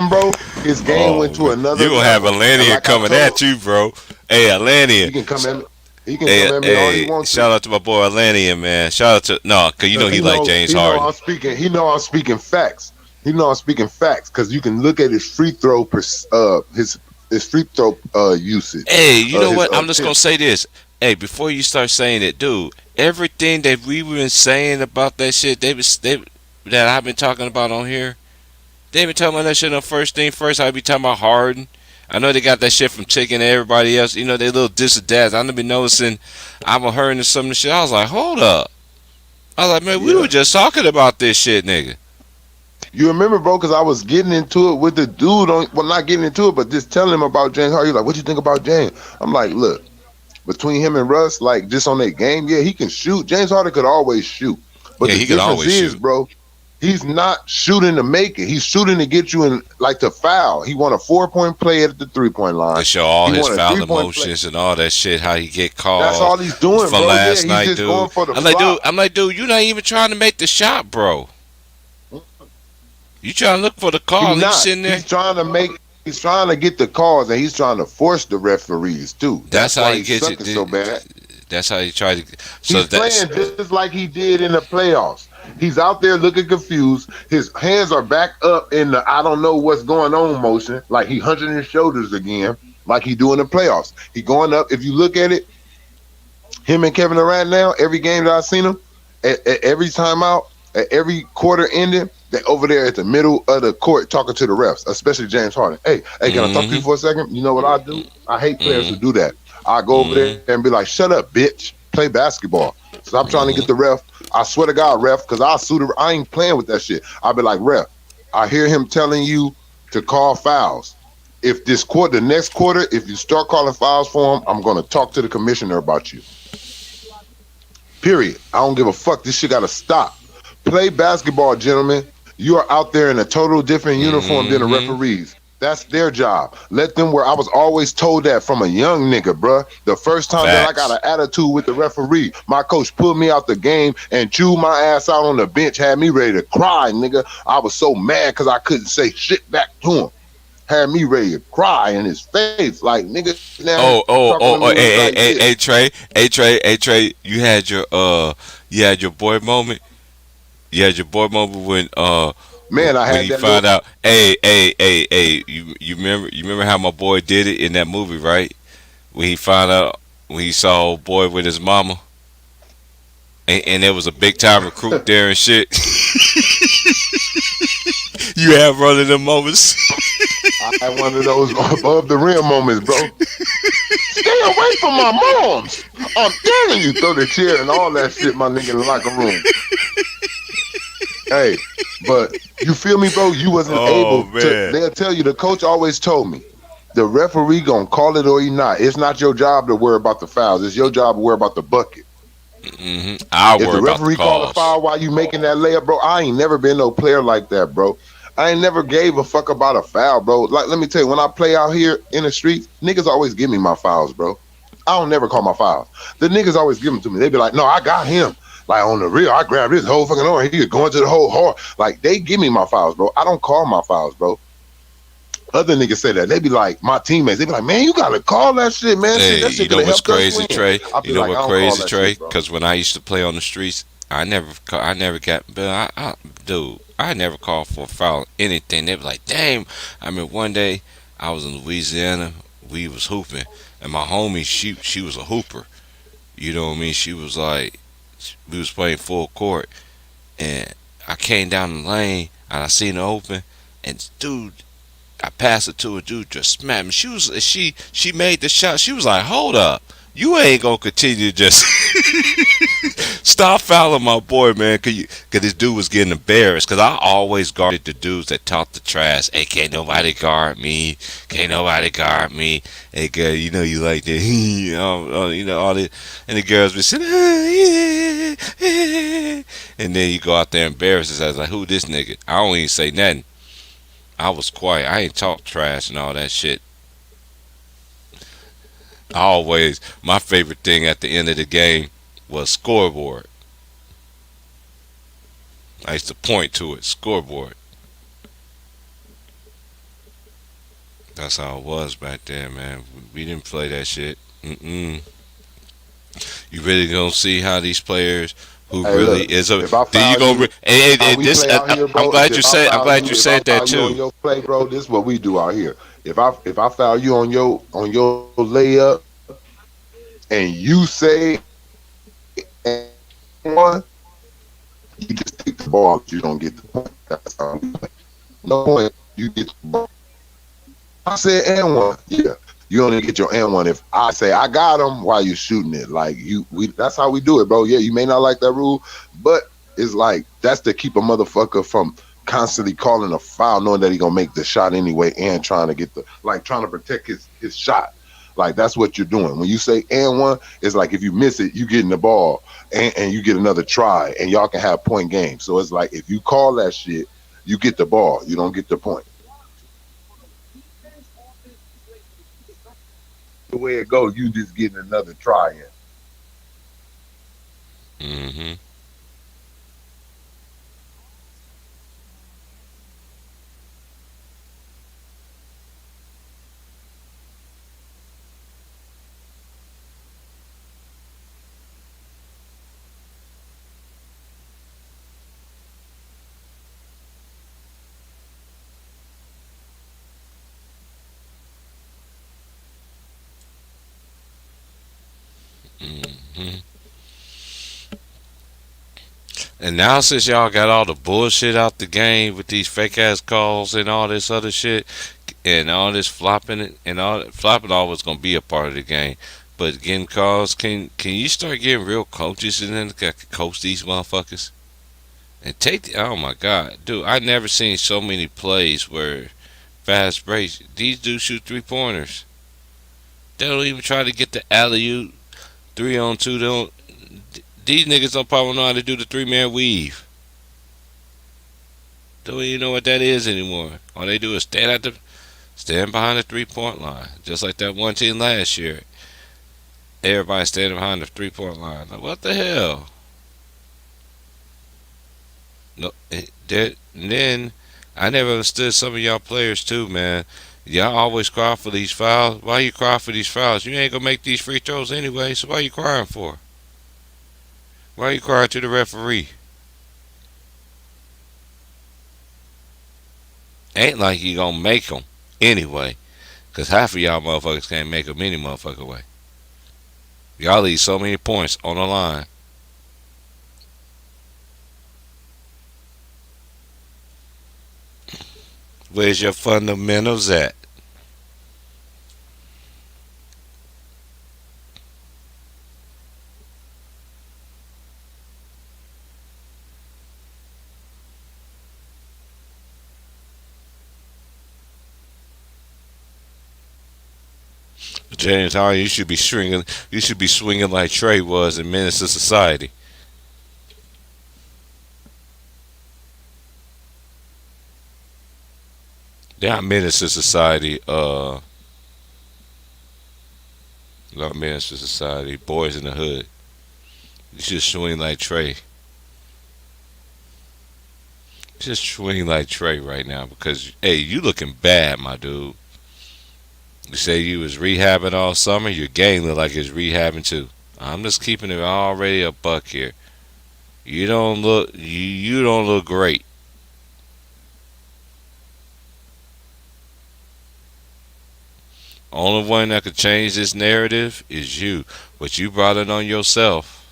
bro, his game went to Man. another You gonna have level. And Atlantean like I coming told, at you, bro. Hey, he Atlantean. can come at me. He can Hey, come at me all he hey, wants shout to. out to my boy Atlantean, man. Shout out to no, cause you know he like James He know Harden. I'm speaking. He know I'm speaking facts. He know I'm speaking facts because you can look at his free throw his free throw usage. Hey, you know His what? I'm just gonna attempt. say this. Hey, before you start saying it, dude, everything that we been saying about that shit, that I've been talking about on here, they been talking about that shit on First Thing First. I be talking about Harden. I know they got that shit from Chicken and everybody else. You know, they little dis or dads. I done been noticing. I've been hearing some of the shit. I was like, hold up. I was like, man, we Yeah. were just talking about this shit, nigga. You remember, bro, because I was getting into it with the dude on, well, not getting into it, but just telling him about James Harden. He's like, what you think about James? I'm like, look, between him and Russ, like, just on that game, yeah, he can shoot. James Harden could always shoot. But Yeah, the he could difference always is, shoot. bro, he's not shooting to make it. He's shooting to get you in, like, to foul. He won a 4-point play at the three-point line. To show all He his won a foul three-point emotions and all that shit, how he get called. That's all he's doing, from bro. last Yeah, night, he's just dude. going for the I'm like, dude, you're not even trying to make the shot, bro. You trying to look for the call? He's You not. sitting there. He's trying to get the calls, and he's trying to force the referees too. That's how why he he's gets sucking it. so bad. That's how he tried to. So He's that's playing just like he did in the playoffs. He's out there looking confused. His hands are back up in the I don't know what's going on motion, like he hunching his shoulders again, like he do in the playoffs. He going up. If you look at it, him and Kevin Durant now, every game that I've seen him, at every timeout, at every quarter ending, they over there at the middle of the court talking to the refs, especially James Harden. Hey, can I talk to you for a second? You know what I do? I hate players who do that. I go over there and be like, shut up, bitch. Play basketball. Stop trying to get the ref. I swear to God, ref, because I'll sue the. I ain't playing with that shit. I'll be like, ref, I hear him telling you to call fouls. If this quarter, the next quarter, if you start calling fouls for him, I'm going to talk to the commissioner about you. Period. I don't give a fuck. This shit got to stop. Play basketball, gentlemen. You are out there in a total different uniform than the referees. That's their job. Let them wear. I was always told that from a young nigga, bruh. The first time that I got an attitude with the referee, my coach pulled me out the game and chewed my ass out on the bench, had me ready to cry, nigga. I was so mad because I couldn't say shit back to him. Had me ready to cry in his face, like nigga. Now hey, Trey, you had your boy moment. You had your boy moment when man, I when had he that found out. Hey, you remember how my boy did it in that movie, right? When he found out, when he saw old boy with his mama, and there was a big time recruit there and shit. You have one of them moments. I had one of those above the rim moments, bro. Stay away from my moms. I'm telling you, throw the chair and all that shit, my nigga, in the locker room. Hey, but you feel me, bro? You wasn't able to. They'll tell you, the coach always told me, the referee gonna call it or he not. It's not your job to worry about the fouls. It's your job to worry about the bucket. I'll If worry the about referee the call a calls. foul while you making that layup, bro, I ain't never been no player like that, bro. I ain't never gave a fuck about a foul, bro. Like, let me tell you, when I play out here in the streets, niggas always give me my fouls, bro. I don't never call my fouls. The niggas always give them to me. They be like, no, I got him. Like, on the real, I grabbed his whole fucking arm. He was going to the whole heart. Like, they give me my fouls, bro. I don't call my fouls, bro. Other niggas say that. They be like, my teammates, they be like, man, you got to call that shit, man. Hey, That shit you know what's could've helped crazy, us win. Trey? I be You know like, I what don't crazy, call that Trey? shit, bro. Because when I used to play on the streets, I never got, but I never called for a foul, anything. They be like, damn. I mean, one day I was in Louisiana, we was hooping, and my homie, she was a hooper. You know what I mean? She was like, we was playing full court, and I came down the lane, and I seen her open, and dude, I passed it to a dude, just smacked me. She made the shot. She was like, hold up. You ain't gonna continue to just stop fouling my boy, man, cause this dude was getting embarrassed. Cause I always guarded the dudes that talk the trash. Hey, can't nobody guard me. Can't nobody guard me. Hey, girl, you know you like that. You know all this, and the girls be sitting, and then you go out there embarrassed. I was like, who this nigga? I don't even say nothing. I was quiet. I ain't talk trash and all that shit. My favorite thing at the end of the game was scoreboard. I used to point to it, scoreboard. That's how it was back then, man. We didn't play that shit. You really gonna see how these players who Hey, really look, is a. if I Then you foul gonna. you, how we play out here, bro, I'm glad if you I said. I'm foul glad you if said I that foul you on too. your play, bro, this is what we do out here. If I foul you on your layup and you say one, you just take the ball, but you don't get the point. That's how we play. No point, you get the ball. I said and one. Yeah. You only get your and one if I say I got him while you're shooting it. Like that's how we do it, bro. Yeah, you may not like that rule, but it's like that's to keep a motherfucker from constantly calling a foul, knowing that he gonna make the shot anyway, and trying to get trying to protect his shot. Like that's what you're doing. When you say and one, it's like if you miss it, you getting the ball and you get another try, and y'all can have point game. So it's like if you call that shit, you get the ball, you don't get the point. The way it goes, you just getting another try in. Mm-hmm. Mm-hmm. And now since y'all got all the bullshit out the game with these fake ass calls and all this other shit and all this flopping and all flopping always gonna be a part of the game. But getting calls, can you start getting real coaches and then coach these motherfuckers? And oh my god, dude, I never seen so many plays where fast breaks. These dudes shoot 3-pointers. They don't even try to get the alley oop 3-on-2. They don't. These niggas don't probably know how to do the 3-man weave. Don't even know what that is anymore. All they do is stand behind the 3-point line, just like that one team last year. Everybody standing behind the 3-point line. Like, what the hell? No, and then I never understood some of y'all players too, man. Y'all always cry for these fouls. Why you cry for these fouls? You ain't gonna make these free throws anyway, so why you crying for? Why you crying to the referee? Ain't like you gonna make them anyway, cause half of y'all motherfuckers can't make them any motherfucker way. Y'all leave so many points on the line. Where's your fundamentals at? James Harden, you should be swinging. You should be swinging like Trey was in Menace to Society. Not Menace to Society. Not Menace to Society. Boys in the Hood. You should swing like Trey. Just swing like Trey right now because hey, you looking bad, my dude. You say you was rehabbing all summer. Your game look like it's rehabbing too. I'm just keeping it already a buck here. You don't look great. Only one that could change this narrative is you. But you brought it on yourself.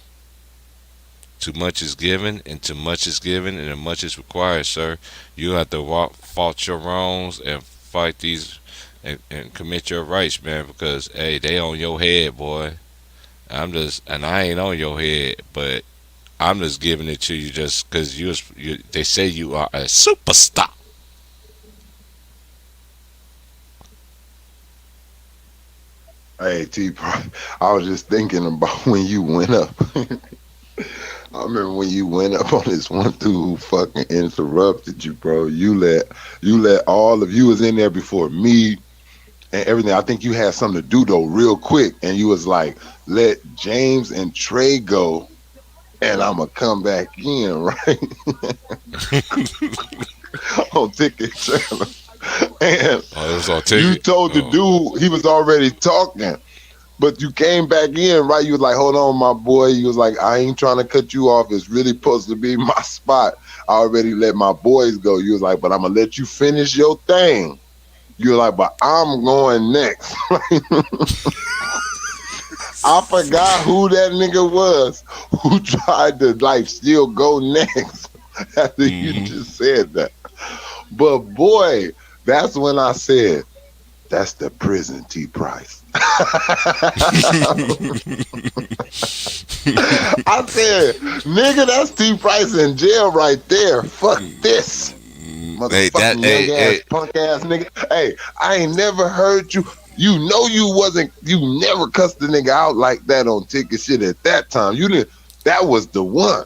Too much is given, and too much is given, and too much is required, sir. You have to fight your wrongs and fight these and commit your rights, man. Because hey, they on your head, boy. And I ain't on your head, but I'm just giving it to you just because they say you are a superstar. Hey, I was just thinking about when you went up. I remember when you went up on this one dude who fucking interrupted you, bro. You let all of you was in there before me and everything. I think you had something to do though, real quick, and you was like, "Let James and Trey go, and I'ma come back in," right? On Ticket Channel. And Oh, it was on ticket. you told the dude he was already talking. But you came back in, right? You was like, hold on, my boy. You was like, I ain't trying to cut you off. It's really supposed to be my spot. I already let my boys go. You was like, but I'm going to let you finish your thing. You were like, but I'm going next. I forgot who that nigga was who tried to, like, still go next after you just said that. But, boy, that's when I said, That's the prison T Price. I said, nigga, that's T Price in jail right there. Fuck this. Motherfucking young ass, punk ass nigga. Hey, I ain't never heard you. You know you never cussed the nigga out like that on ticket shit at that time. You didn't. That was the one.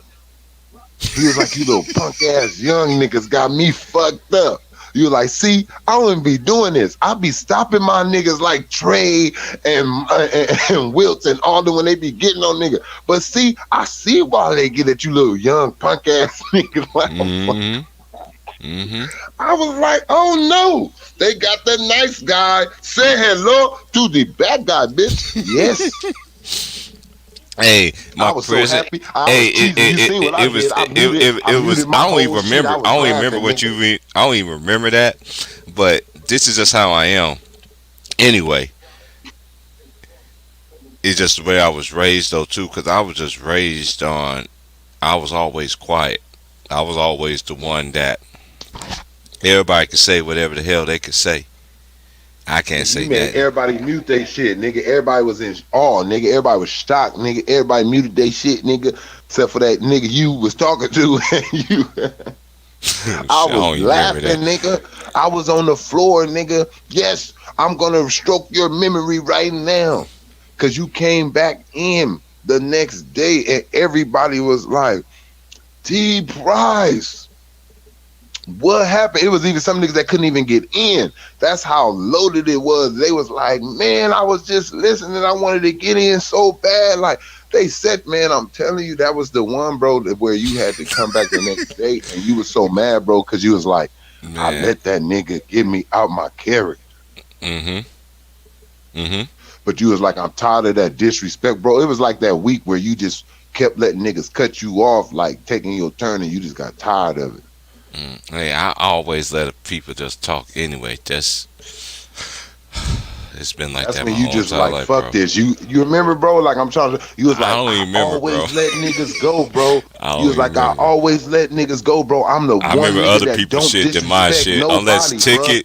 He was like, you little punk ass young niggas got me fucked up. You was like, see, I wouldn't be doing this. I be stopping my niggas like Trey and Wilts and all them when they be getting on niggas. But see, I see why they get at you little young punk ass niggas. Like, I was like, oh no, they got the nice guy. Say hello to the bad guy, bitch. Yes. Hey, I was so happy. It was. I don't even remember. I don't even remember what you mean. I don't even remember that. But this is just how I am. Anyway, it's just the way I was raised though too. Because I was just raised on. I was always quiet. I was always the one that everybody could say whatever the hell they could say. I can't say that. Everybody mute their shit, nigga. Everybody was in awe, nigga. Everybody was shocked, nigga. Everybody muted their shit, nigga. Except for that nigga you was talking to. And you. I was laughing, nigga. I was on the floor, nigga. Yes, I'm gonna stroke your memory right now. Cause you came back in the next day and everybody was like, T Price. What happened? It was even some niggas that couldn't even get in. That's how loaded it was. They was like, man, I was just listening. I wanted to get in so bad. Like they said, man, I'm telling you, that was the one, bro, where you had to come back the next day and you was so mad, bro, because you was like, man. I let that nigga get me out my character. But you was like, I'm tired of that disrespect, bro. It was like that week where you just kept letting niggas cut you off, like taking your turn, and you just got tired of it. Hey, I always let people just talk anyway. It's been like that's that. When my you whole just entire like life, fuck bro. this. You remember, bro? Like I'm trying to. You was like, I don't even remember, always bro. let niggas go, bro. You was like, remember. I always let niggas go, bro. I'm the I one remember nigga other that people's don't shit than my disrespect shit. nobody,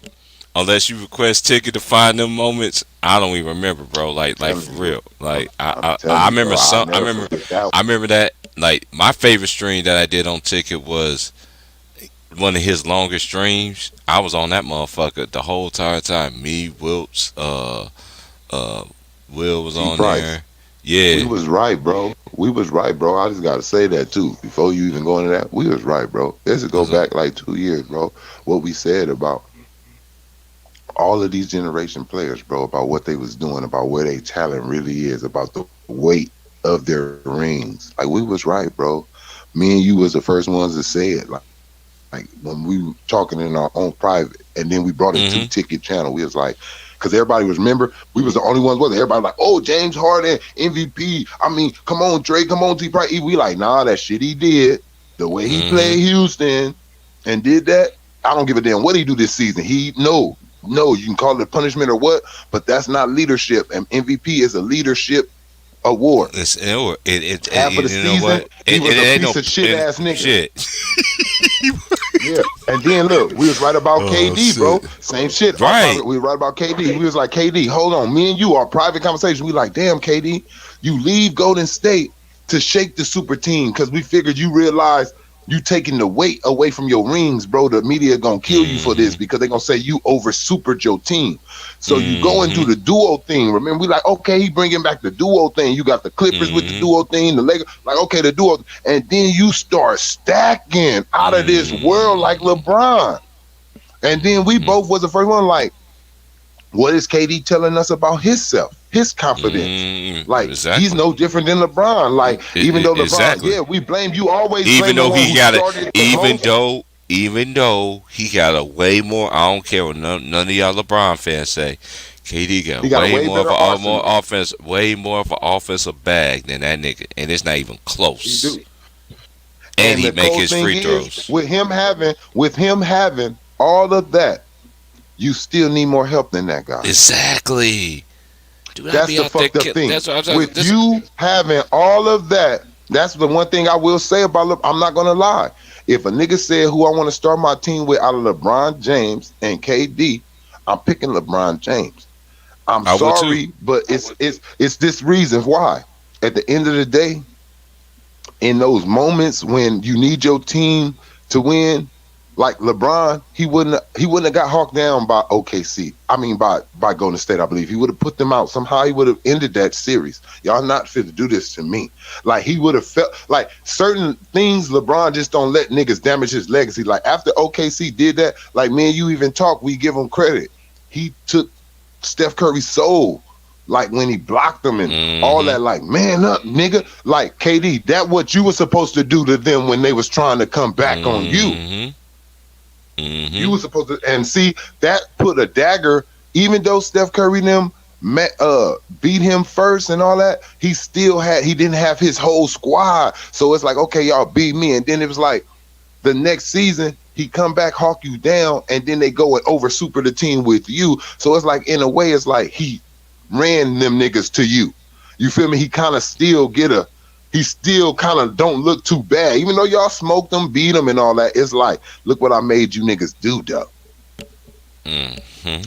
Unless you request ticket to find them moments, I don't even remember, bro. Like for real. Like I remember some. I remember that. Like my favorite stream that I did on ticket was one of his longest streams. I was on that motherfucker the whole entire time. Me, Wilts, Will was on there. Yeah. We was right, bro. I just gotta say that too. Before you even go into that, we was right, bro. This go back like 2 years, bro. What we said about all of these generation players, bro, about what they was doing, about where their talent really is, about the weight of their rings. Like we was right, bro. Me and you was the first ones to say it. Like when we were talking in our own private, and then we brought it to Ticket Channel. We was like, because everybody was, remember, we was the only ones with it. Everybody like, oh, James Harden, MVP. I mean, come on, Drake, come on, T Price. We like, nah, that shit he did, the way he played Houston and did that, I don't give a damn what he do this season. No, you can call it punishment or what, but that's not leadership. And MVP is a leadership award. Half of the season, he was a piece of shit ass nigga. Shit. Yeah, and then look, we was right about KD, bro. Same shit. Right. We were right about KD. We was like, KD, hold on. Me and you, our private conversation, we like, damn, KD, you leave Golden State to shake the super team because we figured you realized you taking the weight away from your rings, bro. The media gonna kill you for this because they gonna say you over supered your team. So you go into the duo thing. Remember, we like, okay, he bringing back the duo thing. You got the Clippers with the duo thing, the Lakers, like, okay, the duo, and then you start stacking out of this world like LeBron. And then we both was the first one like, what is KD telling us about himself, his confidence? Like he's no different than LeBron. Like even though LeBron, yeah, we blame you always. Even though he got it, even though he got a way more. I don't care what none of y'all LeBron fans say. KD got way more of an offensive bag than that nigga, and it's not even close. And he make his free throws. With him having all of that, you still need more help than that guy. Exactly. Dude, that's the fucked up thing. With you having all of that, that's the one thing I will say about I'm not going to lie. If a nigga said who I want to start my team with out of LeBron James and KD, I'm picking LeBron James. I'm I would too. sorry, but it's this reason why. At the end of the day, in those moments when you need your team to win, like LeBron, he wouldn't have got hawked down by OKC. I mean by Golden State, I believe. He would have put them out. Somehow he would have ended that series. Y'all not fit to do this to me. Like he would have felt like certain things LeBron just don't let niggas damage his legacy. Like after OKC did that, like me and you even talk, we give him credit. He took Steph Curry's soul. Like when he blocked them and all that, like, man up, nigga. Like, KD, that what you were supposed to do to them when they was trying to come back on you. You were supposed to, and see, that put a dagger, even though Steph Curry them beat him first and all that, he didn't have his whole squad. So it's like, okay, y'all beat me. And then it was like, the next season, he come back, hawk you down, and then they go and over super the team with you. So it's like, in a way, it's like he ran them niggas to you. You feel me? He kind of still he still kind of don't look too bad. Even though y'all smoked them, beat them and all that, it's like, look what I made you niggas do, though.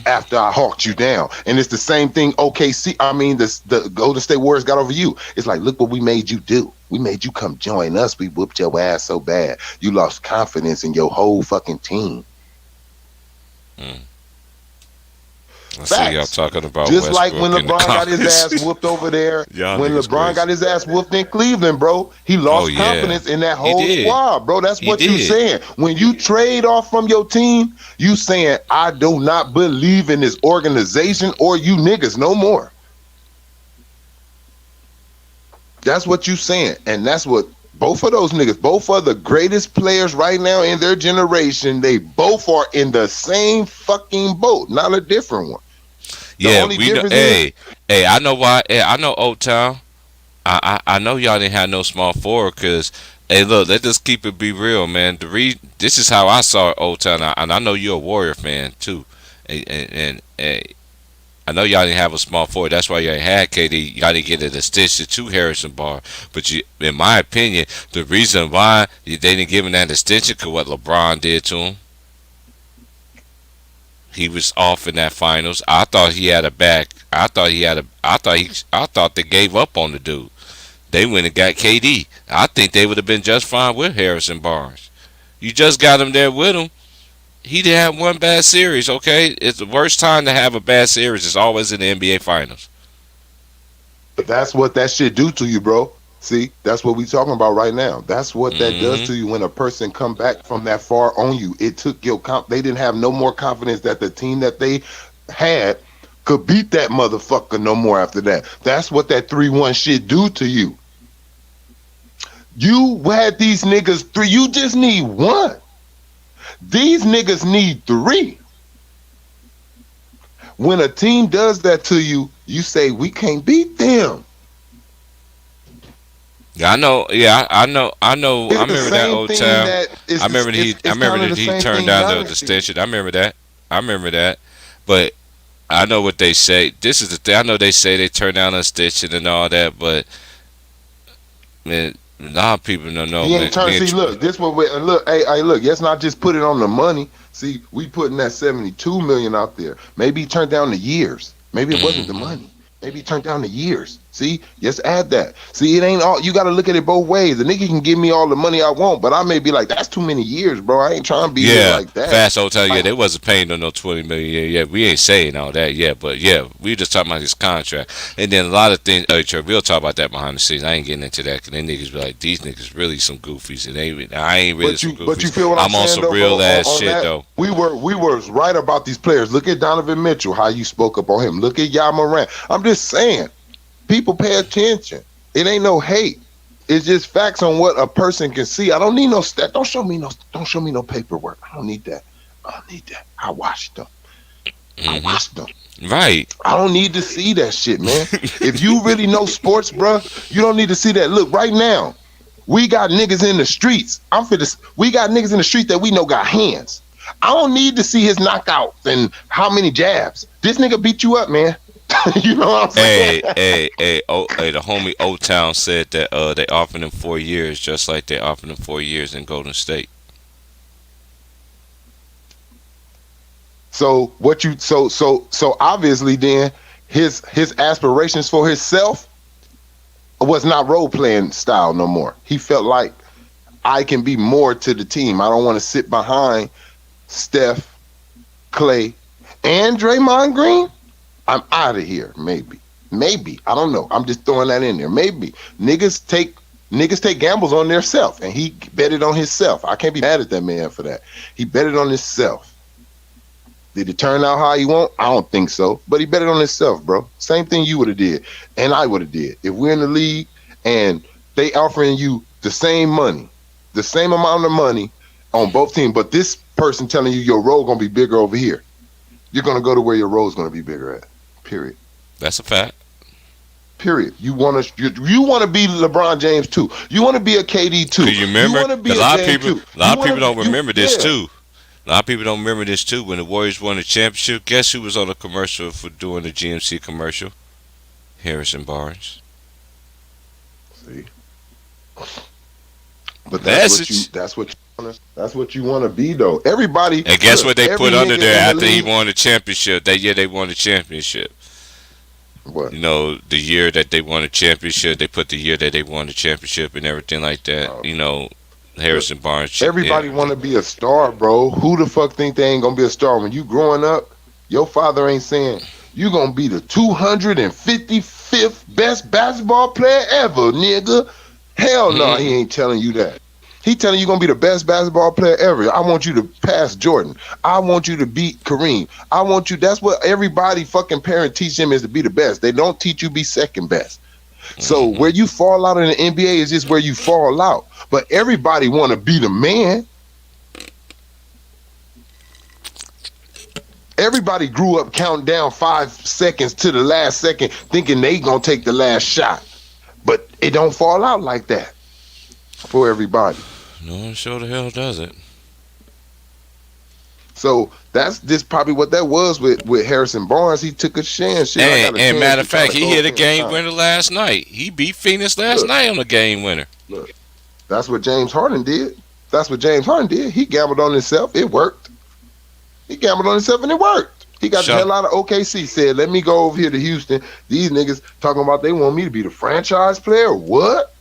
After I hawked you down. And it's the same thing the Golden State Warriors got over you. It's like, look what we made you do. We made you come join us. We whooped your ass so bad. You lost confidence in your whole fucking team. I see y'all talking about just Westbrook like when LeBron got his ass whooped over there. When LeBron got his ass whooped in Cleveland, bro, he lost confidence in that whole squad, bro. That's what you saying. When you trade off from your team, you saying, I do not believe in this organization or you niggas no more. That's what you saying. And that's what both of those niggas, both are the greatest players right now in their generation. They both are in the same fucking boat, not a different one. Yeah, we know. Hey, I know why. Hey, I know Old Town. I know y'all didn't have no small forward because, hey, look, let's just keep it be real, man. This is how I saw Old Town, and I know you're a Warrior fan too, and I know y'all didn't have a small forward. That's why y'all had KD. Y'all didn't get an extension to Harrison Barnes. But in my opinion, the reason why they didn't give him that extension because what LeBron did to him. He was off in that finals. I thought he had a back. I thought they gave up on the dude. They went and got KD. I think they would have been just fine with Harrison Barnes. You just got him there with him. He didn't have one bad series, okay? It's the worst time to have a bad series. It's always in the NBA Finals. But that's what that shit do to you, bro. See, that's what we talking about right now. That's what that does to you when a person come back from that far on you. It took your they didn't have no more confidence that the team that they had could beat that motherfucker no more after that. That's what that 3-1 shit do to you. You had these niggas 3. You just need 1. These niggas need 3. When a team does that to you, you say, we can't beat them. I know. Yeah, I know. I remember that Old Town. I remember that he turned down the extension. I remember that. But I know what they say. This is the thing. I know they say they turned down the extension and all that, but man, a lot of people don't know. See, look, this one. Look, hey, look. Let's not just put it on the money. See, we putting that $72 million out there. Maybe he turned down the years. Maybe it wasn't the money. Maybe he turned down the years. See, just add that. See, it ain't all. You got to look at it both ways. The nigga can give me all the money I want, but I may be like, that's too many years, bro. I ain't trying to be like that. Fast Hotel. Yeah, they wasn't paying no $20 million. Yeah, we ain't saying all that yet, but yeah, we just talking about his contract. And then a lot of things. We'll talk about that behind the scenes. I ain't getting into that because then niggas be like, these niggas really some goofies, and I ain't really some goofies. But you feel what I'm saying? On some real ass shit though. We were right about these players. Look at Donovan Mitchell, how you spoke up on him. Look at Ja Morant. I'm just saying. People pay attention. It ain't no hate. It's just facts on what a person can see. I don't need no stat. Don't show me no paperwork. I don't need that. I watched them. I watched them. Right. I don't need to see that shit, man. If you really know sports, bro, you don't need to see that. Look, right now, we got niggas in the streets. We got niggas in the street that we know got hands. I don't need to see his knockouts and how many jabs. This nigga beat you up, man. You know what I'm saying? Hey, the homie O Town said that they offered him 4 years, just like they offered him 4 years in Golden State. So what you so obviously then his aspirations for himself was not role playing style no more. He felt like I can be more to the team. I don't want to sit behind Steph, Clay, and Draymond Green. I'm out of here. Maybe I don't know. I'm just throwing that in there. Maybe niggas take gambles on their self, and he betted on himself. I can't be mad at that man for that. He betted on himself. Did it turn out how he want? I don't think so. But he betted on himself, bro. Same thing you would have did, and I would have did. If we're in the league and they offering you the same money, the same amount of money on both teams, but this person telling you your role gonna be bigger over here, you're gonna go to where your role is gonna be bigger at. Period. That's a fact. Period. You want to be LeBron James too. You want to be a KD too. Do you remember? You want to be a lot of Dame people. too. A lot You of people wanna- don't remember this yeah. too. A lot of people don't remember this too. When the Warriors won the championship, guess who was on the commercial for doing the GMC commercial? Harrison Barnes. See, but Message. that's what you want to be though. Everybody. And guess what they every put under nigga there in the after he league- won the championship? That year they won the championship. What? You know, the year that they won the championship, they put the year that they won the championship and everything like that. Oh. You know, Harrison Barnes. Everybody yeah. want to be a star, bro. Who the fuck think they ain't gonna be a star when you growing up? Your father ain't saying you gonna be the 255th best basketball player ever, nigga. Hell no, he ain't telling you that. He telling you gonna be the best basketball player ever. I want you to pass Jordan. I want you to beat Kareem. I want you. That's what everybody fucking parent teach them is to be the best. They don't teach you be second best. So where you fall out in the NBA is just where you fall out. But everybody want to be the man. Everybody grew up counting down 5 seconds to the last second thinking they gonna take the last shot. But it don't fall out like that for everybody. No one sure the hell does it. So that's just probably what that was with Harrison Barnes. He took a chance. Shit, I got a And chance matter to of fact, try he to hit go a game time. winner last night. He beat Phoenix last Look. night on the game winner. That's what James Harden did. He gambled on himself. It worked. He gambled on himself and it worked. He got the hell out of OKC. Said, let me go over here to Houston. These niggas talking about they want me to be the franchise player. What?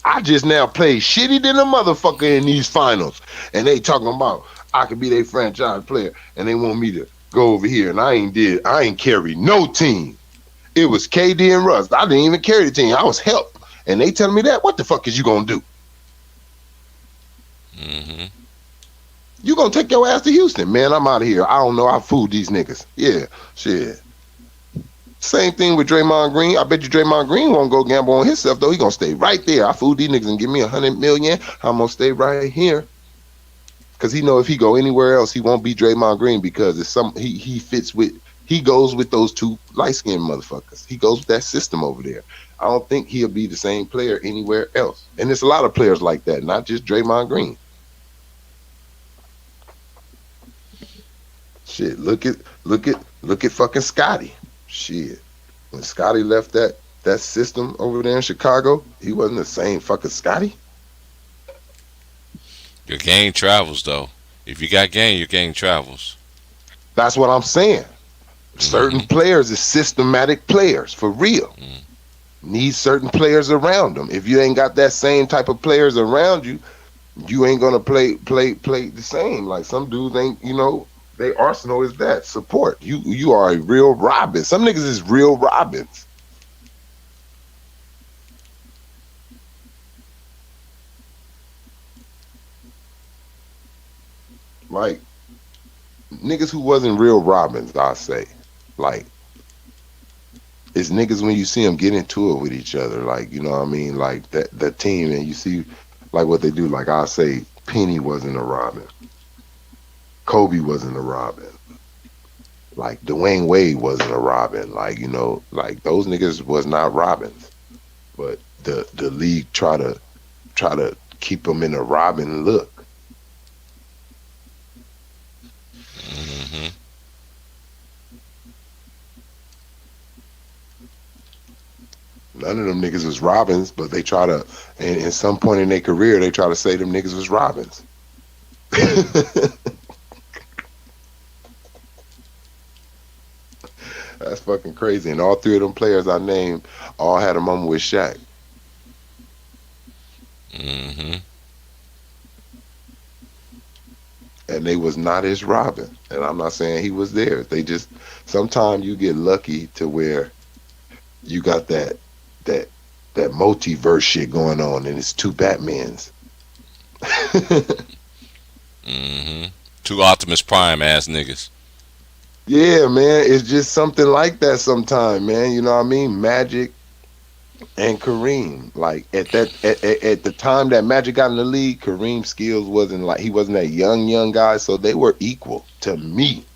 I just now played shitty than a motherfucker in these finals. And they talking about I could be their franchise player. And they want me to go over here. And I ain't carry no team. It was KD and Russ. I didn't even carry the team. I was help. And they telling me that. What the fuck is you gonna do? Mm-hmm. You gonna take your ass to Houston, man? I'm out of here. I don't know. I fooled these niggas. Yeah, shit. Same thing with Draymond Green. I bet you Draymond Green won't go gamble on himself though. He gonna stay right there. I fooled these niggas and give me $100 million. I'm gonna stay right here. Cause he know if he go anywhere else, he won't be Draymond Green because it's he fits with. He goes with those two light skinned motherfuckers. He goes with that system over there. I don't think he'll be the same player anywhere else. And there's a lot of players like that, not just Draymond Green. Shit, look at fucking Scotty. Shit. When Scotty left that system over there in Chicago, he wasn't the same fucking Scotty. Your game travels, though. If you got game, your game travels. That's what I'm saying. Certain players is systematic players, for real. Need certain players around them. If you ain't got that same type of players around you, you ain't gonna play the same. Like some dudes ain't, they arsenal is that support. You are a real Robin. Some niggas is real Robins. Like niggas who wasn't real Robins, I say. Like it's niggas when you see them get into it with each other, like, you know what I mean? Like that team, and you see like what they do. Like I say, Penny wasn't a Robin. Kobe wasn't a Robin. Like Dwayne Wade wasn't a Robin. Like, like those niggas was not Robins. But the league try to keep them in a Robin look. Mm-hmm. None of them niggas was Robins, but they try to, and at some point in their career, they try to say them niggas was Robins. That's fucking crazy. And all three of them players I named all had a moment with Shaq, Mm-hmm. and they was not his Robin. And I'm not saying he was there. They just sometimes you get lucky to where you got that that multiverse shit going on, and it's two Batmans. Mm-hmm. Two Optimus Prime ass niggas. Yeah, man, it's just something like that sometime, man. You know what I mean? Magic and Kareem. Like at the time that Magic got in the league, Kareem's skills wasn't like he wasn't that young guy, so they were equal to me.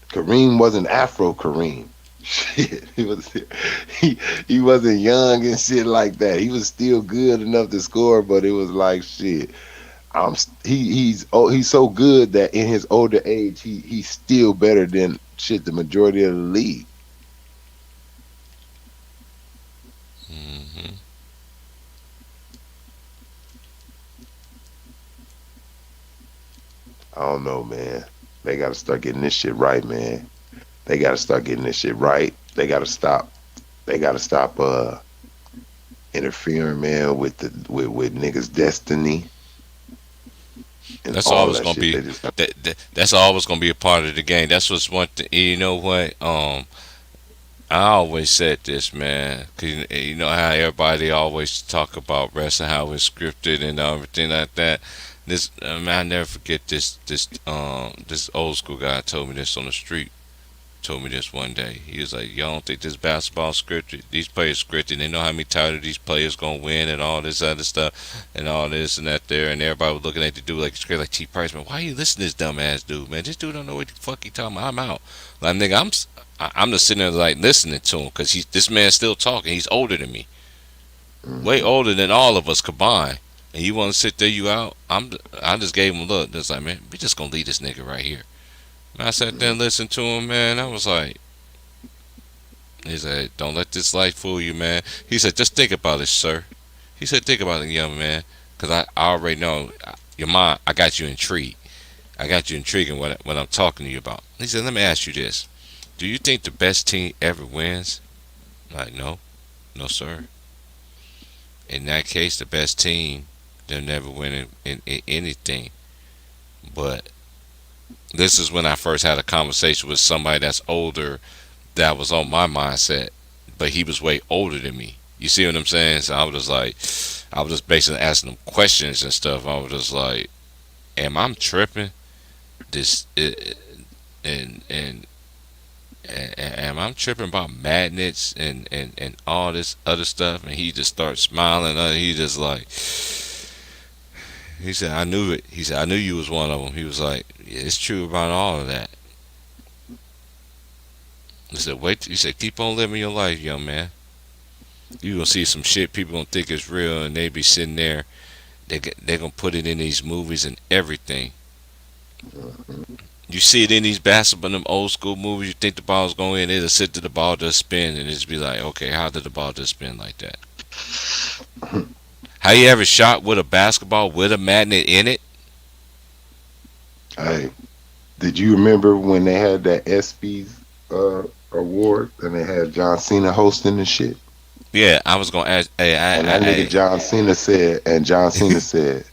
Kareem wasn't Afro Kareem. Shit, he he wasn't young and shit like that. He was still good enough to score, but it was like shit. He's so good that in his older age he's still better than shit the majority of the league. Mm-hmm. I don't know, man. They got to start getting this shit right, man. They got to start getting this shit right. They got to stop. They got to stop interfering, man, with with niggas' destiny and That's all always that gonna shit. be They just that's always gonna be a part of the game. That's what's one thing. You know what? I always said this, man, 'cause you know how everybody always talk about wrestling, how it's scripted and everything like that. This, I never forget this old school guy told me this on the street. Told me this one day. He was like, "Y'all don't think this basketball scripted? These players scripted. They know how many titles these players gonna win and all this other stuff and all this and that there." And everybody was looking at the dude like it's crazy, like T. Price, man. Why you listen to this dumbass dude, man? This dude don't know what the fuck he talking about. I'm out. Like nigga, I'm just sitting there like listening to him because this man's still talking. He's older than me, way mhm. older than all of us combined. And you want to sit there, you out? I just gave him a look. Just like, man, we just gonna leave this nigga right here. And I sat there and listened to him, man. I was like, he said, don't let this light fool you, man. He said, just think about it, sir. He said, think about it, young man, because I already know your mind. I got you intrigued. I got you intrigued in what I'm talking to you about. He said, let me ask you this: do you think the best team ever wins? Like, no, no, sir. In that case, the best team, they'll never win in anything. But this is when I first had a conversation with somebody that's older that was on my mindset, but he was way older than me. You see what I'm saying? So I was just like, I was just basically asking him questions and stuff. I was just like, am I tripping? This and am I tripping about magnets and all this other stuff? And he just starts smiling. He just like, he said, I knew it. He said, I knew you was one of them. He was like, yeah, it's true about all of that. He said, wait. He said, keep on living your life, young man. You gonna see some shit people gonna think is real, and they be sitting there. They gonna put it in these movies and everything. You see it in these basketball, them old school movies. You think the ball's going in, it'll sit to the ball just spin, and it's be like, okay, how did the ball just spin like that? How you ever shot with a basketball with a magnet in it? Hey, did you remember when they had that ESPYS award and they had John Cena hosting and shit? Yeah, I was gonna ask. Hey, And that nigga John Cena said,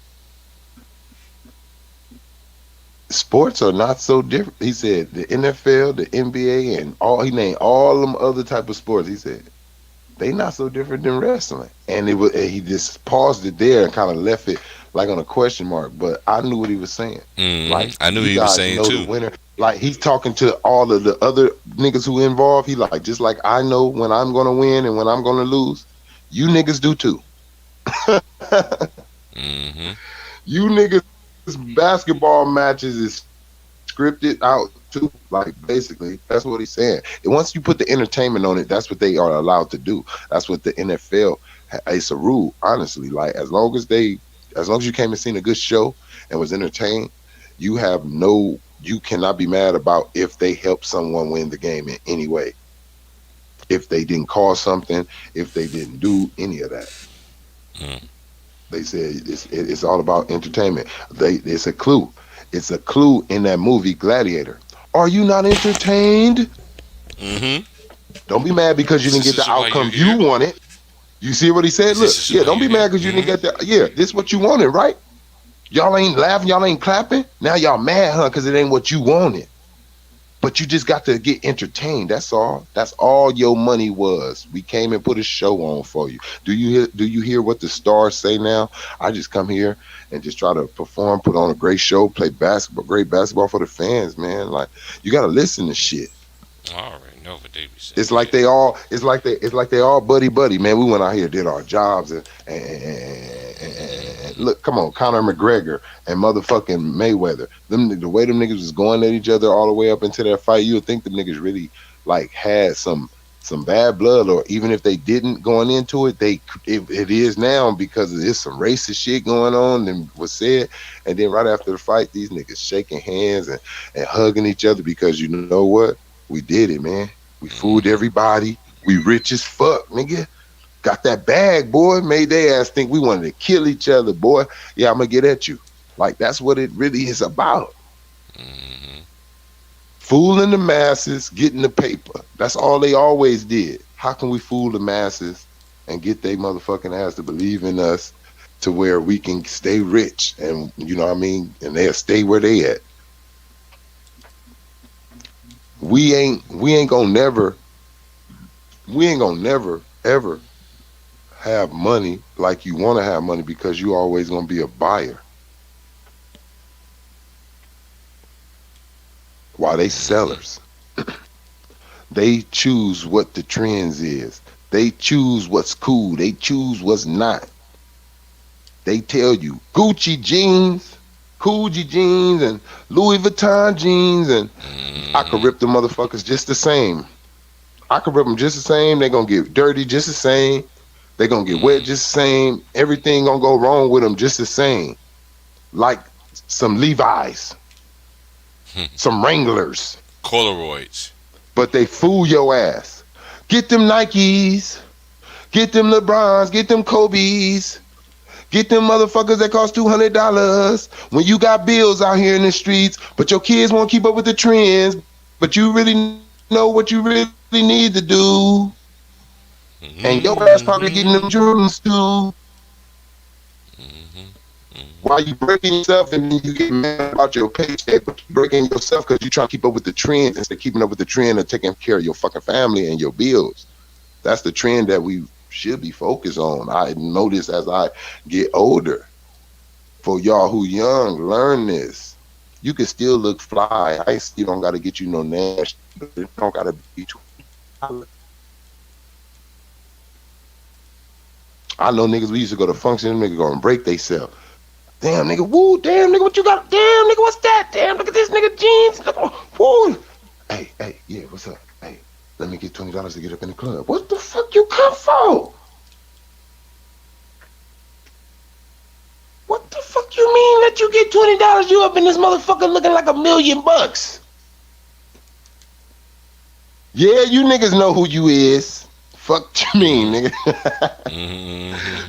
sports are not so different. He said the NFL, the NBA, and all he named all them other type of sports. He said they not so different than wrestling. And it was and he just paused it there and kind of left it like on a question mark. But I knew what he was saying. Like I knew you he was guys saying know the too. winner. Like he's talking to all of the other niggas who involved. He like just like I know when I'm gonna win and when I'm gonna lose. You niggas do too. hmm You niggas basketball matches is scripted out too. Like basically, that's what he's saying. And once you put the entertainment on it, that's what they are allowed to do. That's what the NFL. It's a rule, honestly. Like as long as you came and seen a good show and was entertained, you have no. You cannot be mad about if they help someone win the game in any way. If they didn't cause something, if they didn't do any of that. Mm. They said it's all about entertainment. It's a clue. It's a clue in that movie Gladiator. Are you not entertained? Mm-hmm. Don't be mad because you didn't get This the is why outcome you're you here. wanted. You see what he said? Look, This is yeah, why don't be you're here. mad because you didn't get the. Yeah, this what you wanted, right? Y'all ain't laughing, y'all ain't clapping. Now y'all mad, huh? Because it ain't what you wanted. But you just got to get entertained. That's all. That's all your money was. We came and put a show on for you. Do you hear what the stars say now? I just come here and just try to perform, put on a great show, play basketball, great basketball for the fans, man. Like you gotta listen to shit. I already know what they be saying. It's like they all buddy buddy, man. We went out here, did our jobs, and look, come on, Conor McGregor and motherfucking Mayweather. The way them niggas was going at each other all the way up into that fight, you would think them niggas really like had some bad blood, or even if they didn't going into it, it is now because there's some racist shit going on and was said. And then right after the fight, these niggas shaking hands and hugging each other because you know what? We did it, man. We fooled everybody. We rich as fuck, nigga. Got that bag, boy. Made their ass think we wanted to kill each other, boy. Yeah, I'm gonna get at you. Like that's what it really is about. Mm-hmm. Fooling the masses, getting the paper. That's all they always did. How can we fool the masses and get they motherfucking ass to believe in us to where we can stay rich and you know what I mean? And they'll stay where they at. We ain't gonna never ever have money like you want to have money because you always gonna be a buyer. While they sellers, they choose what the trends is. They choose what's cool. They choose what's not. They tell you Gucci jeans, Coogee jeans, and Louis Vuitton jeans, and I could rip the motherfuckers just the same. I could rip them just the same. They're gonna get dirty just the same. They're gonna get wet just the same. Everything gonna go wrong with them just the same. Like some Levi's, some Wranglers, Polaroids. but they fool your ass. Get them Nikes, get them LeBrons, get them Kobe's, get them motherfuckers that cost $200 when you got bills out here in the streets, but your kids won't keep up with the trends, but you really know what you really need to do. And your ass probably getting them Jordans too. While you breaking yourself and then you get mad about your paycheck, but you breaking yourself because you trying to keep up with the trend instead of keeping up with the trend of taking care of your fucking family and your bills. That's the trend that we should be focused on. I notice as I get older. For y'all who young, learn this. You can still look fly. I still don't got to get you no nash, but it don't got to be $20. I know niggas, we used to go to functions, niggas go and break theyself. Damn, nigga, woo, damn, nigga, what you got? Damn, nigga, what's that? Damn, look at this nigga jeans. Woo. Hey, yeah, what's up? Hey, let me get $20 to get up in the club. What the fuck you come for? What the fuck you mean that you get $20 you up in this motherfucker looking like $1 million? Yeah, you niggas know who you is. Fuck you mean, nigga.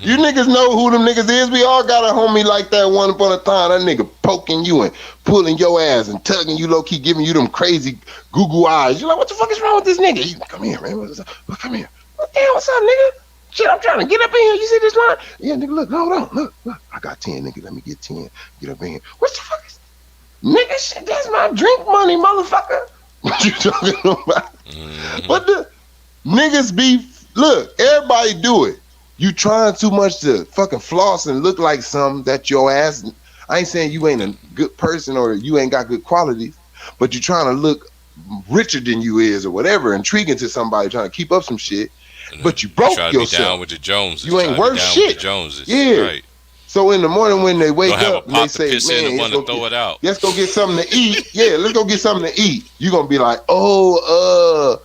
You niggas know who them niggas is. We all got a homie like that one upon a time. That nigga poking you and pulling your ass and tugging you low key, giving you them crazy goo eyes. You're like, what the fuck is wrong with this nigga? He, come here, man. What's up? Well, come here. What the hell? What's up, nigga? Shit, I'm trying to get up in here. You see this line? Yeah, nigga, look, hold on. Look. I got 10, nigga. Let me get 10. Get up in here. What the fuck is... Nigga, shit, that's my drink money, motherfucker. What you talking about? What the... Niggas be... Look, everybody do it. You trying too much to fucking floss and look like something that your ass... I ain't saying you ain't a good person or you ain't got good qualities, but you trying to look richer than you is or whatever, intriguing to somebody trying to keep up some shit, but you broke try to yourself. Be down with the Joneses. You ain't worth shit. The Joneses. Yeah. Right. So in the morning when they wake have up a and they pot to say, piss in and man, want to throw it out. Let's go get something to eat. Yeah, let's go get something to eat. You gonna be like, oh,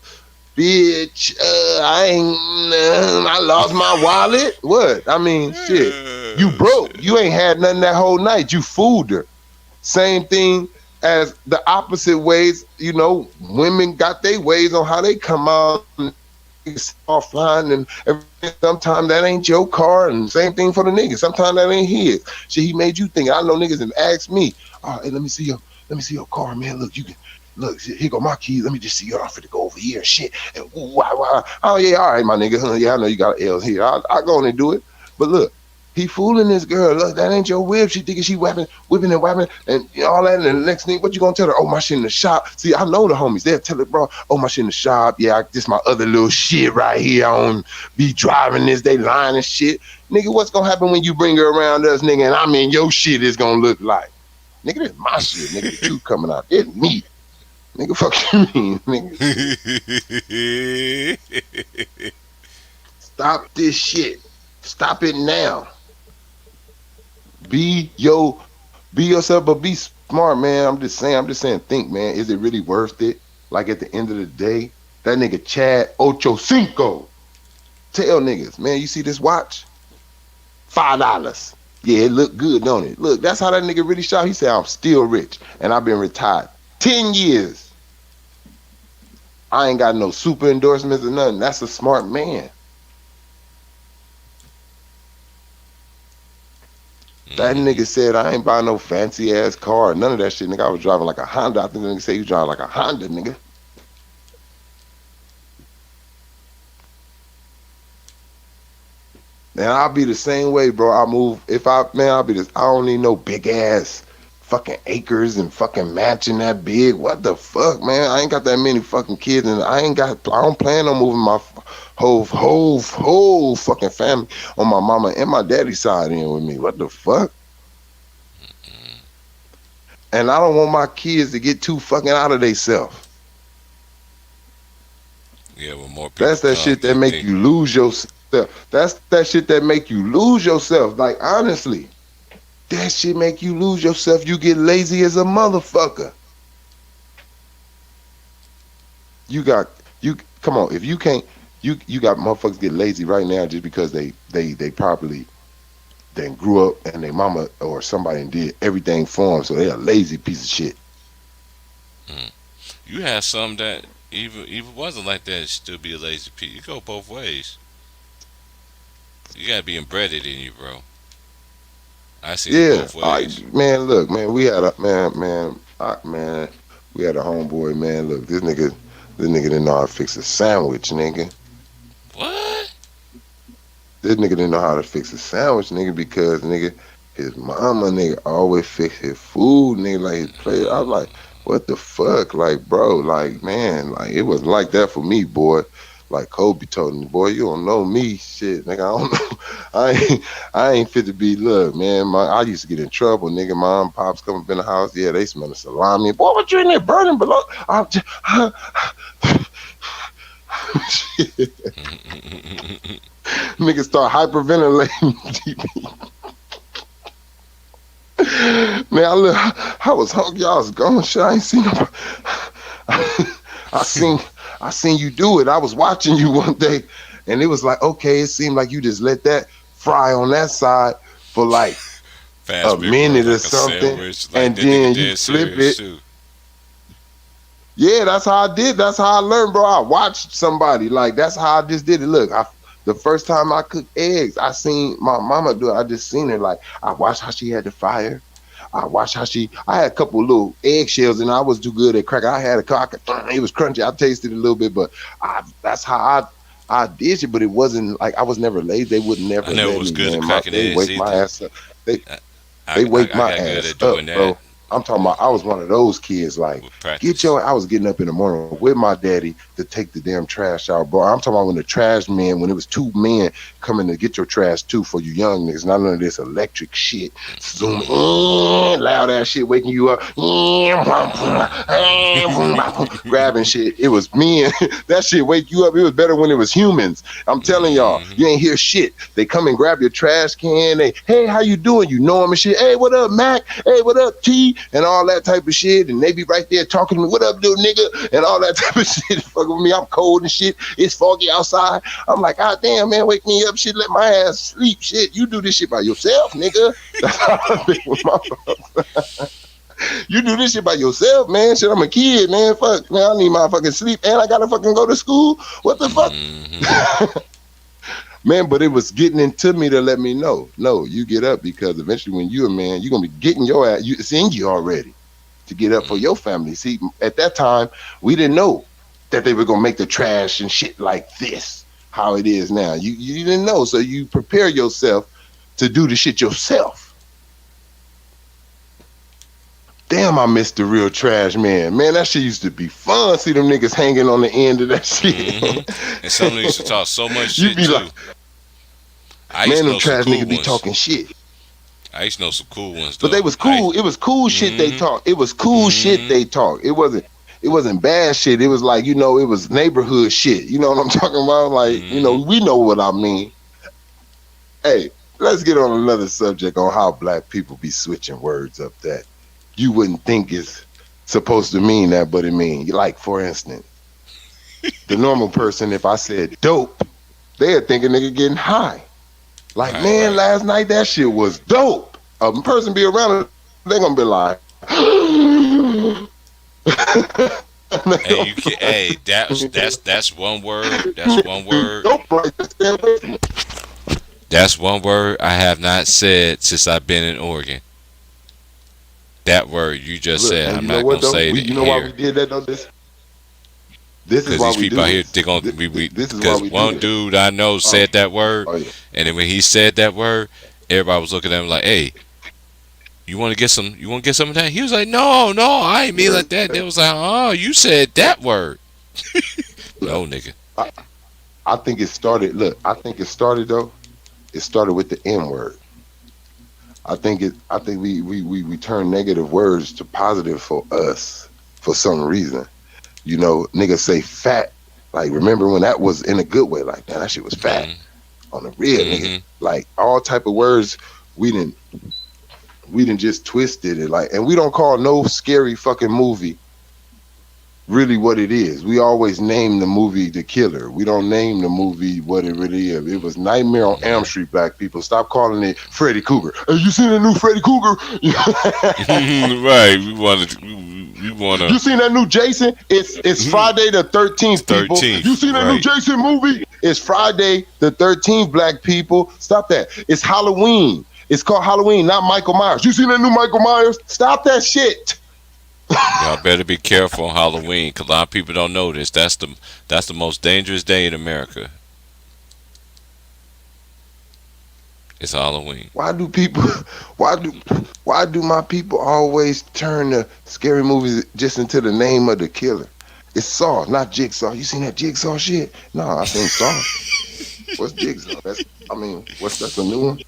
bitch, I lost my wallet. What? I mean, shit. You broke. You ain't had nothing that whole night. You fooled her. Same thing as the opposite ways. You know, women got their ways on how they come out and offline and everything. Sometimes that ain't your car, and same thing for the niggas. Sometimes that ain't his. Shit, he made you think. I know niggas and asked me, all right, hey, let me see your car, man. Look, Look, here go my keys. Let me just see you off to go over here. Shit. And why? Oh yeah, all right, my nigga. Yeah, I know you got L here. I'll go on and do it. But look, he fooling this girl. Look, that ain't your whip. She thinking she whipping and whapping and all that. And the next thing, what you gonna tell her? Oh, my shit in the shop. See, I know the homies. They'll tell it, bro. Oh, my shit in the shop. Yeah, this my other little shit right here. I don't be driving this. They lying and shit. Nigga, what's gonna happen when you bring her around us, nigga? And I mean, your shit is gonna look like. Nigga, this my shit. Nigga, the truth coming out. It's me. Nigga, fuck you mean, nigga. Stop this shit. Stop it now. Be yourself, but be smart, man. I'm just saying, think, man. Is it really worth it? Like at the end of the day, that nigga Chad Ochocinco. Tell niggas, man, you see this watch? $5. Yeah, it look good, don't it? Look, that's how that nigga really shot. He said, I'm still rich, and I've been retired 10 years. I ain't got no super endorsements or nothing. That's a smart man. That nigga said, I ain't buying no fancy ass car, none of that shit, nigga. I was driving like a Honda. I think the nigga said he was driving like a Honda, nigga. And I'll be the same way, bro. I'll be this. I don't need no big ass fucking acres and fucking mansion that big. What the fuck, man? I ain't got that many fucking kids, and I don't plan on moving my whole fucking family on my mama and my daddy side in with me. What the fuck? And I don't want my kids to get too fucking out of themselves. Yeah, well, more people. That's that shit that make you lose yourself. That's that shit that make you lose yourself. Like, honestly, that shit make you lose yourself. You get lazy as a motherfucker. Come on, if you can't, you got motherfuckers get lazy right now just because they probably then grew up and their mama or somebody did everything for them, so they a lazy piece of shit. You had some that even wasn't like that, still be a lazy piece. You go both ways. You gotta be embedded in you, bro. I see it both ways. Man, look, man, we had a we had a homeboy, man. Look, this nigga didn't know how to fix a sandwich, nigga. What? This nigga didn't know how to fix a sandwich, nigga, because nigga, his mama, nigga, always fix his food, nigga, like his plate. I was like, what the fuck, like, bro, like, man, like, it wasn't like that for me, boy. Like Kobe told me, boy, you don't know me, shit, nigga. I don't know. I ain't fit to be. Look, man, I used to get in trouble, nigga. Mom, pops come up in the house, yeah, they smell the salami. Boy, what you in there burning below? Nigga start hyperventilating. Man, I was hungry. I was gone. Shit, I ain't seen nobody. I seen you do it. I was watching you one day, and it was like, okay, it seemed like you just let that fry on that side for like a minute or something, and then you flip it. Too. Yeah, that's how I did. That's how I learned, bro. I watched somebody. Like, that's how I just did it. Look, the first time I cooked eggs, I seen my mama do it. I just seen her. Like, I watched how she had the fire. I watched how I had a couple of little eggshells, and I was too good at cracking. I had it was crunchy. I tasted it a little bit, but that's how I did it. But it wasn't like I was never lazy. They would never. I never was good at cracking eggs. They wake my ass up. They wake my ass up, bro. I'm talking about I was one of those kids, like, I was getting up in the morning with my daddy to take the damn trash out, bro. I'm talking about when the trash man, when it was two men coming to get your trash too for you young niggas, not none of this electric shit. Zoom in, loud ass shit waking you up, grabbing shit. It was me and that shit wake you up. It was better when it was humans. I'm telling y'all, you ain't hear shit. They come and grab your trash can. Hey, how you doing? You know them and shit. Hey, what up, Mac? Hey, what up, T? And all that type of shit, and they be right there talking to me, what up, little nigga, and all that type of shit. Fucking with me, I'm cold and shit. It's foggy outside. I'm like, God damn, man, wake me up, shit. Let my ass sleep, shit. You do this shit by yourself, nigga. That's how I think with my You do this shit by yourself, man. Shit, I'm a kid, man. Fuck, man, I need my fucking sleep, and I gotta fucking go to school. What the fuck? Man, but it was getting into me to let me know. No, you get up, because eventually when you're a man, you're going to be getting your ass. It's in you already. to get up for your family. See, at that time, we didn't know that they were gonna make the trash and shit like this, how it is now. You didn't know, so you prepare yourself to do the shit yourself. Damn, I missed the real trash man. Man, that shit used to be fun. See them niggas hanging on the end of that shit. And some niggas used to talk so much You shit be too. like, I used man, to them know some trash cool niggas be ones. talking shit. I used to know some cool ones, But though. they was cool. It was cool shit they talk. It was cool shit they talk. It wasn't bad shit. It was like, it was neighborhood shit. You know what I'm talking about? Like, we know what I mean. Hey, let's get on another subject on how black people be switching words up that you wouldn't think is supposed to mean that, but it mean. Like, for instance, the normal person, if I said dope, they'd think a nigga getting high. Like, man, last night that shit was dope. A person be around, they're gonna be like, Hey, you can, hey, that's one word. That's one word. dope, right? Stay away from it. That's one word I have not said since I've been in Oregon. That word you just Look, said, and I'm you not know what, gonna though? say it You know why we here. did that though? This is Because why these we people do out here, this. they're gonna This- be this is why because we do one this. dude I know said that word, Oh yeah. and then when he said that word, everybody was looking at him like, "Hey, you want to get some? You want to get some of that?" He was like, "No, I ain't mean like that." They was like, "Oh, you said that word." No, nigga. I think it started. Look, I think it started though. It started with the N word. I think we turn negative words to positive for us for some reason. Niggas say fat. Like, remember when that was in a good way? Like, man, that shit was fat on the real nigga. Like, all type of words we didn't just twist it and like, and we don't call no scary fucking movie really what it is. We always name the movie The Killer. We don't name the movie what it really is. It was Nightmare on Elm Street, black people. Stop calling it Freddy Krueger. Hey, you seen the new Freddy Krueger? Right. We wanna. You seen that new Jason? It's Friday the 13th, people. 13th, You seen that new right. Jason movie? It's Friday the 13th, black people. Stop that. It's Halloween. It's called Halloween, not Michael Myers. You seen that new Michael Myers? Stop that shit. Y'all better be careful on Halloween, because a lot of people don't know this. That's the most dangerous day in America. It's Halloween. Why do my people always turn the scary movies just into the name of the killer? It's Saw, not Jigsaw. You seen that Jigsaw shit? No, I seen Saw. What's Jigsaw? That's a new one?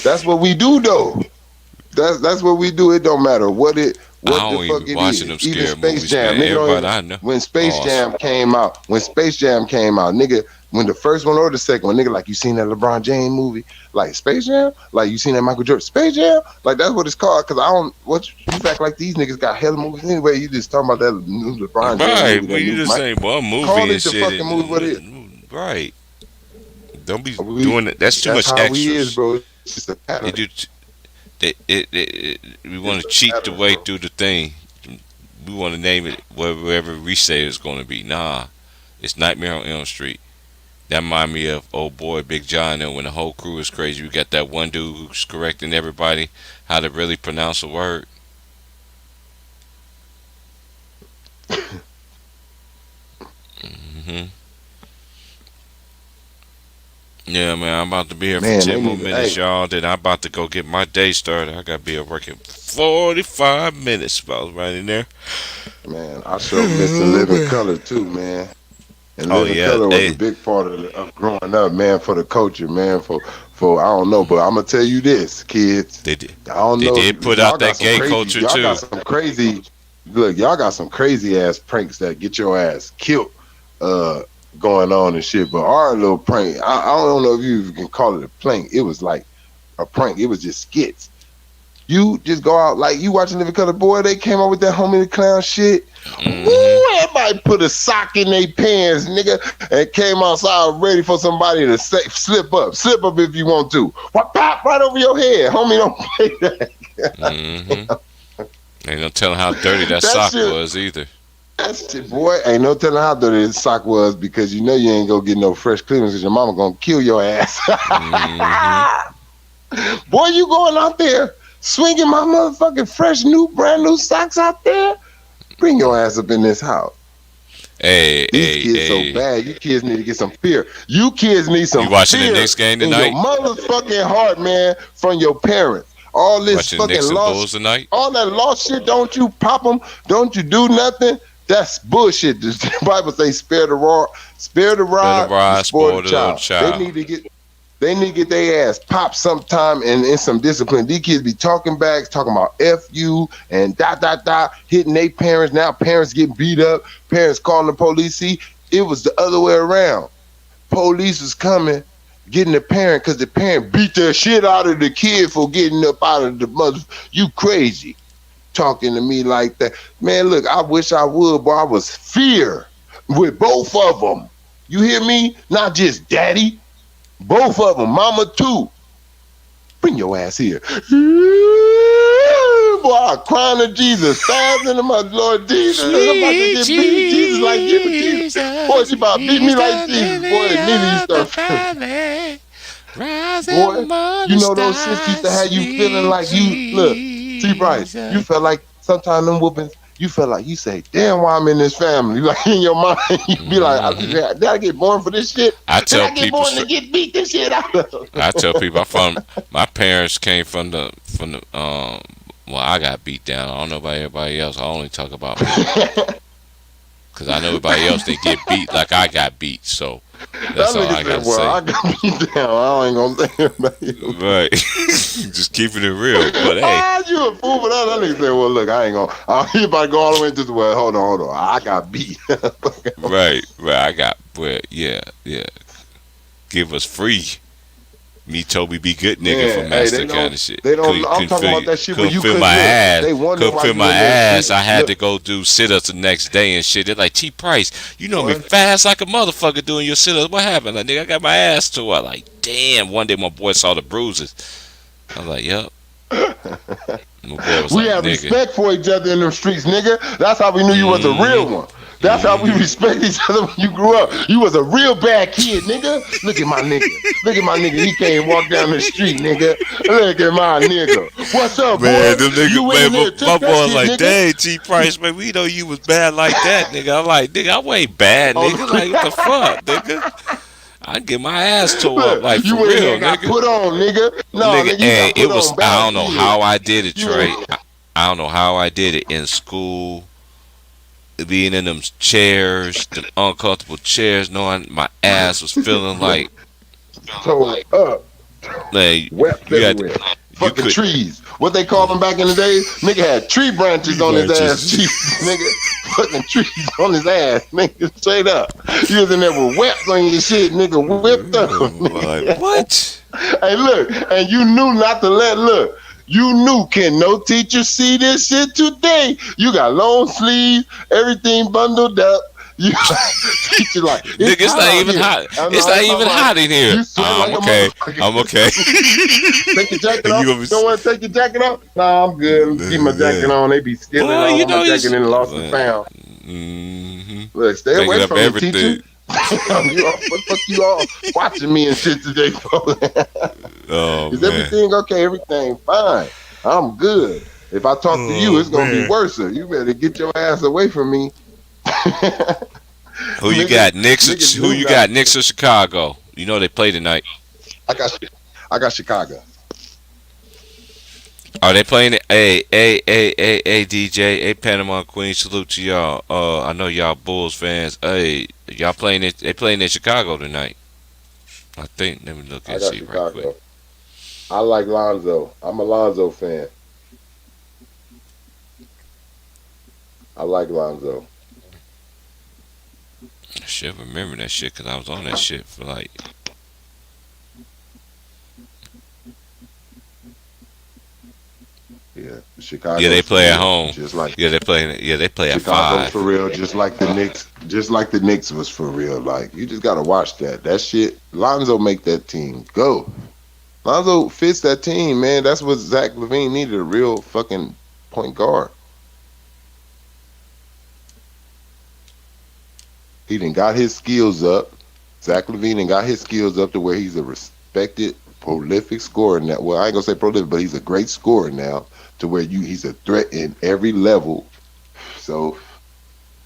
That's what we do though. That's what we do. It don't matter what I the don't fuck even it watching is. them Even scary Space movies, Jam. man. Nigga don't Everybody even- I know. when Space Awesome. Jam came out, nigga, when the first one or the second one, nigga, like, you seen that LeBron James movie? Like, Space Jam? Like, you seen that Michael Jordan? Space Jam? Like, that's what it's called. Cause you act like these niggas got hella movies anyway. You just talking about that new LeBron James Right, movie. but you just saying one movie Call and it the shit. fucking movie what it is. Right. Don't be We- doing it. That's too much That's how extras. we is, bro. It's just a pattern. They do. We want to cheat the way through the thing. We want to name it whatever we say it's going to be. Nah, it's Nightmare on Elm Street. That remind me of old boy Big John. And when the whole crew is crazy, we got that one dude who's correcting everybody how to really pronounce a word. Yeah, man, I'm about to be here Man, for 10 they more need- minutes, hey. y'all. Then I'm about to go get my day started. I got to be at work in 45 minutes. I was right in there. Man, I sure miss the Living Color too, man. And Oh, Living yeah, Color was they- a big part of growing up, man, for the culture, man, for I don't know, but I'm gonna tell you this, kids. They did. I don't They know. did put y'all out got that some gay crazy- culture, y'all too. got some crazy. Look, y'all got some crazy ass pranks that get your ass killed, going on and shit. But our little prank, I don't know if you even can call it a prank. It was like a prank. It was just skits. You just go out like you watching Living Color, boy. They came out with that Homie the Clown shit. Ooh, everybody put a sock in their pants, nigga, and came outside ready for somebody to say, slip up if you want to. What, pop right over your head, homie? Don't play that. Ain't no telling how dirty that That sock shit- was either. That's it, boy. Ain't no telling how dirty this sock was because you know you ain't gonna get no fresh cleaners because your mama gonna kill your ass. Boy, you going out there swinging my motherfucking fresh new brand new socks out there. Bring your ass up in this house. Hey, These kids hey. so bad. You kids need to get some fear. You kids need some You watching the fear Knicks game in tonight? your motherfucking heart, man, from your parents. All this Watching the Knicks fucking and lost, Bulls tonight? all that lost shit. Don't you pop them? Don't you do nothing? That's bullshit. The Bible says, spare the rod, spoil the child. They need to get their ass popped sometime and in some discipline. These kids be talking back, talking about F you and hitting their parents. Now parents get beat up. Parents calling the police. See, it was the other way around. Police was coming, getting the parent because the parent beat the shit out of the kid for getting up out of the mother. You crazy. Talking to me like that. Man, look, I wish I would, but I was fear with both of them. You hear me? Not just daddy. Both of them, mama too. Bring your ass here. Boy, I crying to Jesus, faster than my Lord Jesus. I'm about to get beat. Jesus like, give me Jesus. Boy, she about to beat me like Jesus. Boy, immediately you start. Boy, you know those shits used to have you feeling like you, look, T-Bryce, you felt like sometimes them whoopings, you felt like you say, damn, why I'm in this family? Like in your mind, you be like, did I get born for this shit? I tell did I get people born to get beat this shit out of? I tell people my parents came from the well, I got beat down. I don't know about everybody else. I only talk about me. Cause I know everybody else they get beat like I got beat. So that's all I gotta say. I got beat down. I ain't gonna say about you. Right. Just keeping it real. But hey. You a fool for that. That nigga said, well, look, I ain't gonna. He about to go all the way to the well. Hold on. I got beat. Right. I got. Well, yeah. Give us free. Me, Toby, be good nigga for master kind of shit. They don't. I'm talking about that shit where you feel couldn't my look. ass. They wonder Couldn't why feel you my in there. ass. I had to go do sit-ups the next day and shit. They're like, T-Price, you know me What? fast like a motherfucker doing your sit-ups. What happened? Like, nigga, I got my ass tore. I'm like, damn. One day my boy saw the bruises. I was like, yep. My boy was We like, have nigga. respect for each other in them streets, nigga. That's how we knew you was a real one. That's how we respect each other when you grew up. You was a real bad kid, nigga. Look at my nigga. Look at my nigga. He can't walk down the street, nigga. Look at my nigga. What's up, Man, boy? them niggas, You man, in there, my took that boy shit, like, nigga. dang, T-Price, man, we know you was bad like that, nigga. I'm like, nigga, I ain't bad, nigga. Like, what the fuck, nigga? I get my ass tore up, like, you for in real, there got nigga. put on, nigga. No, Nigga, nigga, you hey, got put it was, on bad I don't know kid. how I did it, You Trey. in- I don't know how I did it in school. Being in them chairs, them uncomfortable chairs, knowing my ass was feeling like Toe up. you Wept had everywhere. Fucking could- trees. What they call them back in the day? Nigga had tree branches on his ass. branches. Cheeks, nigga. Fucking trees on his ass. Nigga, straight up. You was in there with webs on your shit, nigga. Whipped up. like, what? Hey, look. And you knew not to look. You knew, can no teacher see this shit today? You got long sleeves, everything bundled up. You teacher like, Nigga, it's not out even here. hot. I know, It's not I'm even like, hot in here. you sweat I'm like a okay. motherfucker. I'm okay. Take your jacket You off. gonna be- Don't want to take your jacket off? Nah, I'm good. Keep my jacket on. They be stealing Boy, all you know my you- jacket and lost and found. Mm-hmm. Look, stay Taking away up from me, everything. teacher. You all, what the fuck you all watching me and shit today for? Oh, Is man. everything okay? Everything fine. I'm good. If I talk to you, it's gonna be man. worse. You better get your ass away from me. Who you Niggas- got, Knicks? niggas Who knew you that. got, Knicks or Chicago? You know they play tonight. I got Chicago. Are they playing it? Hey, DJ, hey, Panama Queen, salute to y'all. I know y'all Bulls fans. Hey, y'all playing it? They playing in Chicago tonight. I think. Let me look I and got see right Chicago. quick. I like Lonzo. I'm a Lonzo fan. I like Lonzo. I should remember that shit because I was on that shit for like. Yeah, Chicago. Yeah, they play at home. Just like Yeah, they playing. Yeah, they play at Chicago 5. for real, just like the Knicks. Just like the Knicks was for real. Like you just gotta watch that. That shit. Lonzo make that team go. Lonzo fits that team, man. That's what Zach LaVine needed, a real fucking point guard. He done got his skills up. Zach LaVine done got his skills up to where he's a respected prolific scorer now. Well, I ain't gonna say prolific, but he's a great scorer now. To where he's a threat in every level. So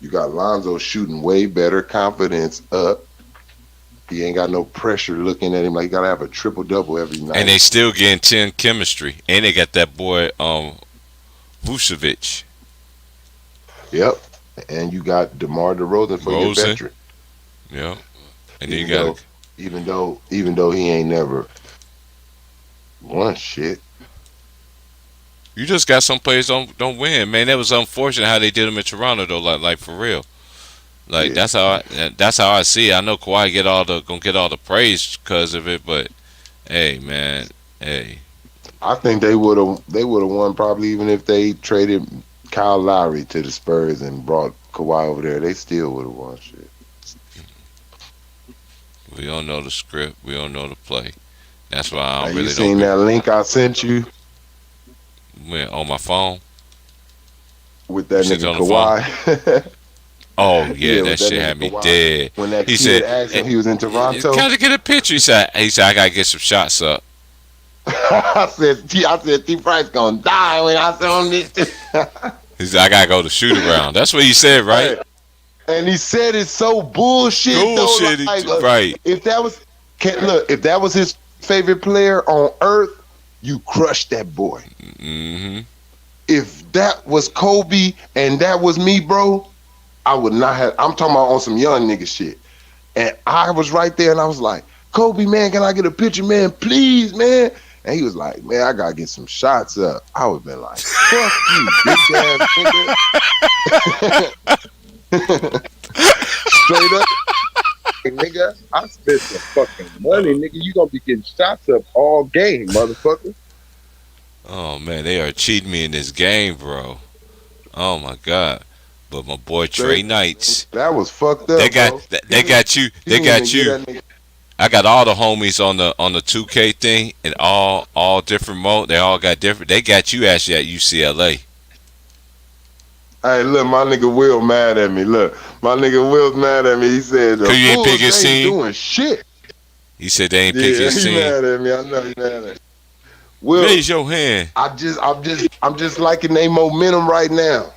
you got Lonzo shooting way better, confidence up. He ain't got no pressure looking at him like he gotta have a triple double every night. And they still getting 10 chemistry. And they got that boy Vucevic. Yep. And you got DeMar DeRozan for your Rosen. veteran. Yeah. And then you Even got even though he ain't never won shit. you just got some players don't win, man. That was unfortunate how they did him in Toronto though, like for real. Like Yeah. that's how I see it. I know Kawhi gonna get all the praise because of it, but hey, man, hey, I think they would have won probably even if they traded Kyle Lowry to the Spurs and brought Kawhi over there. They still would have won shit. we don't know the script, we don't know the play. That's why I Now, don't you really seen don't that link I sent you win on my phone. with that You sent it nigga on the Kawhi? Oh yeah, Yeah, that with shit nigga had me Kawhi. dead. When that He kid said, asked him he was in Toronto, "Gotta get a picture." He said, I gotta get some shots up." I said T Price gonna die when I saw him this. He said, "I gotta go to shoot around." That's what he said, right? And he said it's so bullshit. Bullshit, though. Like, right? If that was if that was his favorite player on earth, you crushed that boy. Mm-hmm. If that was Kobe and that was me, bro, I would not have. I'm talking about on some young nigga shit. And I was right there and I was like, Kobe, man, can I get a picture, man? Please, man. And he was like, man, I gotta get some shots up. I would have been like, fuck you, bitch ass nigga. Straight up. Hey, nigga, I spent some fucking money, nigga. You gonna be getting shots up all game, motherfucker. Oh man, they are cheating me in this game, bro. Oh my god. But my boy Trey Knights, That was fucked up. they got bro. they got you. He They didn't got even you. get that nigga- I got all the homies on the 2K thing and all different mode. They all got different. They got you actually at UCLA. Hey, look, my nigga Will mad at me. Look, my nigga Will's mad at me. He said the Cause you ain't Bulls pick his ain't team? doing shit. He said they ain't pick Yeah, his he team. mad at me. I know he mad at me. Will, Raise your hand. I'm just liking their momentum right now.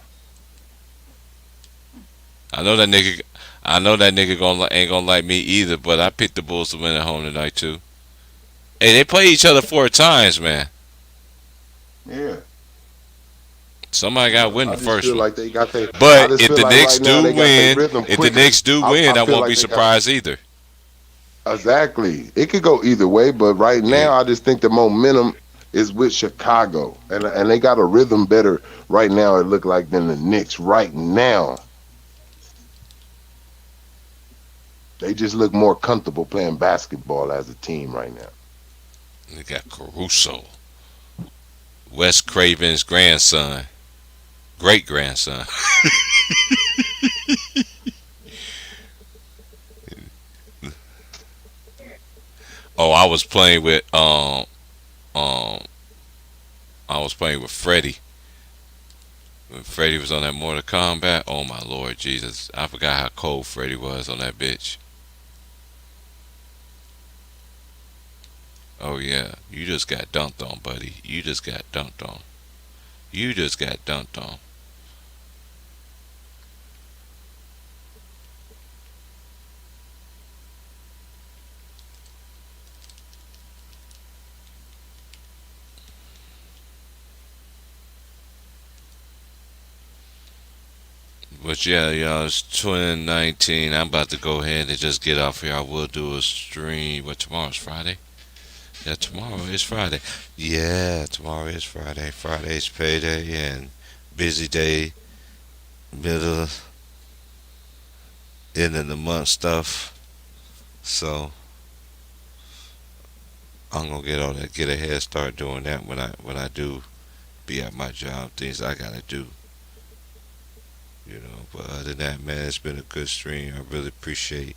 I know that nigga. Ain't gonna like me either. But I picked the Bulls to win at home tonight too. Hey, they play each other 4 times, man. Yeah. Somebody got to win I the just first feel one. like they got their. I But just if feel the like Knicks right now do they got their win, rhythm if the quicker. Knicks do win, I feel won't like be they got- surprised either. Exactly. It could go either way, but right now Yeah. I just think the momentum is with Chicago, and they got a rhythm better right now. It look like than the Knicks right now. They just look more comfortable playing basketball as a team right now. They got Caruso, Wes Craven's grandson, great grandson. Oh, I was playing with Freddie. When Freddie was on that Mortal Kombat, oh my Lord Jesus, I forgot how cold Freddie was on that bitch. Oh yeah, you just got dunked on, buddy. You just got dunked on. You just got dunked on. But yeah, y'all, it's 2019. I'm about to go ahead and just get off here. I will do a stream. What, tomorrow's Friday? Yeah, tomorrow is Friday. Yeah, tomorrow is Friday. Friday's payday and busy day, middle, end of the month stuff. So I'm gonna get a head start doing that when I do be at my job. Things I gotta do. You know, but other than that, man, it's been a good stream. I really appreciate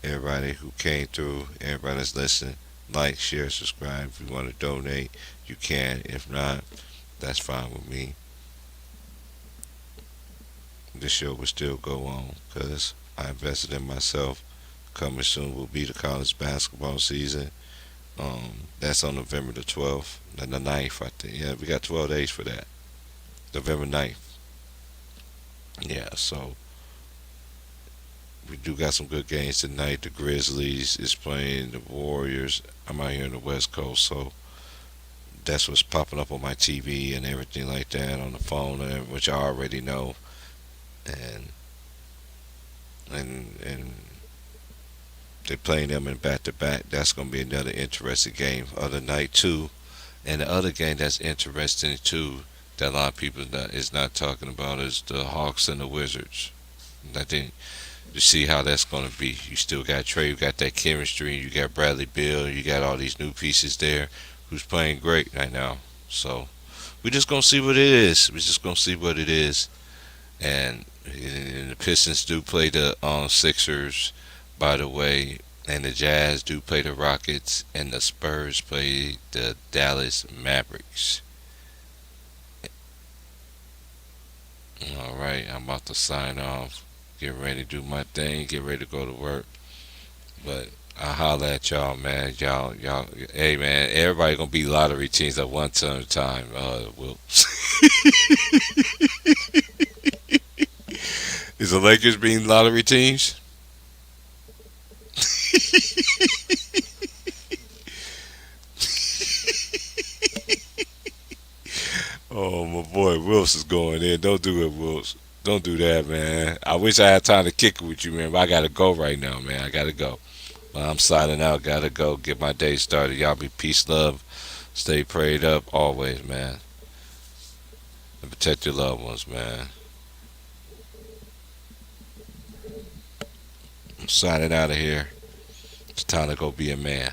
everybody who came through, everybody that's listening. Like, share, subscribe. If you want to donate, you can. If not, that's fine with me. The show will still go on because I invested in myself. Coming soon will be the college basketball season. That's on November the 12th and the 9th, I think. Yeah, we got 12 days for that. November 9th. Yeah, so we do got some good games tonight. The Grizzlies is playing the Warriors. I'm out here in the West Coast, so that's what's popping up on my TV and everything like that on the phone, which I already know. And and they're playing them in back to back. That's gonna be another interesting game other night too. And the other game that's interesting too that a lot of people is not talking about is the Hawks and the Wizards. I think to see how that's going to be. You still got Trey, you got that chemistry, you got Bradley Beal, you got all these new pieces there who's playing great right now. So we're just going to see what it is. We're just going to see what it is. And the Pistons do play the Sixers, by the way, and the Jazz do play the Rockets, and the Spurs play the Dallas Mavericks. All right, I'm about to sign off. Get ready to do my thing. Get ready to go to work. But I holla at y'all, man. Y'all. Hey, man. Everybody gonna be lottery teams at one time. Will is the Lakers being lottery teams? Oh, my boy Wills is going in. Don't do it, Wills. Don't do that, man. I wish I had time to kick it with you, man. But I gotta go right now, man. I gotta go. Well, I'm signing out. Gotta go. Get my day started. Y'all be peace, love. Stay prayed up always, man. And protect your loved ones, man. I'm signing out of here. It's time to go be a man.